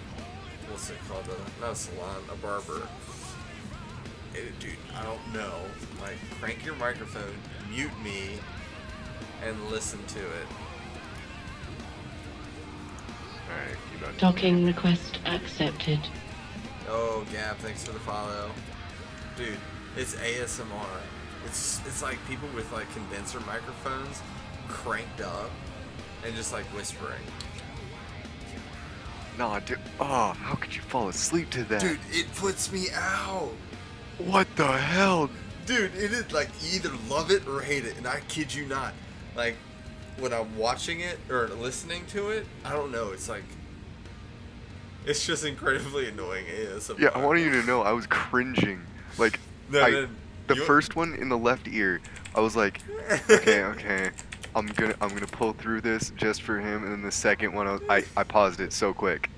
what's it called? Not a salon, a barber. Dude, I don't know. Like, crank your microphone, mute me, and listen to it. Alright, you about to... Docking request accepted. Oh, Gab, thanks for the follow. Dude, it's ASMR. It's like people with like condenser microphones cranked up and just like whispering. Nah, dude. Oh, how could you fall asleep to that? Dude, it puts me out. What the hell? Dude, it is like you either love it or hate it, and I kid you not. Like when I'm watching it or listening to it, I don't know. It's like it's just incredibly annoying ASMR. Yeah, I wanted you to know I was cringing. Like, the first one in the left ear, I was like, okay, I'm gonna pull through this just for him. And then the second one, I paused it so quick.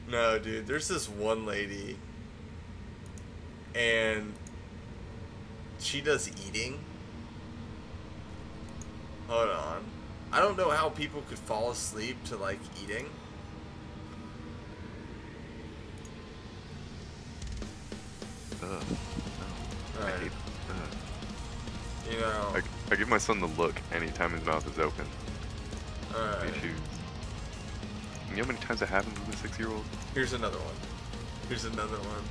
No, dude, there's this one lady, and she does eating. Hold on. I don't know how people could fall asleep to like eating. I hate, You know. I give my son the look anytime his mouth is open. Alright. You know how many times that happens with a 6-year-old? Here's another one. Here's another one.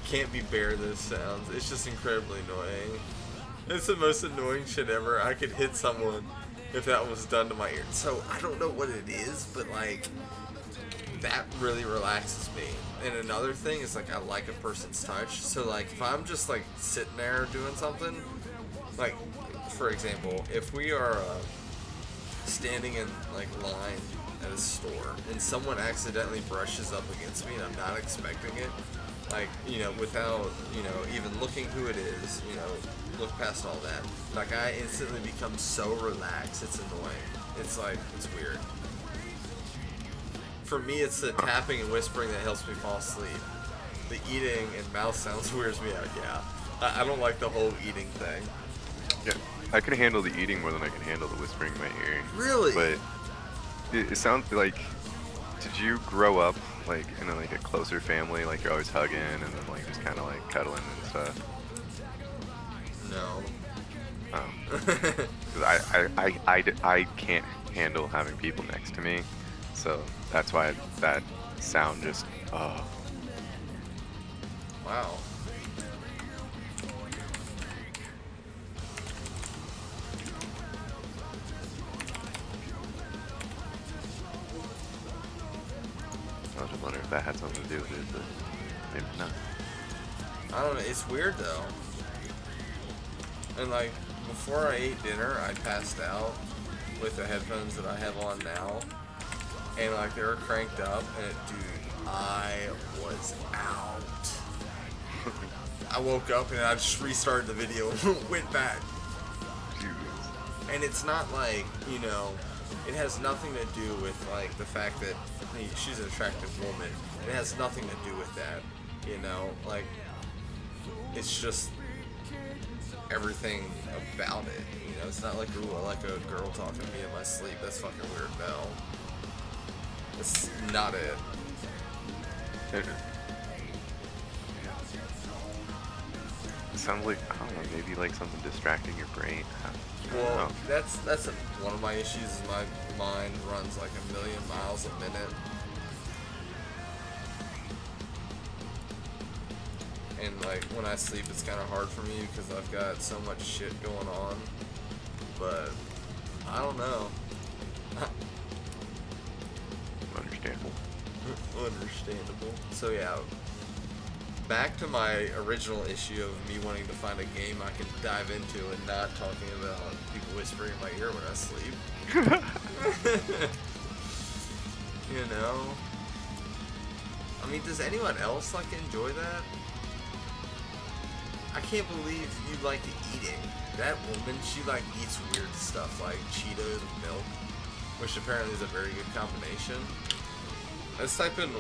Can't be bear this sounds. It's just incredibly annoying. It's the most annoying shit ever. I could hit someone if that was done to my ear. So I don't know what it is, but like that really relaxes me. And another thing is like I like a person's touch. So like if I'm just like sitting there doing something, like for example, if we are standing in like line at a store and someone accidentally brushes up against me and I'm not expecting it, like, you know, without, you know, even looking who it is, you know, look past all that, like I instantly become so relaxed. It's annoying. It's like, it's weird. For me, it's the tapping and whispering that helps me fall asleep. The eating and mouth sounds weirds me out, yeah. I don't like the whole eating thing. Yeah, I can handle the eating more than I can handle the whispering in my ear. Really? But it sounds like, did you grow up like in like a closer family, like you're always hugging and then like just kind of like cuddling and stuff? No. Oh. 'Cause I can't handle having people next to me, so that's why that sound just, oh. Wow. wonder if that had something to do with it, but maybe not. I don't know. It's weird though. And like before I ate dinner, I passed out with the headphones that I have on now, and like they were cranked up, and dude, I was out. I woke up and I just restarted the video and went back. And it's not like, you know, it has nothing to do with like the fact that she's an attractive woman. It has nothing to do with that, you know, like it's just everything about it, you know. It's not like, ooh, I like a girl talking to me in my sleep. That's fucking weird. No, that's not it. It sounds like, I don't know, maybe like something distracting your brain. Well, that's one of my issues. Is my mind runs like 1,000,000 miles a minute, and like when I sleep, it's kind of hard for me because I've got so much shit going on. But I don't know. Understandable. Understandable. So yeah. Back to my original issue of me wanting to find a game I can dive into and not talking about people whispering in my ear when I sleep. You know? I mean, does anyone else like enjoy that? I can't believe you like eating. That woman, she like eats weird stuff like Cheetos and milk, which apparently is a very good combination. Let's type in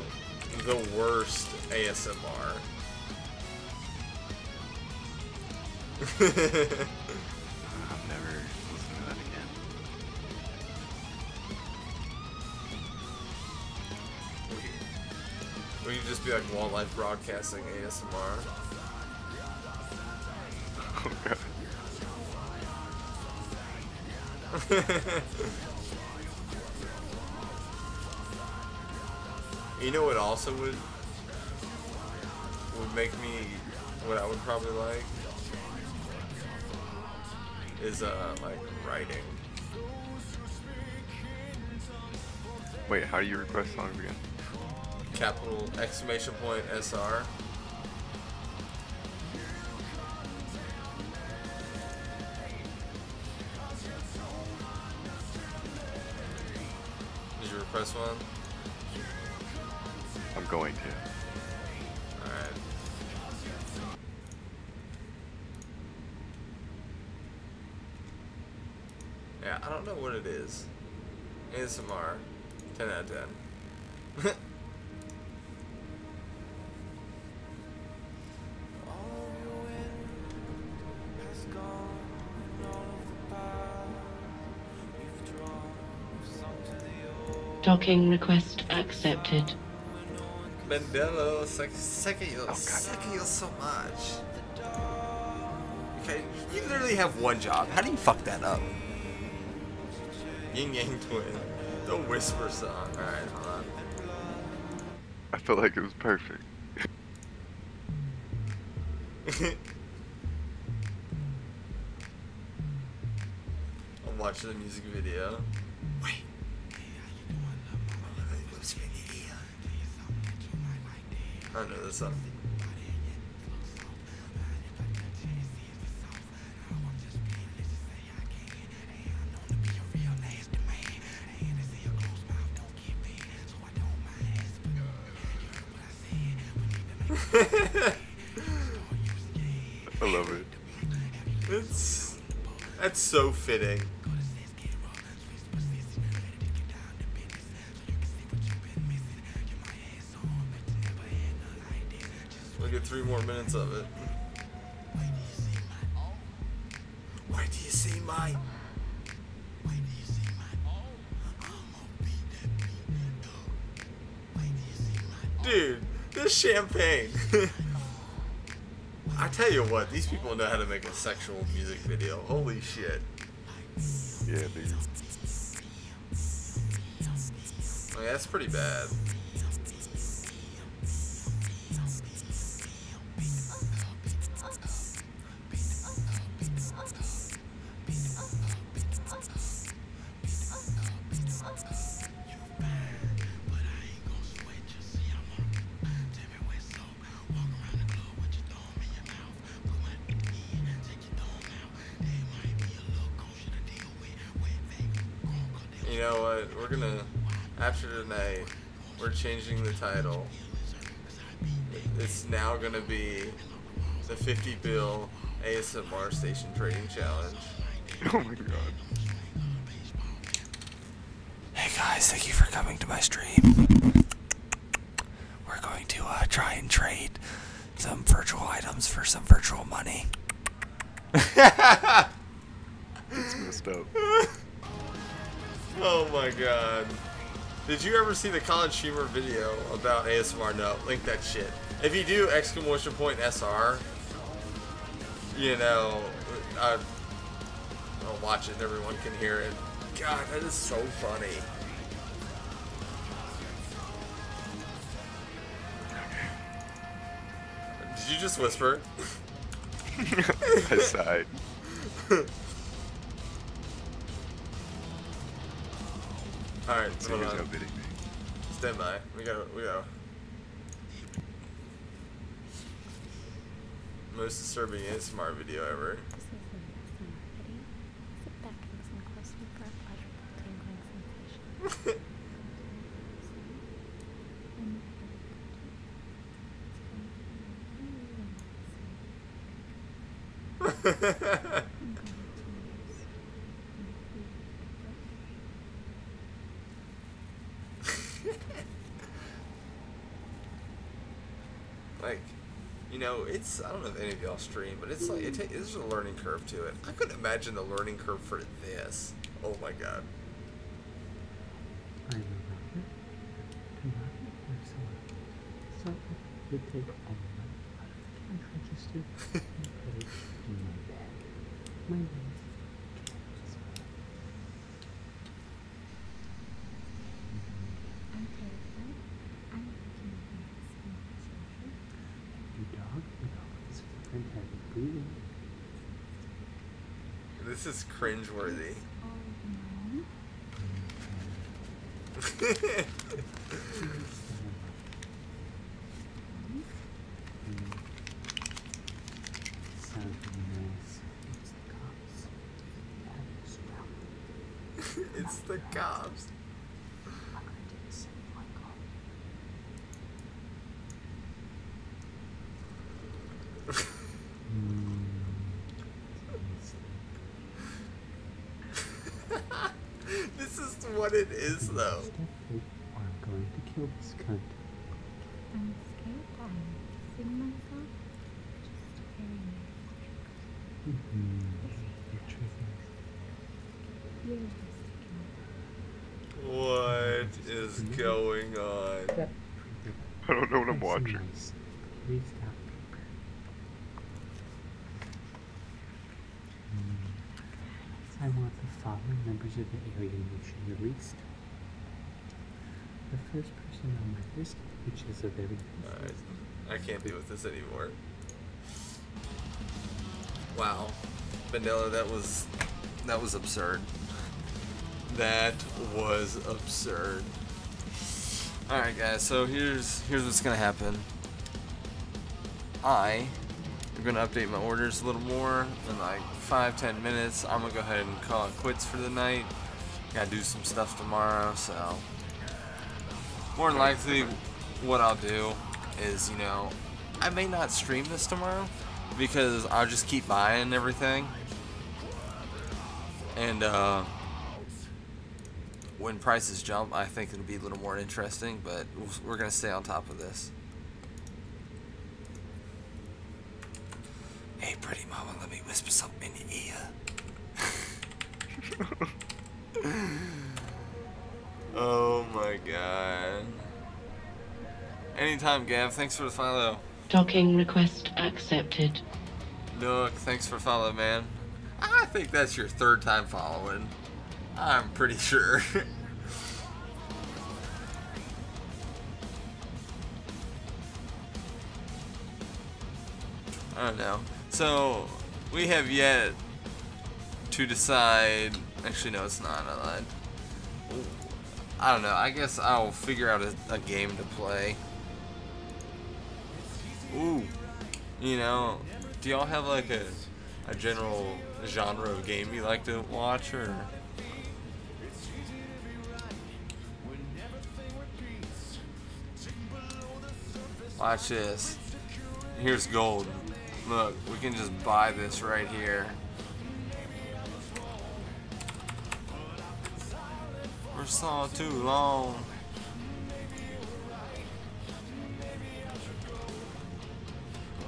the worst ASMR. I've never listened to that again. We could just be like Wildlife Broadcasting ASMR. Oh god. You know what also would make me, what I would probably like is like writing. Wait, how do you request songs again? Capital exclamation point SR. Did you request one? I'm going to. Alright. Yeah, I don't know what it is. ASMR. 10 out of 10. Docking request accepted. Mandela, second you so much. Okay, you literally have one job. How do you fuck that up? Yin Yang Twin. The Whisper song. Alright, hold on. I felt like it was perfect. I'll watch the music video. Wait. I know this song. I love it. That's so fitting. We'll get 3 more minutes of it. Why do you see my? Dude, this champagne. I tell you what, these people know how to make a sexual music video. Holy shit. Yeah, dude. I mean, that's pretty bad. You know what? We're gonna, after tonight, we're changing the title. It's now gonna be the 50 bill ASMR Station Trading Challenge. Oh my god. Hey guys, thank you for coming to my stream. We're going to try and trade some virtual items for some virtual money. It's messed up. Oh my god. Did you ever see the College Humor video about ASMR? No, link that shit. If you do, exclamation point SR, you know, I'll watch it and everyone can hear it. God, that is so funny. Did you just whisper? I sighed. Alright, So hold here's on. no bidding me. Stand by. We go. Most disturbing ASMR video ever. Like, you know, it's, I don't know if any of y'all stream, but it's like, there's a learning curve to it. I couldn't imagine the learning curve for this. Oh my god. This is cringeworthy. It's the cops. This is what it is, though. I'm going to kill this cunt. I'm scared. I'm seeing myself. Just very What is going on? I don't know what I'm watching. Please stop. I want the following members of the area nation released. The first person on my list, which is a very Alright, I can't deal with this anymore. Wow, Vanilla, that was absurd. That was absurd. Alright guys, so here's what's gonna happen. I'm gonna update my orders a little more in like 5-10 minutes. I'm gonna go ahead and call it quits for the night. Gotta do some stuff tomorrow, so more than likely what I'll do is, you know, I may not stream this tomorrow because I'll just keep buying everything, and when prices jump, I think it'll be a little more interesting, but we're gonna stay on top of this. Hey, pretty mama, let me whisper something in your ear. Oh my god. Anytime, Gav. Thanks for the follow. Docking request accepted. Nook, thanks for follow, man. I think that's your third time following. I'm pretty sure. I don't know. So, we have yet to decide. Actually, no, it's not. I lied. I don't know. I guess I'll figure out a game to play. Ooh. You know, do y'all have like a general genre of game you like to watch, or? Watch this. Here's gold. Look, we can just buy this right here. For so too long.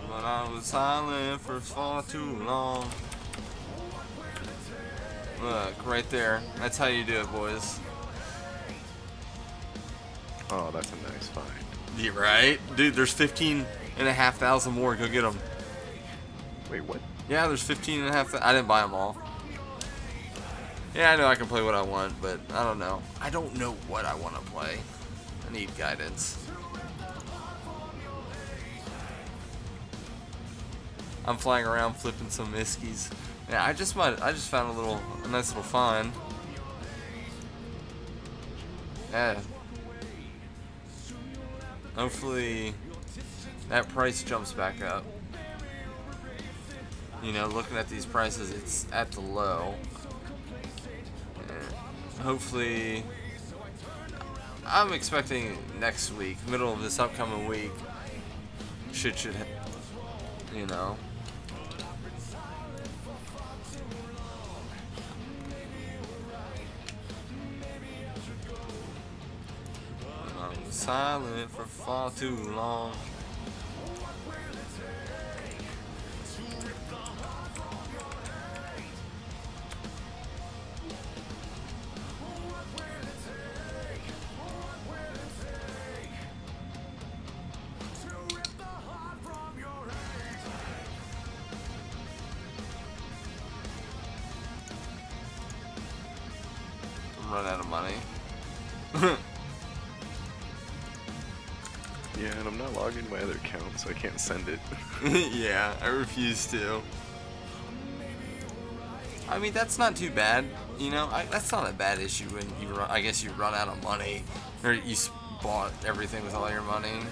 But I was silent for far too long. Look, right there. That's how you do it, boys. Oh, that's a nice find. Yeah, right? Dude, there's 15,500 more. Go get them. Wait, what? Yeah, there's 15,500. I didn't buy them all. Yeah, I know I can play what I want, but I don't know. I don't know what I want to play. I need guidance. I'm flying around flipping some ISKs. Yeah, I just found a nice little find. Yeah. Hopefully that price jumps back up. You know, looking at these prices, it's at the low. And hopefully, I'm expecting next week, middle of this upcoming week, should you know. I'm silent for far too long. Run out of money. Yeah, and I'm not logged in my other account, so I can't send it. Yeah, I refuse to. I mean, that's not too bad, you know. That's not a bad issue when you run. I guess you run out of money, or you bought everything with all your money.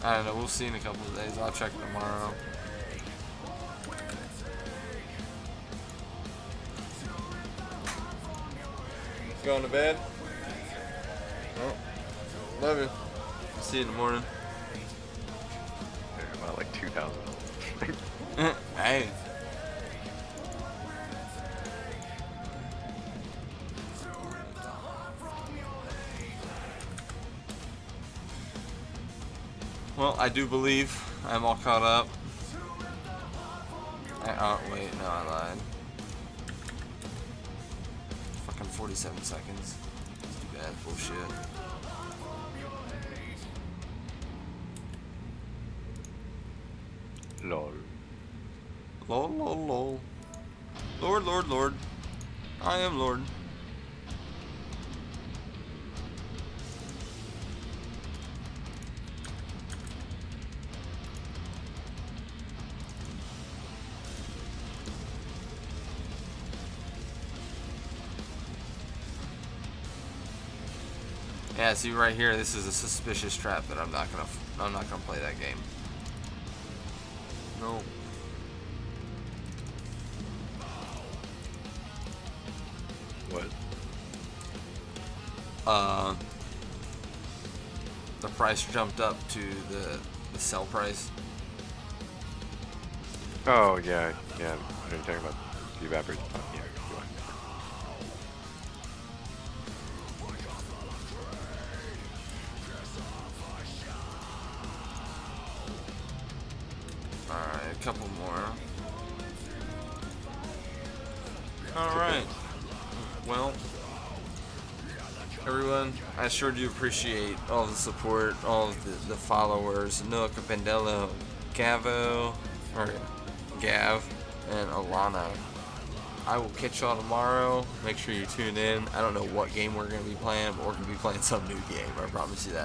I don't know. We'll see in a couple of days. I'll check tomorrow. Going to bed? Oh, love you. See you in the morning. They're about like 2,000. Hey. Well, I do believe I'm all caught up. Oh, wait, no, I lied. 47 seconds. That's too bad. Bullshit. Lol. Lol, lol, lol. Lord, Lord, Lord. I am Lord. Yeah, see right here, this is a suspicious trap that I'm not gonna play that game. No. What? The price jumped up to the sell price. Oh, yeah. Are you talking about the evaporated? Oh, yeah. Alright, a couple more. Alright. Well, everyone, I sure do appreciate all the support, all of the followers, Nook, Pendello, Gav, and Alana. I will catch y'all tomorrow. Make sure you tune in. I don't know what game we're going to be playing, but we're going to be playing some new game. I promise you that.